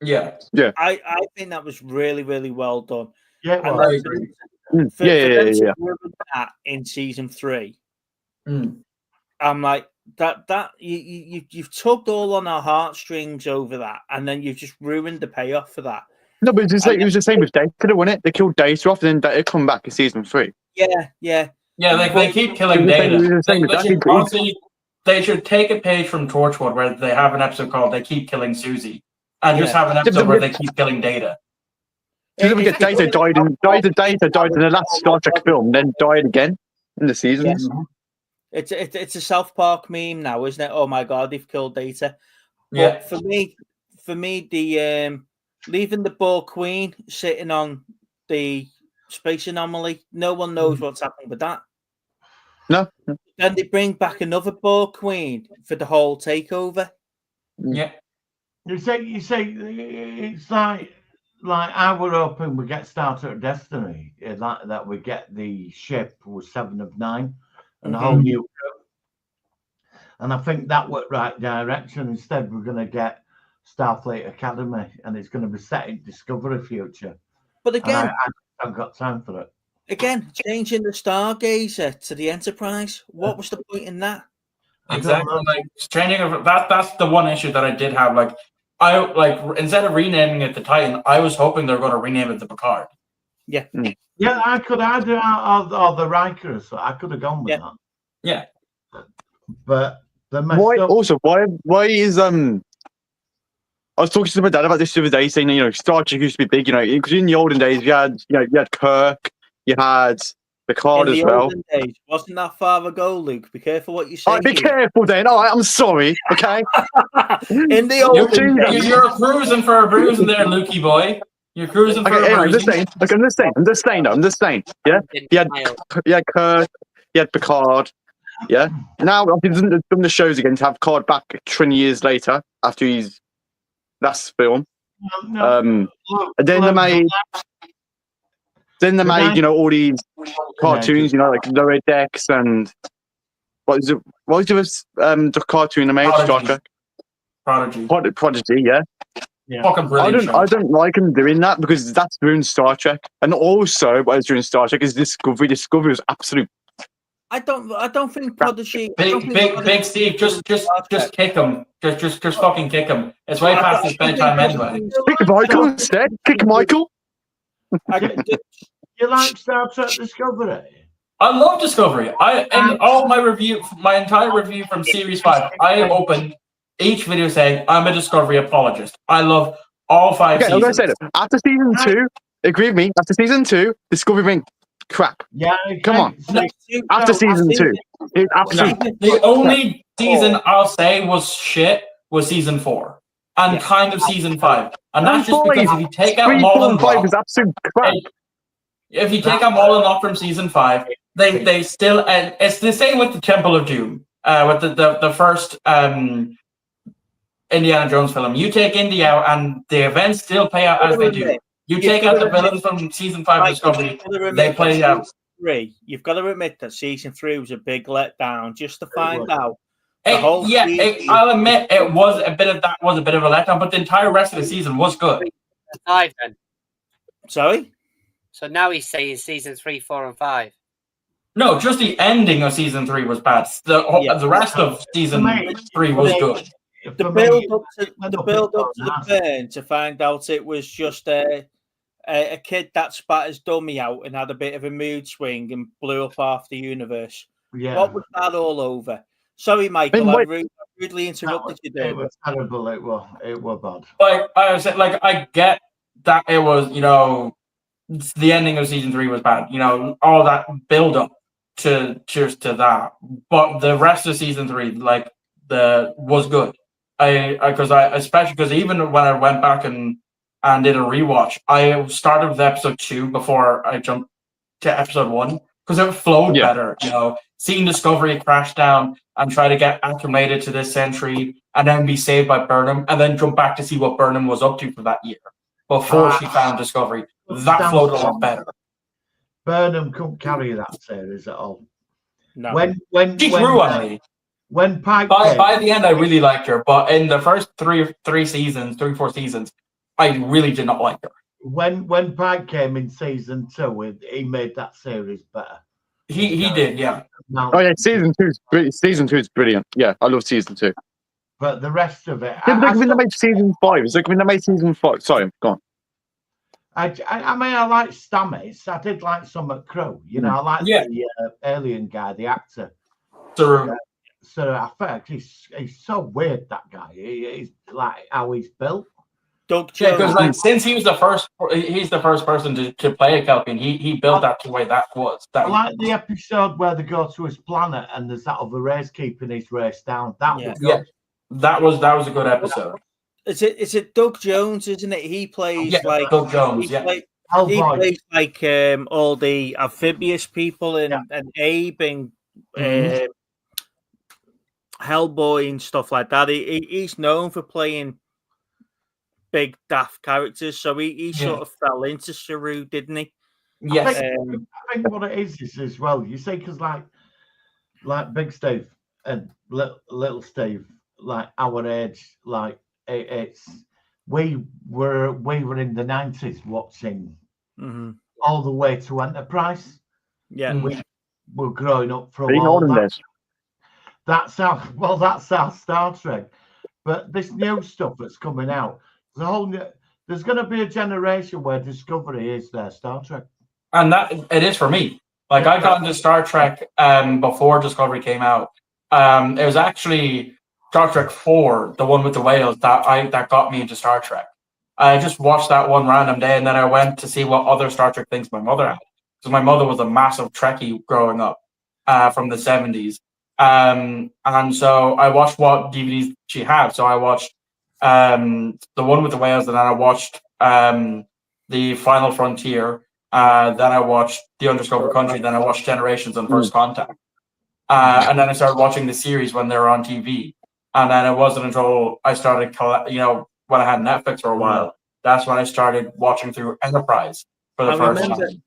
Yeah. I think that was really, really well done. Yeah, And well, I then agree. for them to ruin that in season 3, I'm like, that you've tugged all on our heartstrings over that, and then you've just ruined the payoff for that. No, but it was the same with Data, wasn't it? They killed Data off, and then Data come back in season 3. Yeah. Yeah, they keep killing Data. Honestly, they should take a page from Torchwood where they have an episode called "They Keep Killing Susie," and just have an episode where they keep killing Data. Data died in the last Star Trek film, then died again in the seasons. It's a South Park meme now, isn't it? Oh my god, they've killed Data. Yeah. But for me, the leaving the Borg Queen sitting on the space anomaly, no one knows what's happened with that. No. Then they bring back another Borg Queen for the whole takeover. Yeah. You say it's like I were hoping we get Starter at Destiny, that we get the ship with 7 of 9 and a whole new crew. And I think that went right direction. Instead, we're going to get Starfleet Academy, and it's going to be set in Discovery future. But again, I haven't got time for it. Again, changing the Stargazer to the Enterprise. What was the point in that? Exactly. Like changing that's the one issue that I did have. Like instead of renaming it the Titan, I was hoping they were going to rename it the Picard. Yeah. Yeah, I could add or the Riker, so I could have gone with that. Yeah. But the why is I was talking to my dad about this the other day, saying Star Trek used to be big, because in the olden days you had Kirk, you had Picard as well. In the olden days, wasn't that far ago, Luke? Be careful what you say. Be careful then. All right, I'm sorry. Okay. In the olden days, you're cruising for a bruising there, Lukey boy. You're cruising for a bruising. I'm just saying. Yeah. You had Kirk, you had Picard. Yeah. Now I've done the shows again to have Picard back 20 years later after his last film. And then they made all these cartoons, like Lower Decks and what was the cartoon they made? Prodigy, yeah. Fucking brilliant. I don't like them doing that because that's doing Star Trek. And also what I was doing Star Trek is Discovery. Discovery was absolute. I don't think Prodigy. Big Steve, just kick him. Just fucking kick him. It's way past his bedtime anyway. Kick Michael instead. Kick Michael. You like Star Trek Discovery? I love Discovery. My entire review from Series 5, I opened each video saying I'm a Discovery apologist. I love all 5 seasons. I'm going to say that. After season 2, agree with me. After season 2, Discovery went crap. Yeah, come on. After season 2, it absolutely. The only season I'll say was shit was season 4 and kind of season 5, and that's just because if you take out Mullen Locke, is absolute crap. If you take out Mullen Locke from season 5, they still it's the same with the Temple of Doom, with the first Indiana Jones film. You take Indy out, and the events still play out as they do. You take out the villains from season 5 Discovery, they play out. You've got to admit that season 3 was a big letdown. Just to find out. I'll admit it was a bit of that was a bit of a letdown, but the entire rest of the season was good. 5 then. Sorry. So now he's saying season 3, 4, and 5. No, just the ending of season 3 was bad. The rest of season 3 was good. The build up to the burn to find out it was just a kid that spat his dummy out and had a bit of a mood swing and blew up half the universe. Yeah. What was that all over? Sorry, Michael, I rudely interrupted you there. It was terrible. It was bad. Like I said, I get that it was, the ending of season 3 was bad. All that build up to that, but the rest of season 3, was good. Especially because even when I went back and did a rewatch, I started with episode 2 before I jumped to episode 1 because it flowed better. Seeing Discovery crash down and try to get acclimated to this century and then be saved by Burnham and then jump back to see what Burnham was up to for that year before she found Discovery. That flowed a lot better. Burnham couldn't carry that series at all. No. When she grew on me. When Pike by the end, I really liked her, but in the first 3 4 seasons, I really did not like her. When Pike came in season 2, he made that series better. He did, yeah. Oh yeah, season 2 is brilliant. Yeah, I love season 2. But the rest of it, Yeah, when they made season 5. It's like when they made season 5. Sorry, go on. I mean, I like Stamets. I did like Summit Crow. You know, I like the alien guy, the actor. So I think he's so weird, that guy. He's like how he's built. Doug yeah, Jones. because like since he's the first person to play a Kelpian, he built that the way that was. I like the episode where they go to his planet and there's that other race keeping his race down. That was good. That was a good episode. Is it Doug Jones, isn't it? He plays like Doug Jones. he plays like all the amphibious people and Abe and Hellboy and stuff like that. He's known for playing big daft characters, so he sort of fell into Saru, didn't he? Yes. I think what it is as well. You see, because like Big Steve and Little Steve, like our age, like we were in the 90s watching all the way to Enterprise. Yeah, we were growing up for a Being while. older than this. That's our Star Trek. But this new stuff that's coming out, there's going to be a generation where Discovery is their Star Trek. And that it is for me. Like I got into Star Trek before Discovery came out. It was actually Star Trek 4, the one with the whales, that got me into Star Trek. I just watched that one random day, and then I went to see what other Star Trek things my mother had. Because my mother was a massive Trekkie growing up from the 70s. And so I watched what DVDs she had. So I watched the one with the whales, and then I watched The Final Frontier. Then I watched The Undiscovered Country. Then I watched Generations and First Contact. And then I started watching the series when they were on TV. And then it wasn't until I started, when I had Netflix for a while, that's when I started watching through Enterprise for the first time.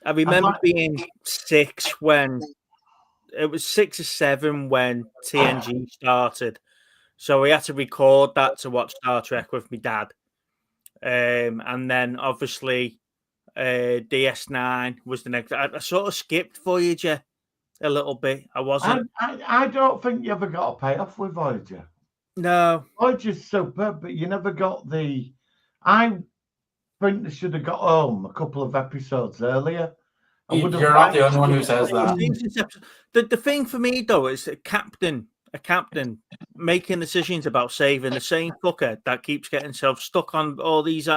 I remember being 6 when it was 6 or 7 when TNG started. So we had to record that to watch Star Trek with my dad. And then obviously DS9 was the next. I sort of skipped Voyager a little bit. I wasn't. I don't think you ever got a payoff with Voyager. No. Voyager's superb, but you never got the. I think they should have got home a couple of episodes earlier. You're not the only one who says that. The thing for me though is a captain making decisions about saving the same fucker that keeps getting himself stuck on all these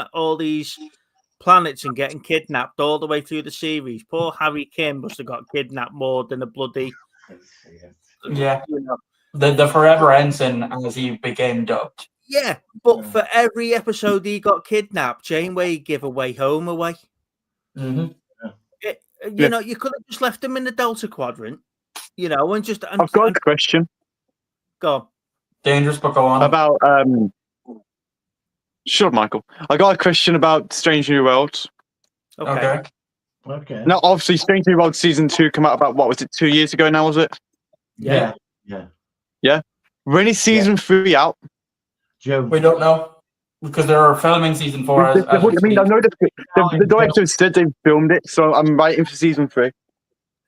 planets and getting kidnapped all the way through the series. Poor Harry Kim must have got kidnapped more than a bloody the Forever Ensign, as he became dubbed. Yeah, but for every episode he got kidnapped, Janeway give away home away. Mm-hmm. You know, you could have just left him in the Delta Quadrant, and just. I've got a question. Go on. Dangerous, but go on. About sure, Michael. I got a question about Strange New Worlds. Okay. Now, obviously, Strange New Worlds season 2 came out about 2 years ago now? Was it? Yeah. When is season 3 out? June. We don't know because they're filming season 4. I know the director said they filmed it, so I'm waiting for season 3.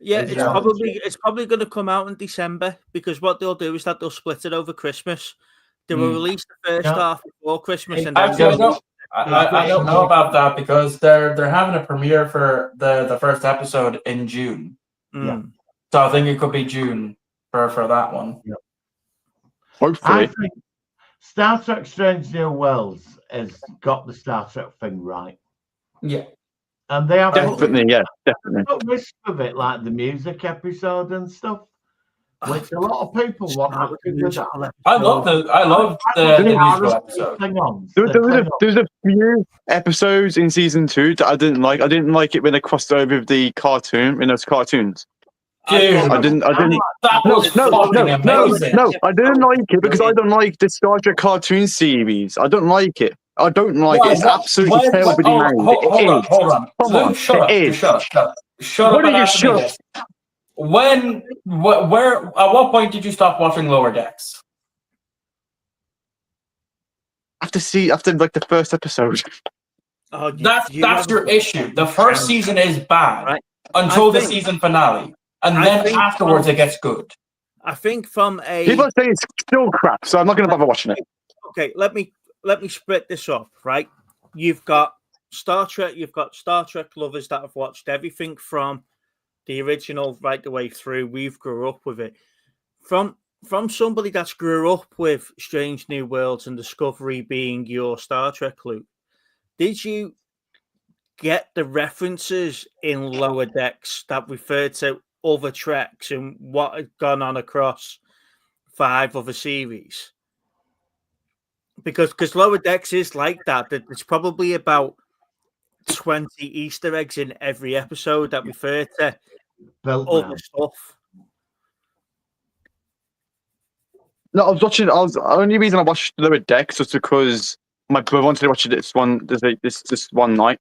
Yeah, it's probably going to come out in December because what they'll do is that they'll split it over Christmas. They will release the first half before Christmas, and then I don't know about that because they're having a premiere for the first episode in June. Yeah. So I think it could be June for that one. Yeah. Hopefully. I think Star Trek Strange New Worlds has got the Star Trek thing right. Yeah. And they have definitely. put risk of it, like the music episode and stuff, which a lot of people want. I love the musical episode. There's a few episodes in season 2 that I didn't like. I didn't like it when they crossed over with the cartoon in those cartoons. Dude, I didn't. That was amazing. No, I didn't like it because I don't like the Star Trek cartoon series. I don't like it. I don't like it. It's absolutely terribly made. Hold on. Luke, shut up. What are you shut up? Where, at what point did you stop watching Lower Decks? after like the first episode. Oh, That's your issue. The first season is bad Right. until the season finale, and then afterwards it gets good. I think from a People say it's still crap, so I'm not going to bother watching it. okay, let me split this up, right? You've got Star Trek, you've got Star Trek lovers that have watched everything from the original right the way through. We've grew up with it. From somebody that's grew up with Strange New Worlds and Discovery being your Star Trek, Luke, did you get the references in Lower Decks that refer to other treks and what had gone on across 5 other series? Because Lower Decks is like that. There's probably about 20 Easter eggs in every episode that refer to other stuff. No, the only reason I watched Lower Decks was because my brother wanted to watch it this one night.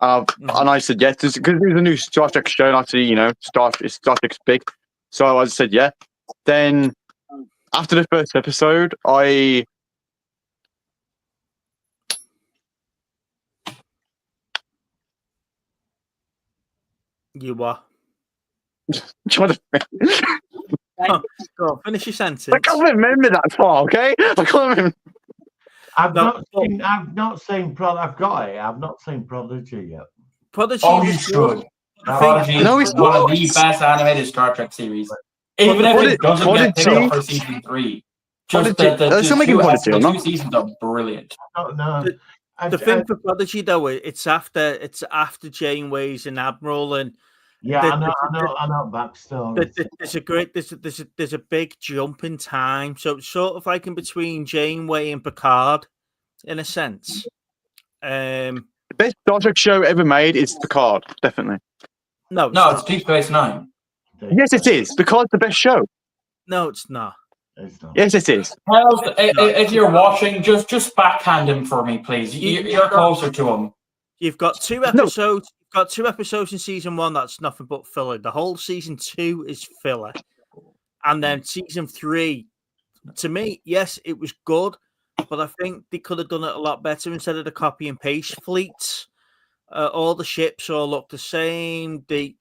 And I said yes, because there's a new Star Trek show, and actually, Star Trek's big. So I said yeah. Then after the first episode, You are. Trying to Go on, finish your sentence. I can't remember that far, okay? I can't remember. I've not seen I've not seen Prodigy yet. Prodigy. Oh, you should. Prodigy is one of the best animated Star Trek series. Even if it doesn't get picked up for season 3. Just the 2 seasons are brilliant. No. The thing for Prodigy though, it's after Janeway's an admiral, and I know backstory. There's a big jump in time, so it's sort of like in between Janeway and Picard, in a sense. The best Star Trek show ever made is Picard, definitely. No, it's Deep Space Nine. Yes, it is. Picard's the best show. No, it's not. Yes, it is. Well, if you're watching, just backhand him for me, please. You're closer to him. You've got 2 episodes. You've got 2 episodes in season 1 that's nothing but filler. The whole season 2 is filler, and then season 3. To me, yes, it was good, but I think they could have done it a lot better instead of the copy and paste fleets. All the ships all look the same. To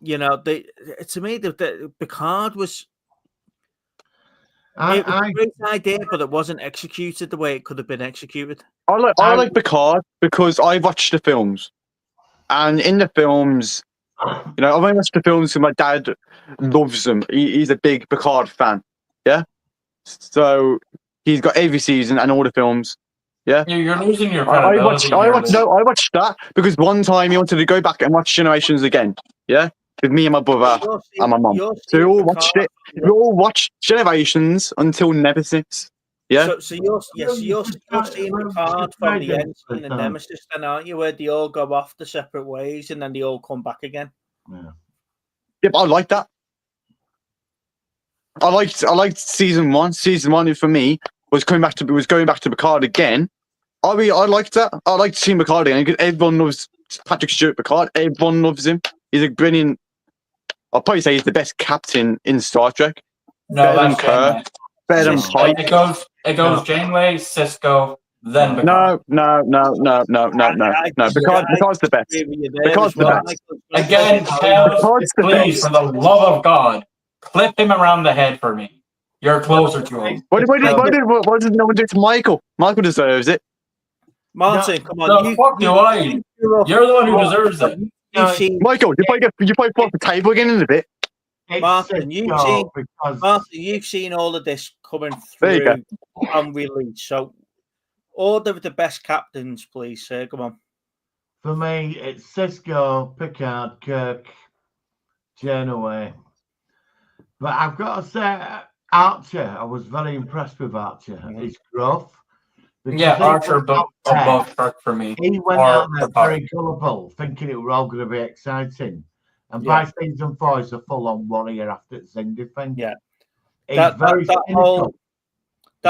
me, the Picard was. It was a great idea, but it wasn't executed the way it could have been executed. I like Picard because I watched the films, and in the films, I've only watched the films because my dad loves them. He's a big Picard fan, yeah. So he's got every season and all the films, yeah. You're losing your. I watched that because one time he wanted to go back and watch Generations again, yeah. With me and my brother and my mum. So we all watched it. We all watched Generations until Nemesis. Yeah. So you're seeing Picard from the end and Nemesis, then, aren't you? Where they all go off the separate ways and then they all come back again. Yeah, but I like that. I liked season 1. Season 1 for me was going back to Picard again. I liked that. I liked seeing Picard again because everyone loves Patrick Stewart Picard. Everyone loves him. He's a brilliant. I'll probably say he's the best captain in Star Trek. No, better than Kirk, better than Pike. It goes Janeway, Cisco, then Picard. No. Picard's the best. Picard's the best. Again, please, for the love of God, clip him around the head for me. You're closer to him. Why did no one do it to Michael? Michael deserves it. Martin, come on. No, fuck you, I. You're the one who deserves it. Michael, you play off the table again in a bit. Martin, you've seen all of this coming through unreleased. So, order the best captains, please, sir. Come on. For me, it's Cisco, Picard, Kirk, Janeway. But I've got to say, Archer, I was very impressed with Archer. His growth. Yeah, Archer above Kirk for me. He went out there very colourful, thinking it were all going to be exciting. And by season 4, he's a full-on warrior after the Zindi thing. Yeah. That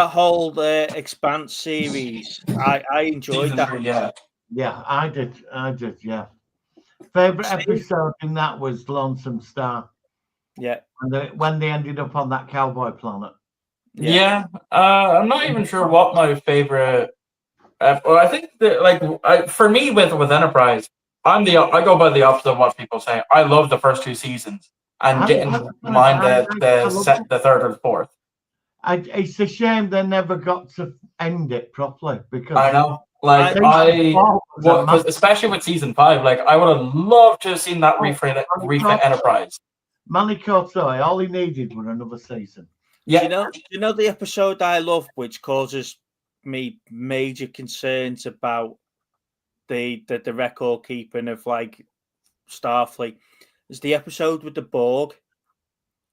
whole Expanse series, I enjoyed that. Yeah, I did. Yeah. Favorite episode in that was Lonesome Star. Yeah. And when they ended up on that cowboy planet. Yeah. I'm not even sure what my favorite Well, I think that for me with Enterprise, I go by the opposite of what people say. I love the first 2 seasons and didn't mind the third or fourth. It's a shame they never got to end it properly because I know, especially with season 5, like I would have loved to have seen that refit Enterprise. Manny Courtois, all he needed was another season. Yeah, you know the episode I love, which causes me major concerns about the record keeping of like Starfleet, is the episode with the Borg,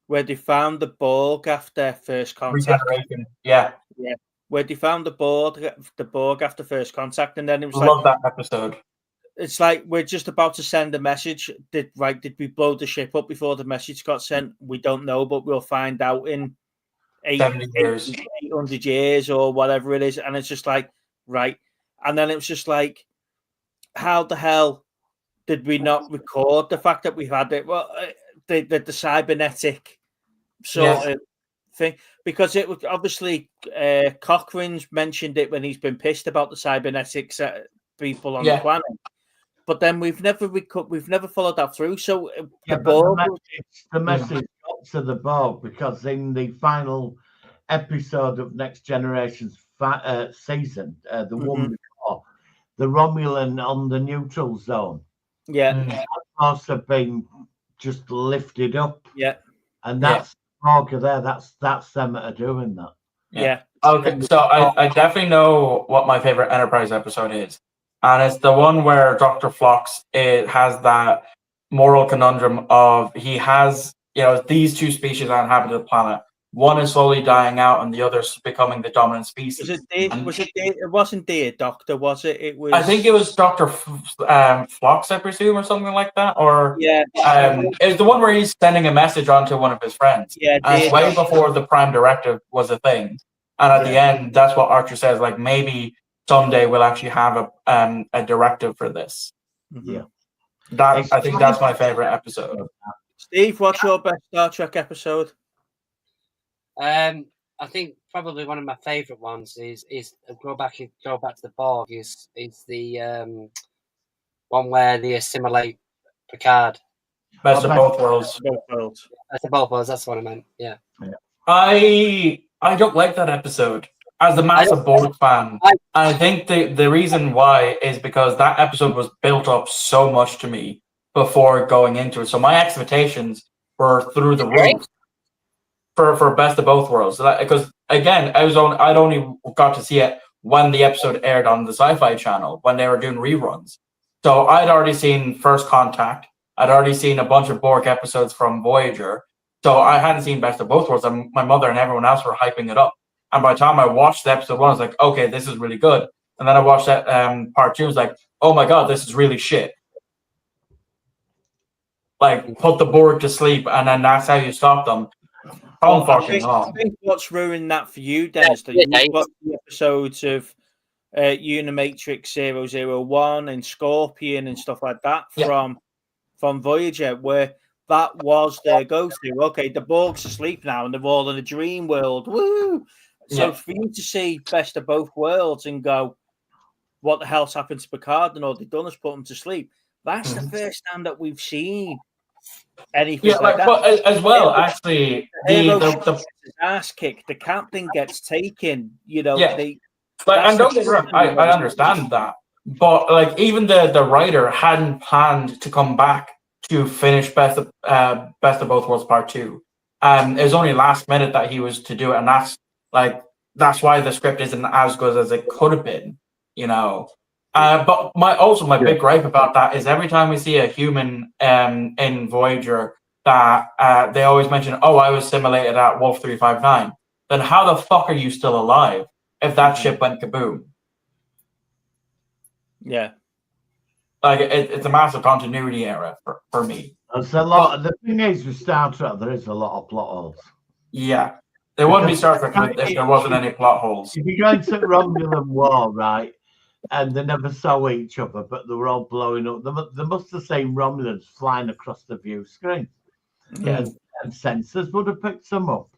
where they found the Borg after first contact. Yeah. Where they found the Borg after first contact, and then it was love that episode. It's like we're just about to send a message. Did we blow the ship up before the message got sent? We don't know, but we'll find out in 800 years or whatever it is. And it's just like, right. And then it was just like, how the hell did we not record the fact that we had it? Well, the cybernetic sort of thing, because it was obviously Cochrane's mentioned it when he's been pissed about the cybernetics people on the planet. But then we've never followed that through. So the message got to the Borg because in the final episode of Next Generation's season, the one before, the Romulan on the neutral zone, must have been just lifted up, and that's Borg there. That's them that are doing that. Yeah. Okay, so I definitely know what my favorite Enterprise episode is. And it's the one where Dr. Phlox has that moral conundrum of he has, these 2 species that inhabit the planet. One is slowly dying out, and the other is becoming the dominant species. It wasn't Dear Doctor, was it? It was. I think it was Dr. Phlox, I presume, or something like that. Or it's the one where he's sending a message on to one of his friends. Yeah, and it's way before the Prime Directive was a thing. And at the end, that's what Archer says. Like maybe someday we'll actually have a directive for this. Yeah, I think that's my favorite episode. Steve, what's your best Star Trek episode? I think probably one of my favorite ones is go back to the Borg is the one where they assimilate Picard. Best of both worlds. Best of both worlds. That's what I meant. Yeah. I don't like that episode. As a massive Borg fan, I think the reason why is because that episode was built up so much to me before going into it. So my expectations were through the roof for Best of Both Worlds. Because again, I'd only got to see it when the episode aired on the Sci-Fi Channel when they were doing reruns. So I'd already seen First Contact. I'd already seen a bunch of Borg episodes from Voyager. So I hadn't seen Best of Both Worlds, and my mother and everyone else were hyping it up. And by the time I watched episode 1, I was like, okay, this is really good. And then I watched that part 2, I was like, oh my God, this is really shit. Like, put the Borg to sleep, and then that's how you stop them. I think what's ruined that for you, Dennis, that you've got the episodes of Unimatrix 001 and Scorpion and stuff like that from Voyager, where that was their go-to. Okay, the Borg's asleep now, and they're all in a dream world. Woo! So for you to see Best of Both Worlds and go, what the hell's happened to Picard? And all they've done is put him to sleep. That's the first time that we've seen anything like that. But as well, actually, the ass kicked. The captain gets taken. And don't get me wrong, I understand that, but like even the writer hadn't planned to come back to finish Best of Both Worlds Part 2. It was only last minute that he was to do it, and that's why the script isn't as good as it could have been, But my big gripe about that is every time we see a human in Voyager that they always mention, oh, I was simulated at Wolf 359. Then how the fuck are you still alive if that ship went kaboom? Yeah. Like, it's a massive continuity error for me. There's a lot. The thing is with Star Trek, there is a lot of plot holes. Yeah. There wouldn't be Star Trek if there wasn't any plot holes. If you're going to Romulan War, right, and they never saw each other, but they were all blowing up, they must have seen Romulans flying across the view screen. And sensors would have picked them up.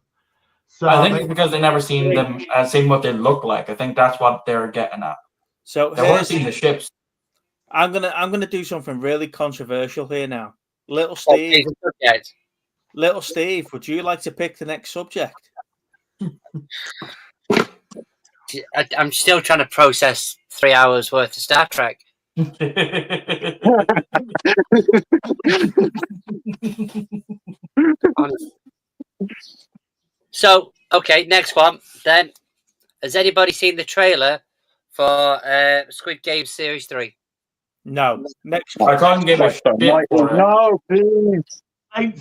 So I think it's because they never seen them, seen what they look like. I think that's what they're getting at. So I want to see the ships. I'm gonna do something really controversial here now. Little Oh, Steve, Jesus, subject. Little Steve, would you like to pick the next subject? I'm still trying to process 3 hours worth of Star Trek. So, okay, next one. Then, has anybody seen the trailer for Squid Game Series 3? No. Next I one. can't give a shit for it. No, please. I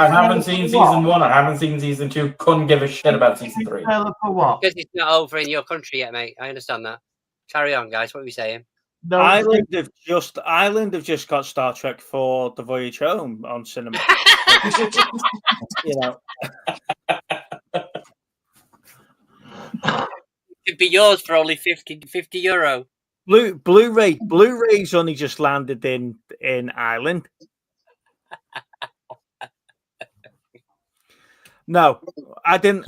haven't seen season 1. I haven't seen season 2. Couldn't give a shit about season 3. For what? Because it's not over in your country yet, mate. I understand that. Carry on, guys. What are we saying? No, Ireland have just got Star Trek for The Voyage Home on cinema. You know, It could be yours for only 50 euro. Blu-ray's only just landed in Ireland. No, I didn't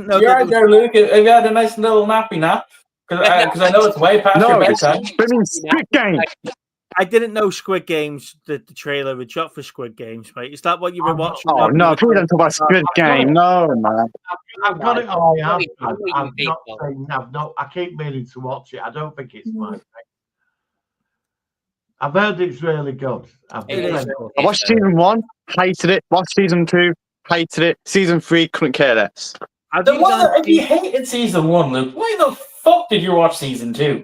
know. You're right there, Luke. Have you had a nice little nappy nap? Because I know it's way past your No, it's bedtime. Squid Game. I didn't know Squid Games, the trailer had dropped for Squid Games, mate. Is that what you've been watching? Oh no, please don't talk about Squid Game. No, man. I've got it on my Wait, iPad. wait, I'm wait, not wait. saying no. I keep meaning to watch it. I don't think it's my thing. I've heard it's really good. It is. I watched season 1, hated it. Watched season 2, hated it. Season 3, couldn't care less. If you hated season 1, Luke, why the fuck did you watch season 2?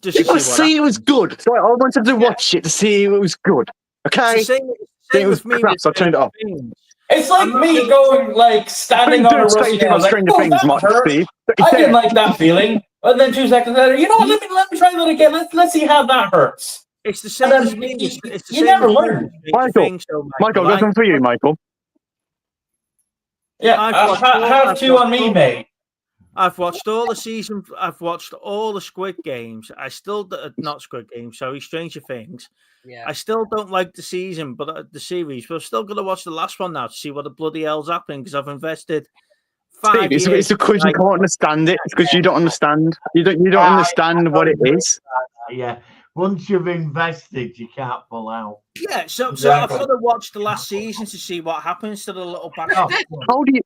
Just to Because see what see it was good. So I wanted to watch it to see it was good. Okay? It's the same It was with me crap, with so I turned it off. Things. It's like me going, like, standing on a rusty nail. Like, Stranger oh, Things, that Mark, hurt. Steve. I didn't like that feeling. And then 2 seconds later, you know what? Let me try that again. Let's see how that hurts. It's the same And as then me. you- It's the you same never as learn. me. Michael, got something for you, Michael. Yeah, I've have 2 on me, mate. I've watched all the season. I've watched all the Squid Games. I still not Squid Games. Sorry, Stranger Things. Yeah. I still don't like the season, but the series. But I'm still gonna watch the last one now to see what the bloody hell's happening because I've invested 5 Steve, years. it's because you can't understand it. It's because you don't understand. You don't understand what it is. Yeah. Once you've invested, you can't pull out. Yeah, so Exactly. I've got to watch the last season to see what happens to the little back. Oh, How do you?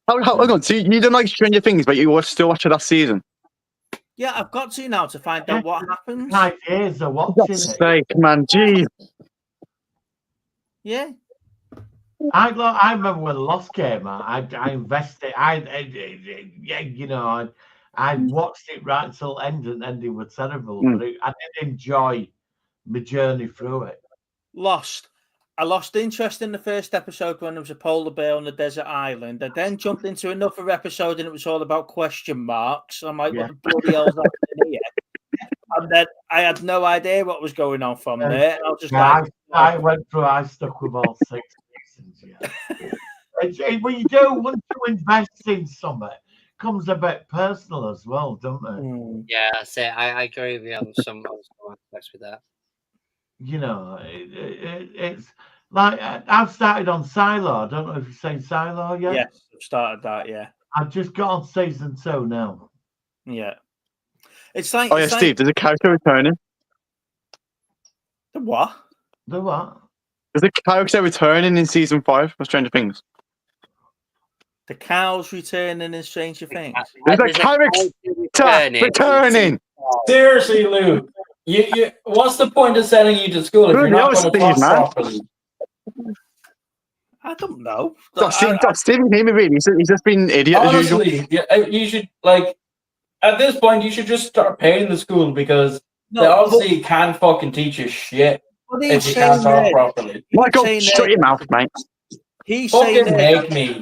Hang on. So you don't like Stranger Things, but you still watch the last season. Yeah, I've got to now to find out what happens. 5 years of For watching God's it. sake, man. Gee. Yeah, I remember when Lost came out. I invested. I watched it right until the end, and ending was terrible. But I did enjoy my journey through it. Lost. I lost interest in the first episode when there was a polar bear on a desert island. I then jumped into another episode and it was all about question marks. I'm like, what the bloody hell's happening here? And then I had no idea what was going on from there. And I was just like, I went through. I stuck with all 6 seasons. Yeah. Well, you do once you invest in something, it comes a bit personal as well, don't it? Yeah, that's it. I agree with you on some aspects with that. You know, it's like I've started on Silo. I don't know if you've seen Silo yet. yes, I've started that. Yeah, I've just got on season 2 now. yeah. It's like, Oh yeah, Steve. There's a character returning. The what? The what? There's a character returning in season 5 of Stranger Things. The cows returning in Stranger Things. There's a character returning. Seriously, Luke. You. What's the point of sending you to school if you're not going to talk properly? I don't know. Steve, hear me really. He's just been an idiot as usual. Honestly, you should, like, at this point, you should just start paying the school because they obviously can't fucking teach you shit if you can't talk properly. Michael, shut your mouth, mate. He's Fucking saying make me.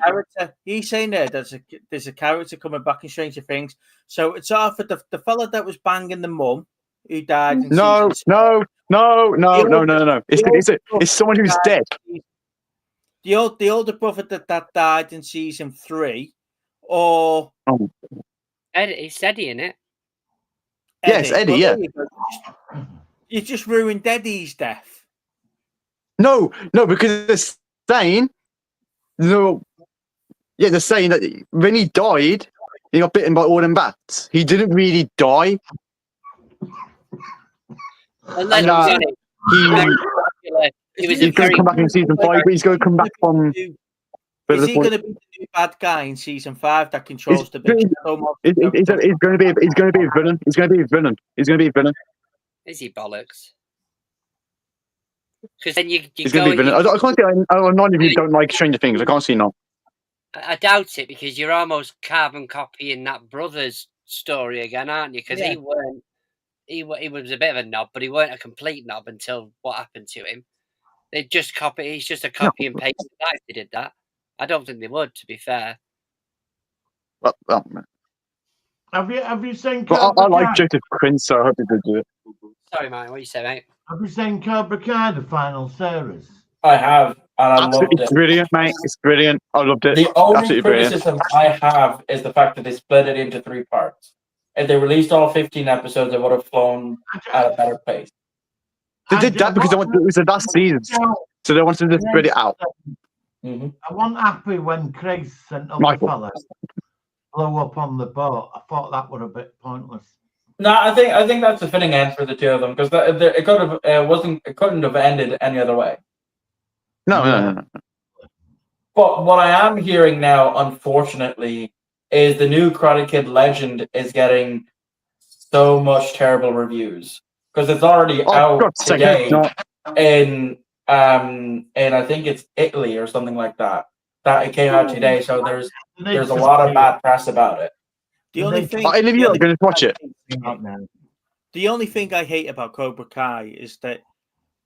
He's saying there's a character coming back in Stranger Things. So it's off for the fella that was banging the mum who died. In No. It's someone who's dead. The older brother that died in season 3, or It's Eddie, in it? Yes, Eddie. Yeah. You just ruined Eddie's death. No, because they're saying they're saying that when he died, he got bitten by all them bats. He didn't really die. And then he was he's going to come back in season 5, but he's going to come back from. Is he going to be the new bad guy in season 5 that controls the big? He's going to be a villain. He's going to be a villain. He's going to be a villain. Is he bollocks? Because then you he's going to be a villain. I can't see. None of you don't like Stranger Things. I can't see none. I doubt it, because you're almost carbon copying that brother's story again, aren't you? Because he was a bit of a knob, but he weren't a complete knob until what happened to him. They just copy. He's just a copy and paste guy if they did that. I don't think they would, to be fair. Well, have you seen? Well, I like Joseph Quinn, so I hope he did do it. Sorry, mate. What you say, mate? Have you seen Cobra Kai, the final series? I have, and I loved it. It's brilliant, mate. It's brilliant. I loved it. The only Absolutely criticism brilliant. I have is the fact that they split it into 3 parts. If they released all 15 episodes, it would have flown at a better pace. They did that because it was the last season, so they wanted to spread it out. I wasn't happy when Chris sent up Michael. the fella blow up on the boat. I thought that was a bit pointless. No, I think that's a fitting end for the two of them, because it could have couldn't have ended any other way. No. But what I am hearing now, unfortunately, is the new Karate Kid Legend is getting so much terrible reviews, because it's already out today in I think it's Italy or something like that. That it came out today, so there's a lot of bad press about it. The only thing I live here. I'm going to watch it. The only thing I hate about Cobra Kai is that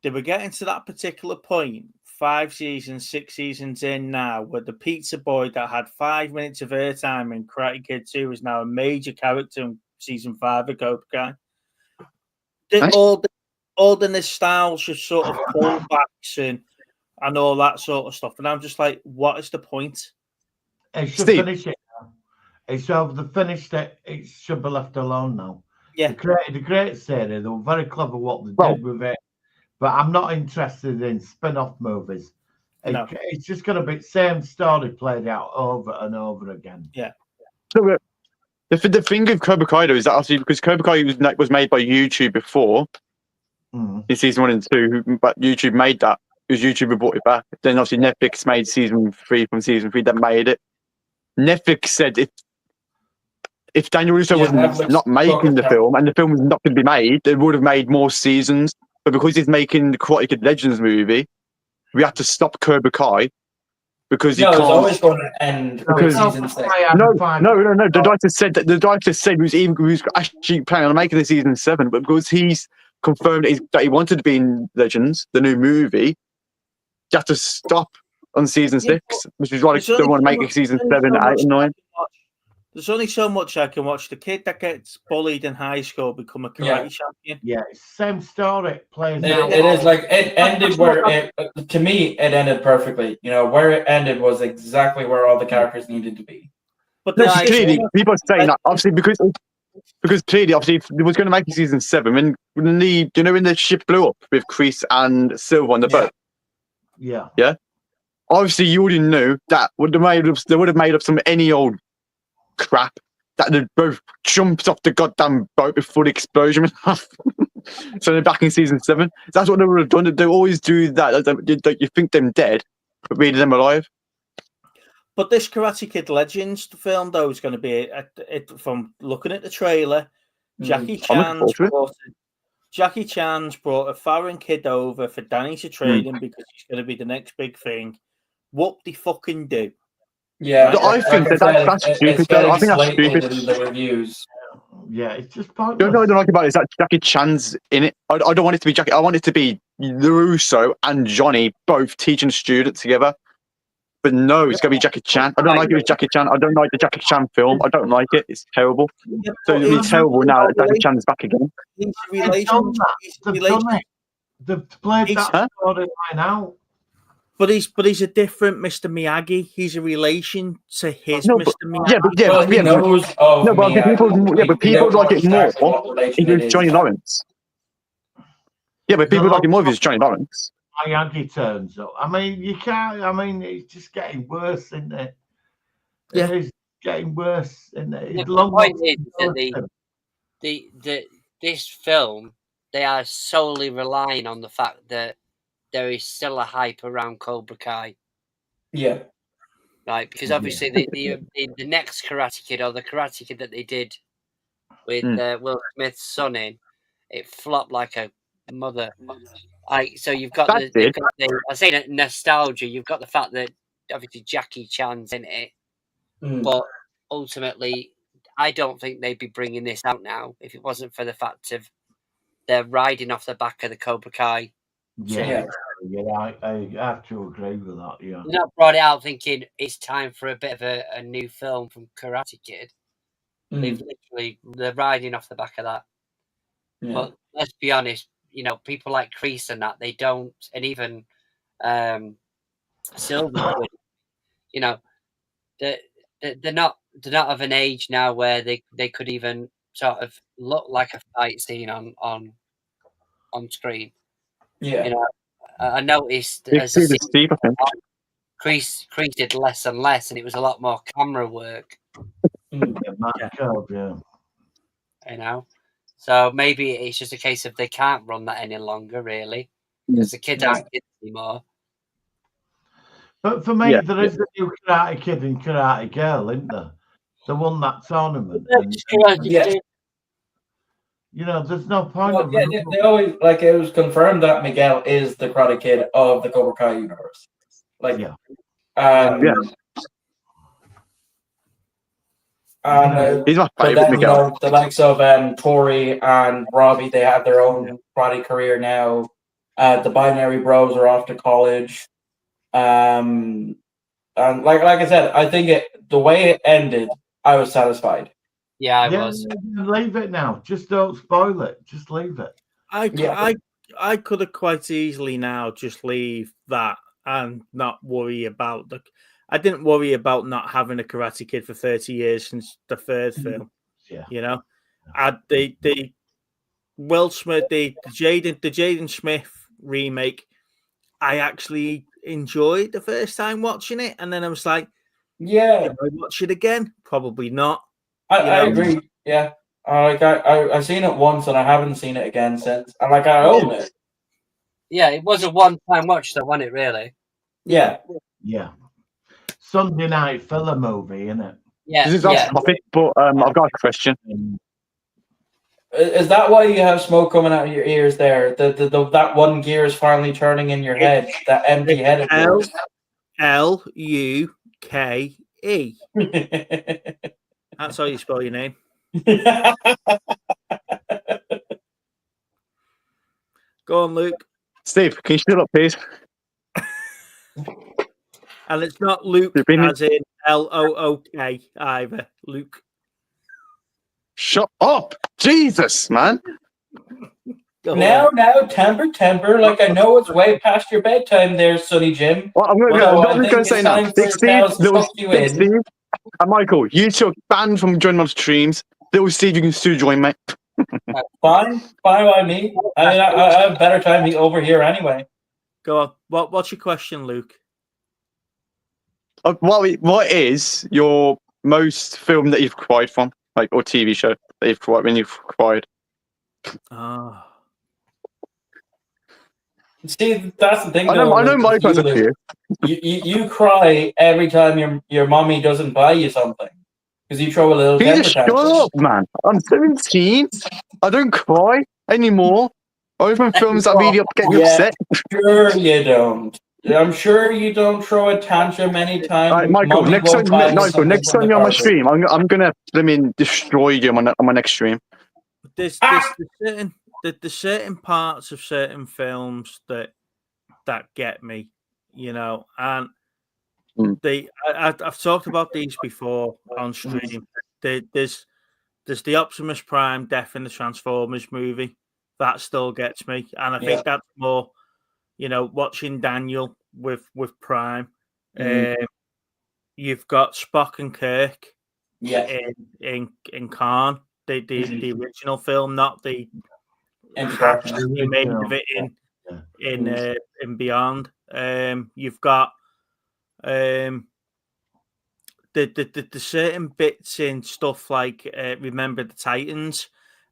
they were getting to that particular point 5 seasons, 6 seasons in now, where the pizza boy that had 5 minutes of airtime in Karate Kid 2 is now a major character in season 5 of Cobra Kai. All the nostalgia sort of callbacks and all that sort of stuff. And I'm just like, what is the point? It should finish it now. It's over. They finished it. It should be left alone now. Yeah. They created a great series. They were very clever what they did with it. But I'm not interested in spin-off movies. It's just going to be the same story played out over and over again. Yeah. So the thing of Cobra Kai is that obviously because Cobra Kai was made by YouTube before in season 1 and 2, but YouTube made that because YouTube had brought it back. Then obviously Netflix made season 3 from season 3 that made it. Netflix said if Daniel Russo was not making the film and the film was not going to be made, they would have made more seasons. But because he's making the Karate Kid Legends movie, we have to stop Cobra Kai because he can't. It's always going to end with season 6. No. The director said he was actually planning on making the season 7, but because he's confirmed that he wanted to be in Legends, the new movie, you have to stop on season 6, which is why they want to make it season 7, 8, and 9. There's only so much I can watch. The kid that gets bullied in high school become a karate champion. Yeah, same story. It is like it ended where to me it ended perfectly. You know, where it ended was exactly where all the characters needed to be. But clearly, people are saying that obviously because clearly, obviously, if it was going to make it season 7 when the ship blew up with Kreese and Silver on the boat. Yeah. Obviously, you already knew that they would have made up some any old crap that they both jumped off the goddamn boat before the explosion. So they're back in season 7. That's what they would have done. They always do that. You think them dead, but really them alive. But this Karate Kid Legends film, though, is going to be from looking at the trailer. Jackie Chan's brought a foreign kid over for Danny to train him because he's going to be the next big thing. What they fucking do? Yeah, I think that's stupid. I think that's stupid. The reviews. Yeah, it's just pointless. The only thing I don't like about it is that Jackie Chan's in it. I don't want it to be Jackie. I want it to be LaRusso and Johnny both teaching students together. But no, it's going to be Jackie Chan. I don't like it with Jackie Chan. I don't like the Jackie Chan film. I don't like it. It's terrible. So it'll be terrible now that Jackie Chan's back again. They've played that storyline out. But he's a different Mr. Miyagi. He's a relation to his Mr. Miyagi. But people like it more if it's Johnny Lawrence. Yeah, but people like it more if it's Johnny Lawrence. Miyagi turns up. I mean, you can't. I mean, it's just getting worse, isn't it? Yeah, it's getting worse, isn't it? The point is that this film they are solely relying on the fact that there is still a hype around Cobra Kai. Yeah. Right, because obviously the next Karate Kid, or the Karate Kid that they did with Will Smith's son in, it flopped like a mother. So you've got I say that nostalgia. You've got the fact that obviously Jackie Chan's in it, but ultimately, I don't think they'd be bringing this out now if it wasn't for the fact of they're riding off the back of the Cobra Kai. Yeah, I have to agree with that. Yeah, They're not brought it out thinking it's time for a bit of a new film from Karate Kid. They're riding off the back of that. Yeah. But let's be honest, people like Kreese and that, they don't, and even Silver, they're not of an age now where they could even sort of look like a fight scene on screen. Yeah. I noticed as Kreese did less and less, and it was a lot more camera work. So maybe it's just a case of they can't run that any longer, really, because the kids aren't kids anymore. But for me, there is a new Karate Kid and Karate Girl, isn't there? They won that tournament. There's no point. They always it was confirmed that Miguel is the Karate Kid of the Cobra Kai universe. He's my favorite Miguel. The likes of Tori and Robbie, they have their own karate career now. The Binary Bros are off to college. And like I said, I think the way it ended, I was satisfied. Yeah, I was. Leave it now. Just don't spoil it. Just leave it. I could have quite easily now just leave that and not worry about I didn't worry about not having a Karate Kid for 30 years since the third film. Yeah. The Will Smith, the Jaden Smith remake, I actually enjoyed the first time watching it, and then I was like, "Yeah, I watch it again? Probably not." I agree. Yeah, I've seen it once, and I haven't seen it again since. And I own it. Yeah, it was a one-time watch, though, wasn't it? Really? Yeah. Sunday night filler movie, isn't it? Yeah. This is off topic, but I've got a question. Is that why you have smoke coming out of your ears there? That one gear is finally turning in your head. That empty head. Luke. That's how you spell your name. Go on, Luke. Steve, can you shut up, please? And it's not Luke as in Look either. Luke. Shut up! Jesus, man. Now, temper. Like, I know it's way past your bedtime there, Sonny Jim. Well, I'm going to say now. Big Steve, and Michael, you took banned from joining my streams. Little Steve, you can still join, mate. Fine by me. I have a better time over here anyway. Go on. What's your question, Luke? What is your most film that you've cried from, or TV show that you've cried when you've cried? See, that's the thing. I know Mike has a few. You cry every time your mommy doesn't buy you something because you throw a little. Peter, shut up, man! I'm 17. I don't cry anymore. Only from films that really get me upset. Sure, you don't. I'm sure you don't throw a tantrum anytime. Right, Michael, next time you're on my stream, I'm gonna destroy you on my next stream. There's certain parts of certain films that get me, and I've talked about these before on stream. There's the Optimus Prime death in the Transformers movie that still gets me, and I think that's more. Watching Daniel with Prime, you've got Spock and Kirk, in Khan, the original film, not the remake of it in Beyond. You've got the certain bits in stuff like Remember the Titans,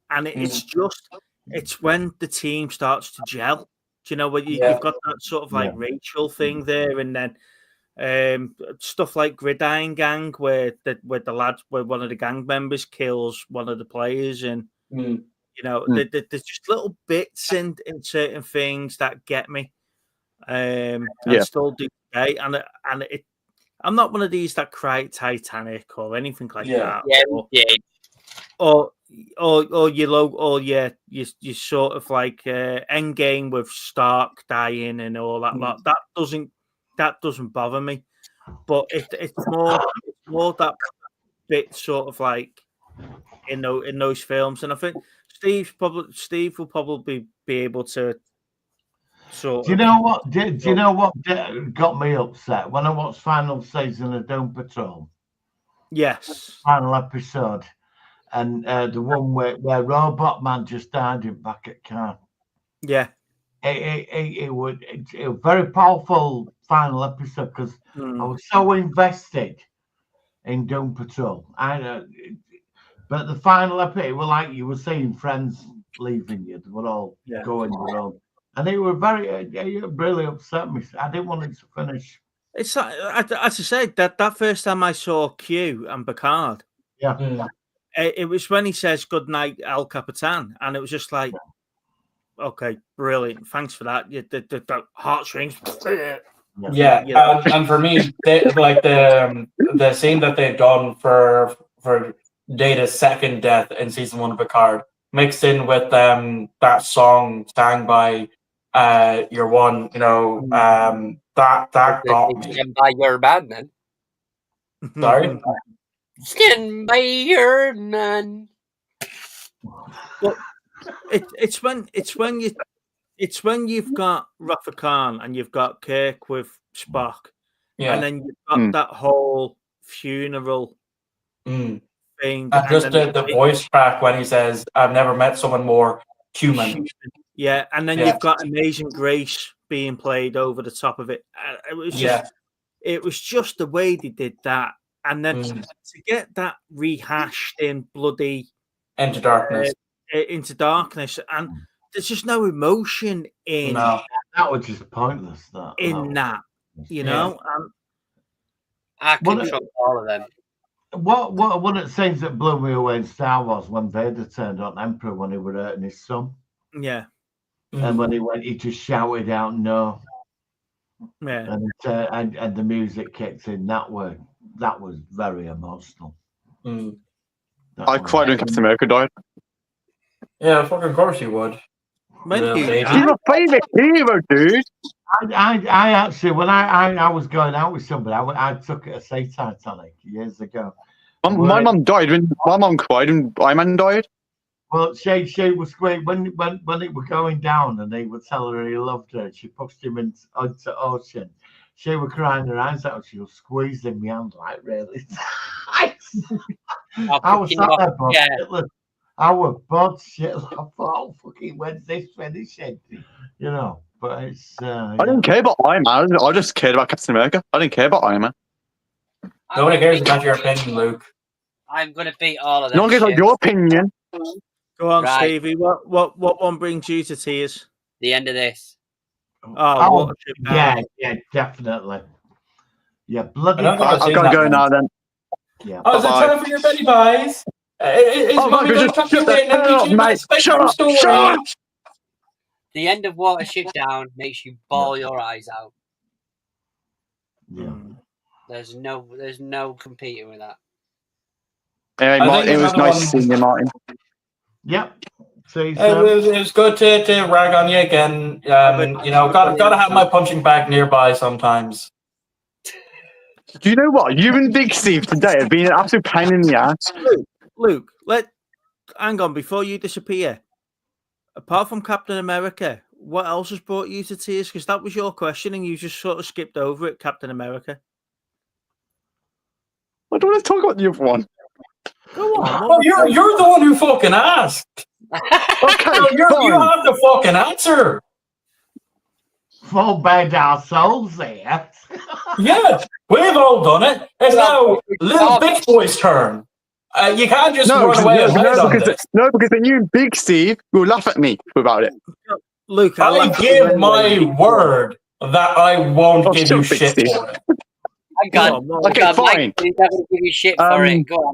and it's just it's when the team starts to gel. Do you know when you've got that sort of like Rachel thing there, and then stuff like Gridiron Gang, where one of the gang members kills one of the players, and there's just little bits in certain things that get me. And still do today, and I'm not one of these that cry at Titanic or anything like that. Or you sort of like Endgame with Stark dying and all that lot. That doesn't bother me, but it's more that bit sort of like in those films, and I think Steve will probably be able to. Do you know what? Do you know what got me upset when I watched final season of Doom Patrol? Yes, final episode, and the one where Robot Man just died in back at car. Yeah, it was a very powerful final episode because I was so invested in Doom Patrol. But the final episode, it was like you were seeing friends leaving you. They were all going their own. And they were really upset me. I didn't want it to finish. It's as I said that first time I saw Q and Picard. Yeah, it was when he says "Good night, El Capitan," and it was just like, okay, brilliant, thanks for that. The heartstrings. And for me, the scene that they've done for Data's second death in season 1 of Picard, mixed in with that song sang by Your One, that got me. Stand by your man, then. Sorry? Stand by your man. Well, it's when you've got Rafa Khan and you've got Kirk with Spock, and then you've got that whole funeral thing. And just the voice crack when he says, "I've never met someone more human." Yeah, and then you've got Amazing Grace being played over the top of it. It was just the way they did that, and then to get that rehashed in bloody Into Darkness, and there's just no emotion in that was just pointless. That I can trust all of them. What one of the things that blew me away in Star Wars when Vader turned on Emperor when he was hurting his son. Yeah. And when he went, he just shouted out no. Yeah. And the music kicked in. That was very emotional. I cried when Captain America died. Yeah, fucking course you would. He's my favorite hero, dude. I actually, when I was going out with somebody, I took it to see Titanic years ago. My mum died when my mum cried when Iron Man died. Well, she was great when it was going down, and they would tell her he loved her. She pushed him into ocean. She was crying her eyes out. She was squeezing me hand like really. I was sat there, bored shitless. I was bored shitless. I thought, fucking, when's this finishing? But it's. I didn't care about Iron Man. I just cared about Captain America. I didn't care about Iron Man. Nobody cares about your opinion, Luke. I'm gonna beat all of them. No one cares about your opinion. Go on, Stevie. What one brings you to tears? The end of this. Yeah, definitely. Yeah, bloody. I've got to go now then. Yeah. Oh, is it time for your Betty Pies? Shut up! The end of Watership Down makes you bawl your eyes out. Yeah. There's no competing with that. Anyway, Martin, it was nice seeing you, Martin. Yep. It was good to rag on you again. Gotta have my punching bag nearby sometimes. Do you know what? You and Big Steve today have been an absolute pain in the ass. Luke, hang on before you disappear. Apart from Captain America, what else has brought you to tears? Because that was your question, and you just sort of skipped over it. Captain America. I don't want to talk about the other one. Go on. Well, you're the one who fucking asked. Okay, you have the fucking answer. Full bed our souls there. Yeah, we've all done it. It's now little bitch boy's turn. You can't just No, run away and wait on this. because then you and Big Steve will laugh at me about it. Luke, I give my word that I won't give you shut up, Big shit Steve. for it. Hang on. Okay, Mike, fine. he's never going to give you shit for it. Go on.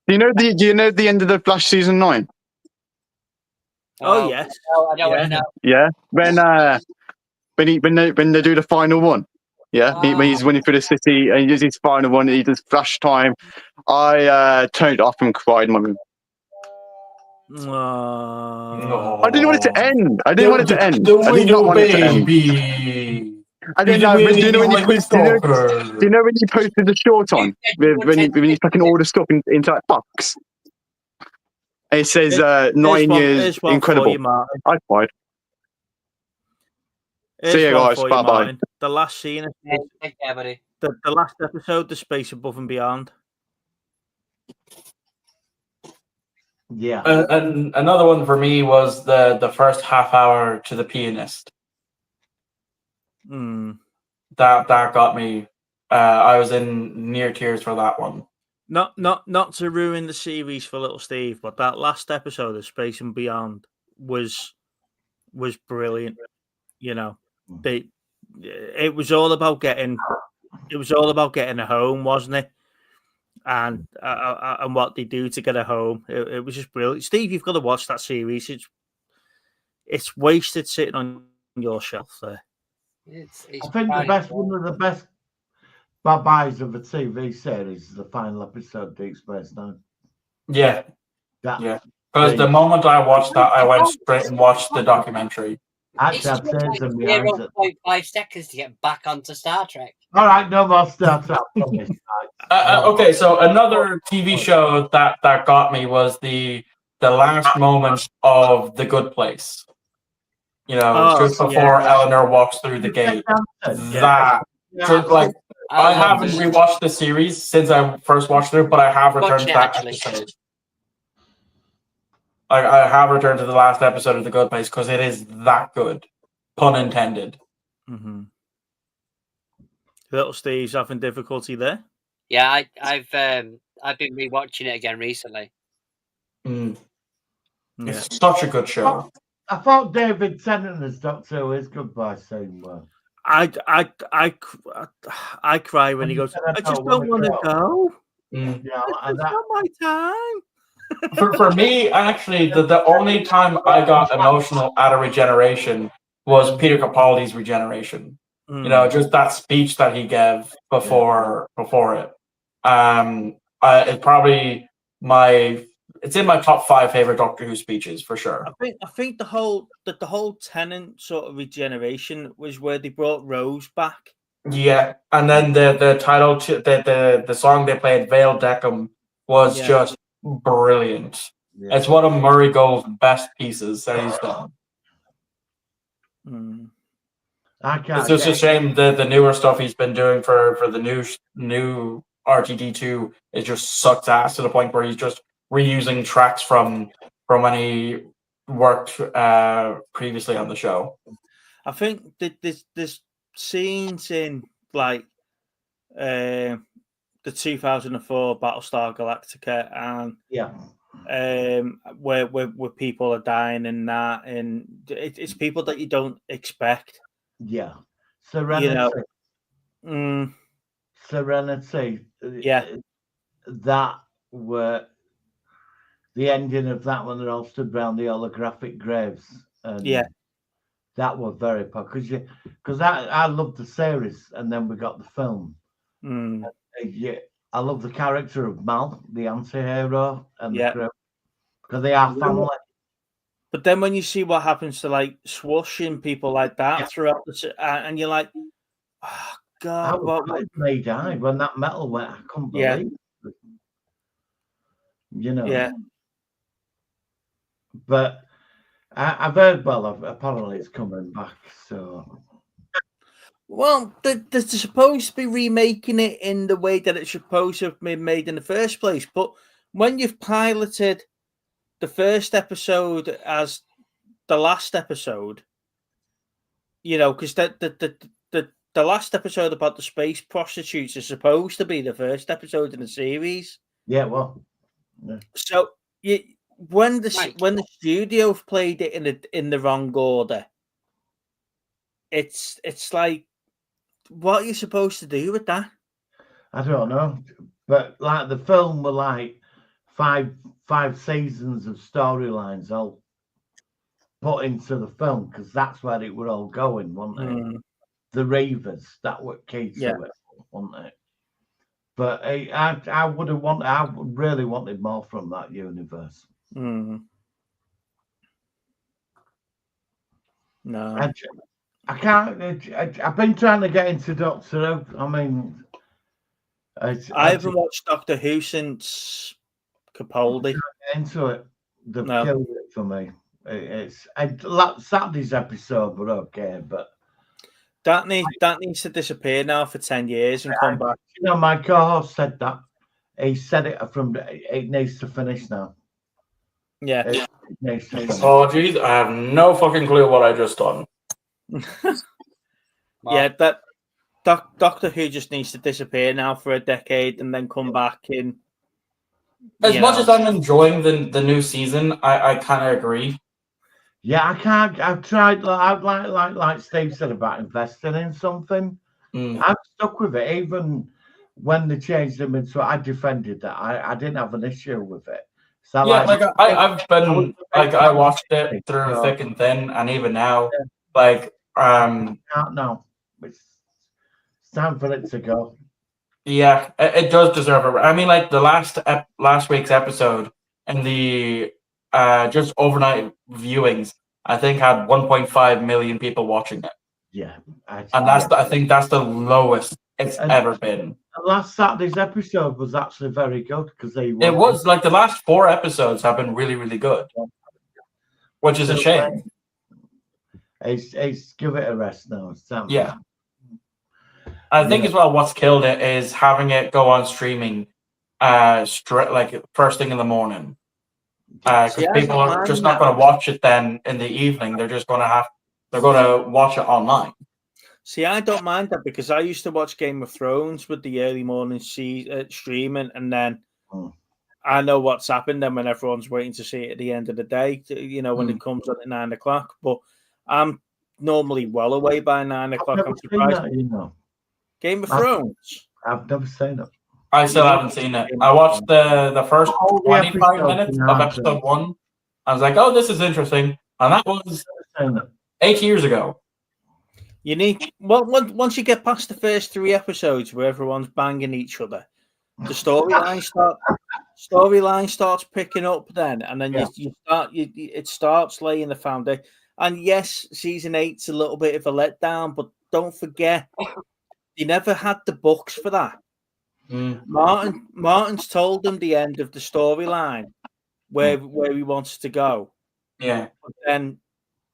Do you know the end of the Flash season 9? Oh, yes. No, I don't want to know. Yeah, when they do the final one. Yeah, when he's winning for the city and he does his final one, he does Flash time. I turned it off and cried in my room. Oh. I didn't want it to end. I didn't want it to end. I did not want it to end. Baby. I didn't know. Do you know when he posted the short on when he's packing all the stuff into that box? And it says 9 years incredible. I cried. See you guys. Bye bye. The last scene. Take care, buddy. The last episode, The Space Above and Beyond. Yeah. And another one for me was the first half hour to The Pianist. That got me. I was in near tears for that one. Not to ruin the series for little Steve, but that last episode of Space and Beyond was brilliant. You know, it was all about getting a home, wasn't it? And what they do to get a home. It was just brilliant. Steve, you've got to watch that series. It's wasted sitting on your shelf there. I think one of the best bye-byes of a TV series is the final episode, Deep Space Nine. Yeah. Because the moment I watched that, I went straight and watched the documentary. Actually, I'd say some behind it. 0.5 seconds to get back onto Star Trek. All right, no more Star Trek. Okay, so another TV show that got me was the last moment of The Good Place. You know, just before Eleanor walks through the gate. I haven't rewatched the series since I first watched it, but I have returned to that episode. I have returned to the last episode of The Good Place because it is that good, pun intended. Mm-hmm. Little Steve's having difficulty there. Yeah, I've been rewatching it again recently. It's such a good show. I thought David Tennant as Doctor Who is goodbye soon. Well, I cry when he goes, I just don't want to go. Yeah, it's not my time. For me, actually, the only time I got emotional at a regeneration was Peter Capaldi's regeneration. You know, just that speech that he gave before it. It's probably it's in my top 5 favorite Doctor Who speeches for sure. I think the whole Tennant sort of regeneration was where they brought Rose back. Yeah, and then the title the song they played, Vale Decum, was just brilliant. Yeah. It's one of Murray Gold's best pieces that he's done. It's just a shame that the newer stuff he's been doing for the new RTD2 it just sucks ass to the point where he's just reusing tracks from when he worked previously on the show. I think that there's scenes in like the 2004 Battlestar Galactica and where people are dying and that, and it's people that you don't expect. Yeah, Serenity. You know, Serenity. Yeah, that were the ending of that one. They're all stood around the holographic graves. And that were very popular because I loved the series, and then we got the film. I love the character of Mal, the anti-hero, and the group because they are family. But then when you see what happens to like Swoosh and people like that throughout the and you're like, oh God, what they died when that metal went? I couldn't believe it. You know. Yeah. But I've heard, apparently it's coming back. So, well, they're supposed to be remaking it in the way that it's supposed to have been made in the first place. But when you've piloted the first episode as the last episode, you know, because the last episode about the space prostitutes is supposed to be the first episode in the series. Yeah, well. So when the studio played it in the wrong order, it's like, what are you supposed to do with that? I don't know, but like the film were like five seasons of storylines all put into the film because that's where it were all going, wasn't it? The Reavers, that were key to it, wasn't it? But I would really wanted more from that universe. No, I can't. I've been trying to get into Doctor Who. I mean, I haven't watched Doctor Who since Capaldi. Get into it. They've killed it for me. Saturday's episode were okay, but that needs to disappear now for 10 years and come back. You know, my co-host said that. He said it needs to finish now. Yeah. It needs to finish. Oh, geez, I have no fucking clue what I just done. Yeah, that Doctor Who just needs to disappear now for a decade and then come back in. As much as I'm enjoying the new season, I kind of agree. Yeah, I can't. I've tried. Like Steve said about investing in something. I'm stuck with it. Even when they changed them into, I defended that. I didn't have an issue with it. So Yeah, I've been I watched it through thick and thin, and even now, no, it's time for it to go. Yeah, it does deserve it. I mean, like the last week's episode and the just overnight viewings, I think had 1.5 million people watching it. Yeah, and I think that's the lowest it's ever been. Last Saturday's episode was actually very good because it was like the last 4 episodes have been really, really good, which is a shame. It's give it a rest now. Yeah. I think as well, what's killed it is having it go on streaming, like first thing in the morning, because people are just not going to watch it then in the evening. They're just going to watch it online. See, I don't mind that because I used to watch Game of Thrones with the early morning streaming, and then I know what's happened then when everyone's waiting to see it at the end of the day. You know, when it comes on at 9 o'clock. But I'm normally well away by 9 o'clock. I'm surprised. Game of Thrones. I've never seen it. I still haven't seen it. I watched the first 25 minutes of episode 1. I was like, oh, this is interesting. And that was 8 years ago. You need, well, once you get past the first 3 episodes where everyone's banging each other, the storyline starts picking up then, and then it starts laying the foundation. And yes, season 8's a little bit of a letdown, but don't forget, they never had the books for that. Martin's told them the end of the storyline where he wants to go. Yeah. But then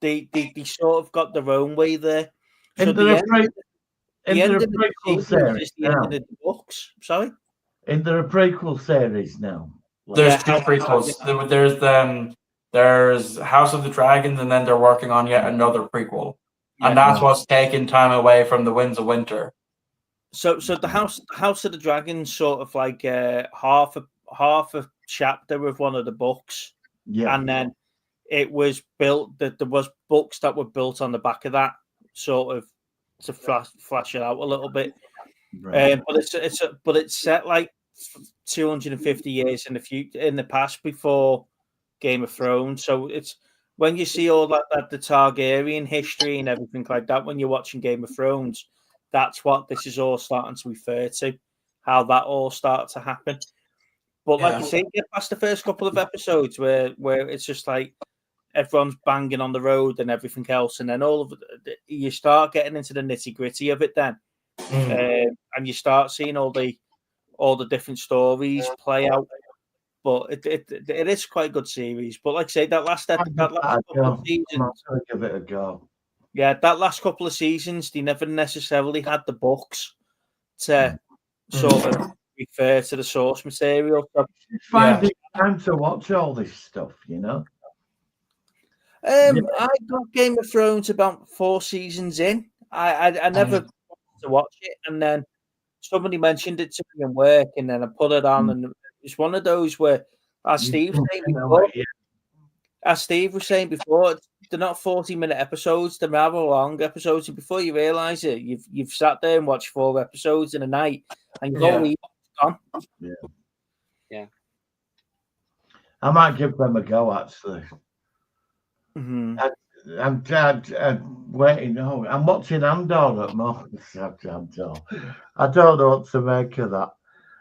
they sort of got their own way there. So the end of the prequel series is the end of the books. Sorry? In the prequel series now. There's 2 prequels. There's House of the Dragons, and then they're working on yet another prequel. And that's what's taking time away from the Winds of Winter. So the House of the Dragons sort of like half a chapter of one of the books, and then it was built that there was books that were built on the back of that, sort of to flash it out a little bit. Right. But it's set like 250 years in the future, in the past, before Game of Thrones. So it's when you see all that the Targaryen history and everything like that when you're watching Game of Thrones. That's what this is all starting to refer to, how that all started to happen. But like you say, get past the first couple of episodes where it's just like everyone's banging on the road and everything else, and then all of it, you start getting into the nitty gritty of it then, and you start seeing all the different stories play out. But it is quite a good series. But like I say, that last couple of seasons, give it a go. Yeah, that last couple of seasons, they never necessarily had the books to sort of refer to the source material. So, find time to watch all this stuff, you know. I got Game of Thrones about 4 seasons in. I never wanted to watch it, and then somebody mentioned it to me in work, and then I put it on, and it's one of those where As Steve was saying before, they're not 40-minute episodes; they're rather long episodes. And before you realise it, you've sat there and watched 4 episodes in a night, and you've already gone. Yeah. I might give them a go, actually. Mm-hmm. I'm waiting. No, I'm watching Andor at the moment. I don't know what to make of that.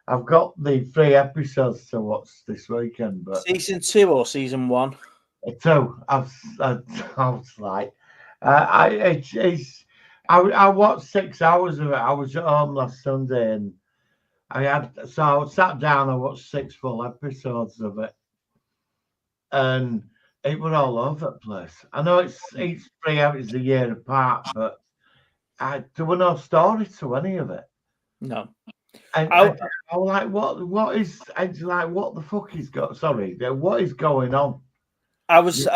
I've got the 3 episodes to watch this weekend, but Season 2 or season 1? 2. I was like, I watched 6 hours of it. I was at home last Sunday, and I sat down and watched 6 full episodes of it, and it was all over the place. I know it's 3 hours a year apart, but there was no story to any of it. No. And I was like, what is like, what the fuck is what is going on? It was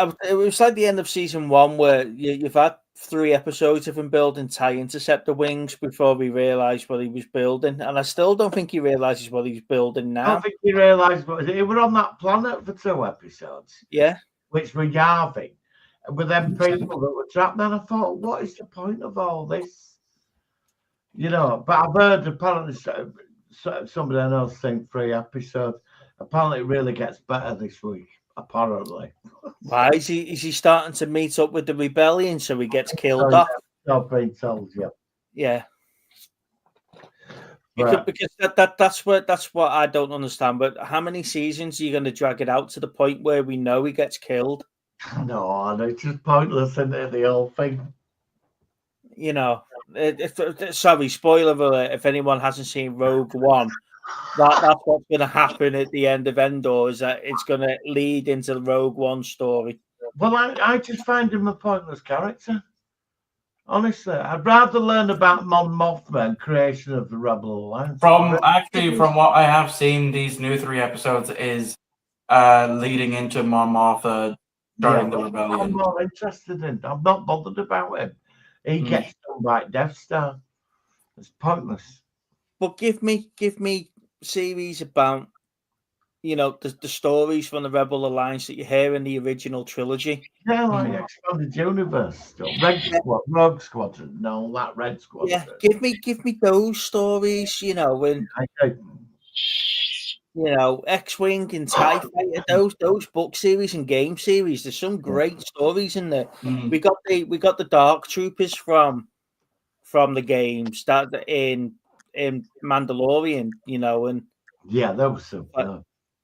like the end of season 1 where you've had 3 episodes of him building TIE Interceptor wings before we realised what he was building, and I still don't think he realises what he's building now. I don't think he realised what he was on that planet for 2 episodes. Yeah, which were Yavin, with them people that were trapped. Then I thought, what is the point of all this? But I've heard apparently somebody I know think 3 episodes. Apparently, it really gets better this week. Apparently, why is he starting to meet up with the rebellion so he gets killed off? I've been told, yeah. Yeah, Right. because that's what I don't understand. But how many seasons are you going to drag it out to the point where we know he gets killed? No, it's just pointless, isn't it, the whole thing? Sorry, spoiler alert, if anyone hasn't seen Rogue One, that's what's going to happen at the end of Endor, is that it's going to lead into the Rogue One story. Well, I just find him a pointless character. Honestly, I'd rather learn about Mon Mothma and creation of the Rebel Alliance. From what I have seen, these new 3 episodes is leading into Mon Mothma starting the rebellion. I'm more interested in. I'm not bothered about him. He gets done by Death Star. It's pointless. But give me series about the stories from the Rebel Alliance that you hear in the original trilogy. Yeah, like Expanded Universe stuff. Rogue Squadron, no, that Red Squadron. Yeah, give me those stories, when X-Wing and TIE Fighter, those book series and game series. There's some great stories in there. We got the Dark Troopers from the games that in Mandalorian, and yeah, that was super.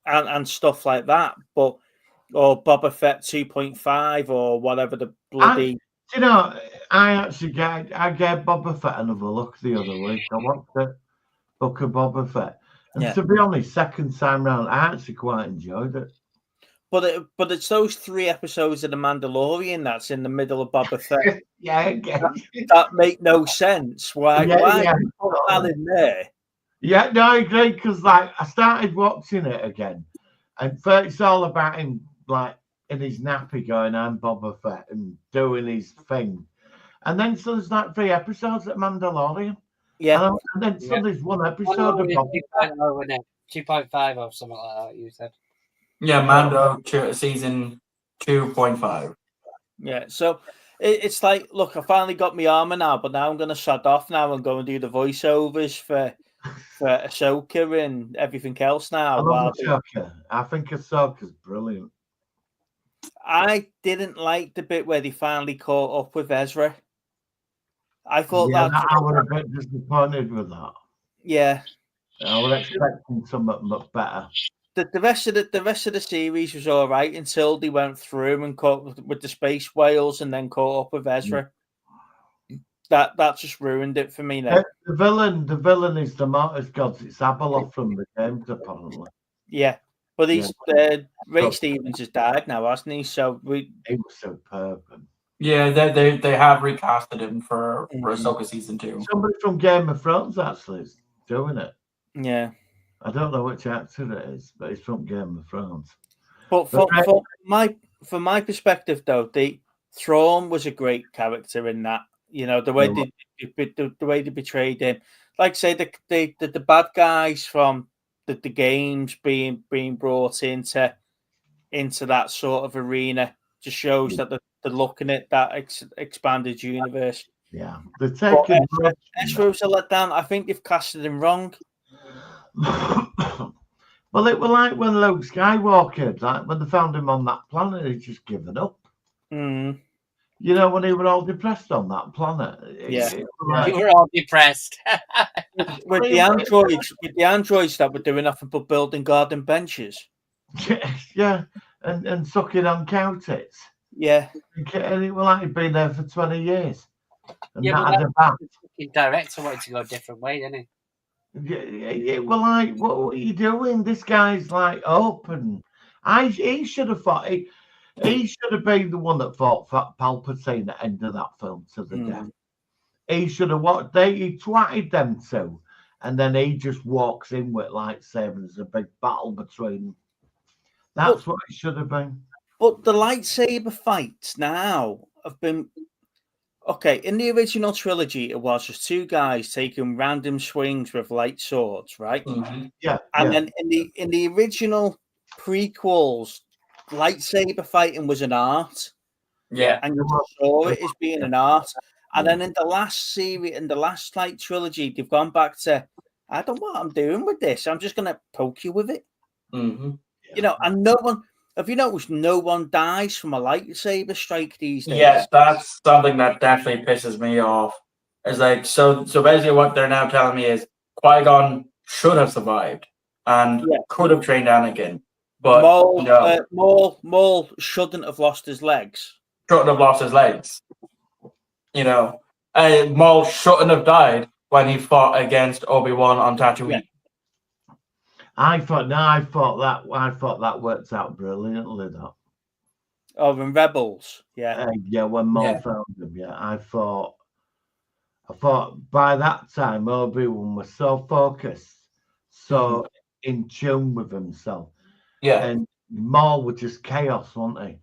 And stuff like that, or Boba Fett 2.5 or whatever the bloody. I gave Boba Fett another look the other week. I watched the Book of Boba Fett, and to be honest, second time round, I actually quite enjoyed it. But it's those 3 episodes of the Mandalorian that's in the middle of Boba Fett. that make no sense. Why you put that in there? Yeah, no, I agree, because I started watching it again, and it's all about him in his nappy going, I'm Boba Fett, and doing his thing. And then so there's 3 episodes at Mandalorian. Yeah. And then so there's 1 episode of Boba Fett. 2.5 or something like that, you said. Yeah, Mando season 2.5. Yeah, so it's like, look, I finally got my armor now, but now I'm going to shut off now and go and do the voiceovers for Ahsoka and everything else now. I love Ahsoka. I think Ahsoka's brilliant. I didn't like the bit where they finally caught up with Ezra. I thought I was a bit disappointed with that. Yeah, I was expecting something much better. The rest of the series was all right until they went through and caught with the space whales and then caught up with Ezra. That just ruined it for me now. The villain is the Martyrs Gods. It's Abeloth from the games, apparently. Yeah, but he's Ray Stevens has died now, hasn't he? So he was superb. Yeah, they have recasted him for Ahsoka season 2. Somebody from Game of Thrones actually is doing it. Yeah, I don't know which actor it is, but it's from Game of Thrones. But from my perspective, though, the Thrawn was a great character in that. The way they betrayed him. Like say the bad guys from the games being brought into that sort of arena just shows that they're looking at that expanded universe. Yeah, they're taking. Ezra's a letdown. I think they've casted him wrong. Well, it was like when Luke Skywalker, like when they found him on that planet, he'd just given up. Mm. You know, when they were all depressed on that planet. Yeah, we were all depressed. with the androids that were doing nothing but building garden benches. Yeah, and sucking on cow tits. Yeah, and it was like he'd been there for 20 years. And Yeah, that had a back. the director wanted to go a different way, didn't he? Yeah, well, like, what are you doing? This guy's like up, and he should have fought. He should have been the one that fought Palpatine at the end of that film to the death. He should have what he twatted them to, and then he just walks in with lightsaber. There's a big battle between them. That's what it should have been. But the lightsaber fights now have been okay. In the original trilogy, it was just two guys taking random swings with light swords, right? Mm-hmm. Yeah. And then in the original prequels, lightsaber fighting was an art. Yeah. And you saw it as being an art. And then in the last series, in the last trilogy, they've gone back to, I don't know what I'm doing with this. I'm just going to poke you with it. Mm-hmm. You know, and no one, have you noticed, no one dies from a lightsaber strike these days? Yes, that's something that definitely pisses me off. It's like, so basically what they're now telling me is Qui-Gon should have survived and could have trained Anakin. But Maul shouldn't have lost his legs. Shouldn't have lost his legs. You know, Maul shouldn't have died when he fought against Obi-Wan on Tatooine. Yeah. I thought that worked out brilliantly. That. Oh, in Rebels, yeah, when Maul found him, I thought by that time Obi-Wan was so focused, so in tune with himself. Yeah, and Maul was just chaos, wasn't he?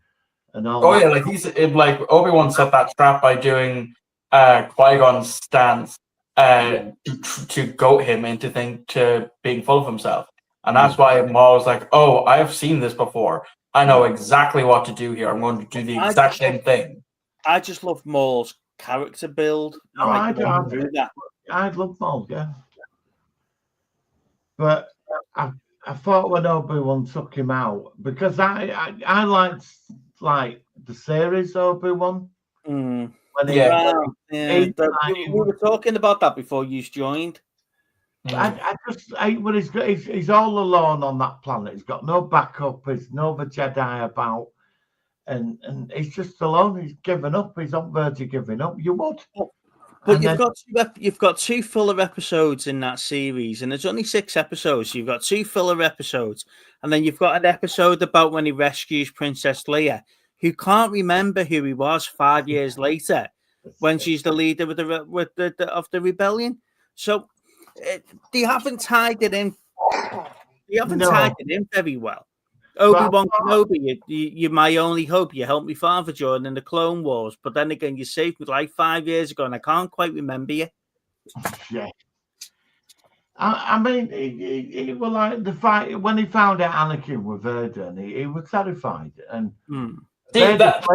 And all. Oh yeah, like Obi-Wan set that trap by doing Qui-Gon's stance to goat him into being full of himself. And that's why Maul was like, "Oh, I have seen this before. I know exactly what to do here. I'm going to do the exact same thing." I just love Maul's character build. Oh, I'd love Maul, yeah. But I thought when Obi-Wan took him out, because I liked the series Obi-Wan. Mm. We were talking about that before you joined. I just hate when he's all alone on that planet. He's got no backup. There's no other Jedi about, and he's just alone. He's given up. He's on verge of giving up. You would, but you've got two filler episodes in that series, and there's only 6 episodes. So you've got 2 filler episodes, and then you've got an episode about when he rescues Princess Leia, who can't remember who he was 5 years later, when she's the leader of the rebellion. So. They haven't tied it in. Tied it in very well. Obi-Wan Kenobi, you're my only hope. You helped me father during the Clone Wars, but then again, you saved me like 5 years ago, and I can't quite remember you. Yeah. I mean, it was like the fight when he found out Anakin was Vader, and he was terrified. And that's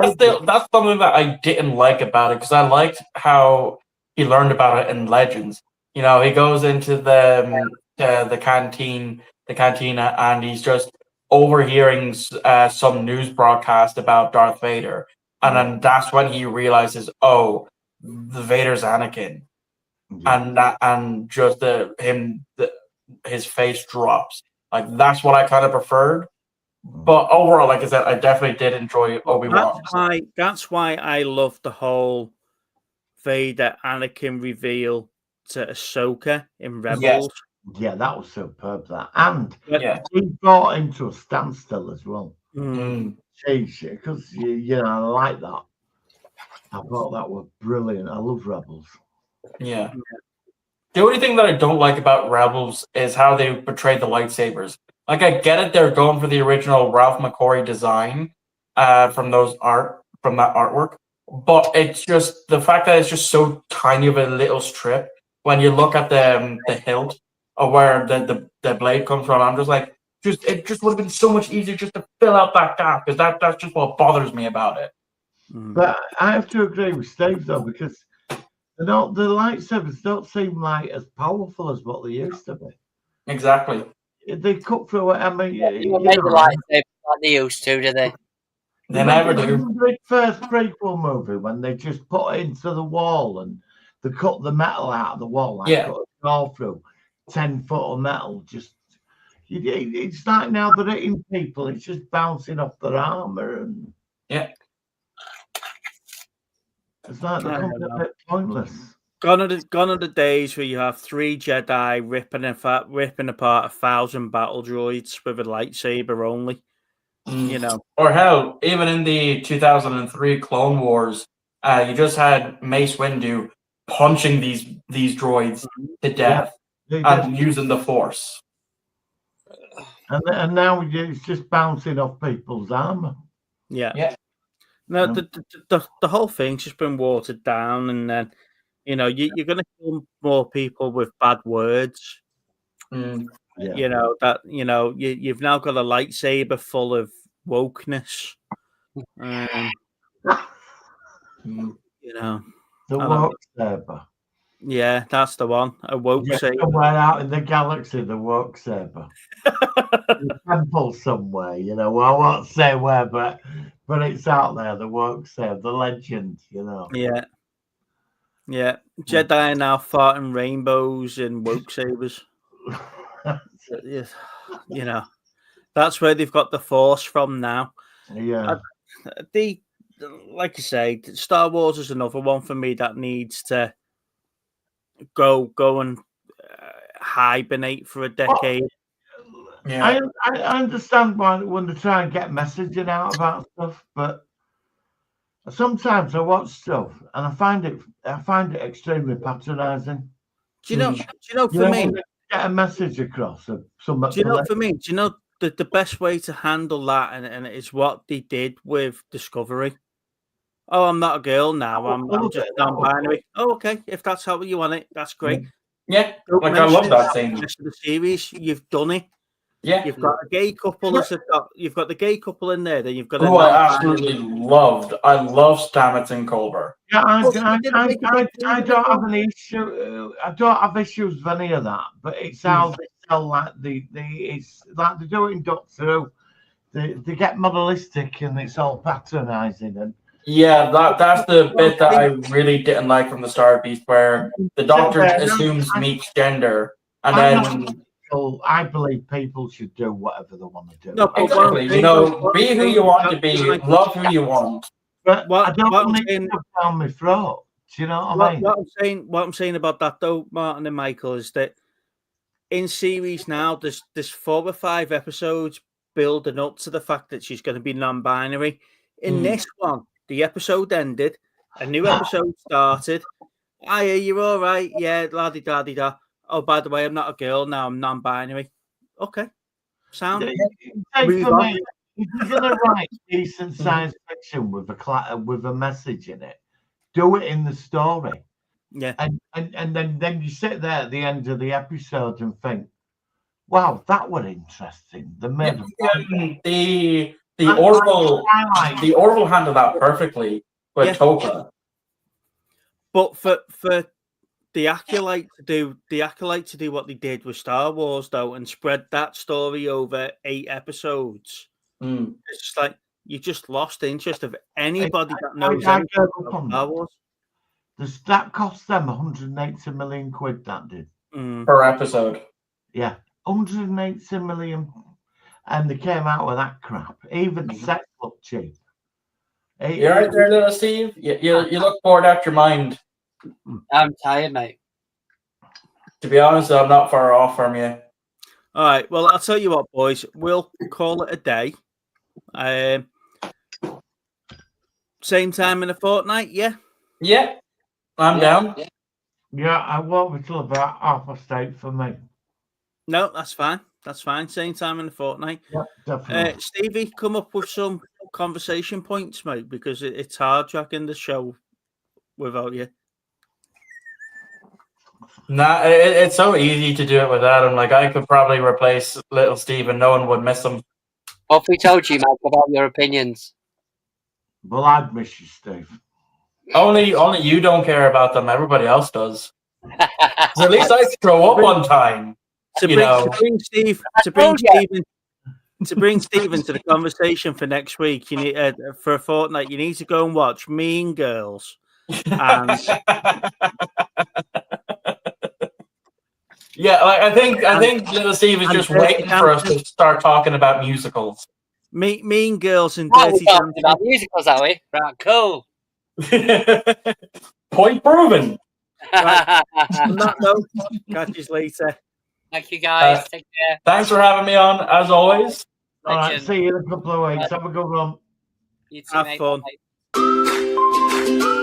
something that I didn't like about it, because I liked how he learned about it in Legends. You know, he goes into the cantina, and he's just overhearing some news broadcast about Darth Vader, and then that's when he realizes, oh, the Vader's Anakin, and just his face drops. Like, that's what I kind of preferred. But overall, like I said, I definitely did enjoy Obi-Wan. That's why I love the whole Vader Anakin reveal to Ahsoka in Rebels. Yes. Yeah, that was superb. That, and he brought him to a standstill as well. Because I like that. I thought that was brilliant. I love Rebels. Yeah. The only thing that I don't like about Rebels is how they portrayed the lightsabers. Like, I get it; they're going for the original Ralph McQuarrie design from that artwork, but it's just the fact that it's just so tiny of a little strip. When you look at the hilt or where the blade comes from. I'm just like, it just would have been so much easier just to fill out that gap, because that's just what bothers me about it. But I have to agree with Steve though, because the lightsabers don't seem like as powerful as what they used to be. Exactly. They cut through it. I mean, You make the lightsaber like they used to, do they? They never do. The first prequel movie when they just put it into the wall and they cut the metal out of the wall, like cut it all through 10 foot of metal. Just it's like now they're hitting people, it's just bouncing off their armor, and it's like they're a bit pointless. Gone are the days where you have 3 Jedi ripping apart 1,000 battle droids with a lightsaber only. You know, or hell, even in the 2003 Clone Wars, you just had Mace Windu punching these droids to death and using the Force. And now it's just bouncing off people's armor. Yeah. No, the whole thing's just been watered down, and then you're going to kill more people with bad words. You know that. You've now got a lightsaber full of wokeness. The woke saber. Yeah, that's the one. A woke saber. Somewhere out in the galaxy, the woke saber. The temple somewhere, I won't say where, but it's out there, the woke saber, the legend, Yeah. Jedi are now farting rainbows and woke sabers. That's where they've got the Force from now. Yeah. Like you say, Star Wars is another one for me that needs to go and hibernate for a decade. I understand why when they try and get messaging out about stuff, but sometimes I watch stuff and I find it extremely patronizing. Do you know for me, get a message across? For me, the best way to handle that, and it's what they did with Discovery. Oh, I'm not a girl now. I'm just non-binary. Oh, okay. If that's how you want it, that's great. Yeah, I love that scene. The series, you've done it. Yeah, you've got a gay couple. You've got the gay couple in there. Then you've got. I absolutely loved. I love Stamets and Culber. Yeah, I don't have an issue. I don't have issues with any of that. But it's how they tell like it's like they do it in Doctor Who. They get moralistic and it's all patronising and. Yeah, that's the bit that I really didn't like from the Star Beast, where the Doctor assumes meets gender, and then. I believe people should do whatever they want to do. No, exactly. Be who you want to be, love who you want. But I don't want it to down my throat. Do you know what I mean? What I'm saying about that though, Martin and Michael, is that in series now, there's 4 or 5 episodes building up to the fact that she's going to be non-binary. In this one, the episode ended, a new episode started. Hiya, you're all right? Yeah, la-di-da-di-da. Oh, by the way, I'm not a girl now. I'm non-binary. Okay, sound. For me, if you're gonna write decent science fiction with a message in it, do it in the story. Yeah, and then you sit there at the end of the episode and think, "Wow, that was interesting." The Orville handled that perfectly with Toka. But for the Acolyte to do what they did with Star Wars though, and spread that story over 8 episodes, it's just like you just lost interest of anybody that knows anything about Star Wars. That cost them 180 million quid. That did per episode. Yeah, 180 million, and they came out with that crap. Even sex looked cheap. You're right there, little Steve. You look bored out your mind. I'm tired, mate. To be honest, I'm not far off from you. All right. Well, I'll tell you what, boys. We'll call it a day. Same time in a fortnight, yeah? Yeah. I'm down. Yeah, I won't be till about 8:30 for me. No, that's fine. That's fine. Same time in a fortnight. Yeah, definitely. Stevie, come up with some conversation points, mate, because it's hard tracking the show without you. Nah, it's so easy to do it with Adam. Like, I could probably replace Little Steve and no one would miss him. What if we told you, Mike, about your opinions? Well, I'd miss you, Steve. Only you don't care about them. Everybody else does. At least I throw up one time. To bring Stephen to the conversation for next week, you need for a fortnight. You need to go and watch Mean Girls. And yeah, like I think Little Steve is just waiting for us to start talking about musicals. Mean Girls and We're Dirty talking Dancing. about musicals, are we? Right, cool. Point proven. Right. On that note, catch you later. Thank you, guys. Take care. Thanks for having me on, as always. All right, see you in a couple of weeks. Have a good one. You too, Have mate. fun. Bye.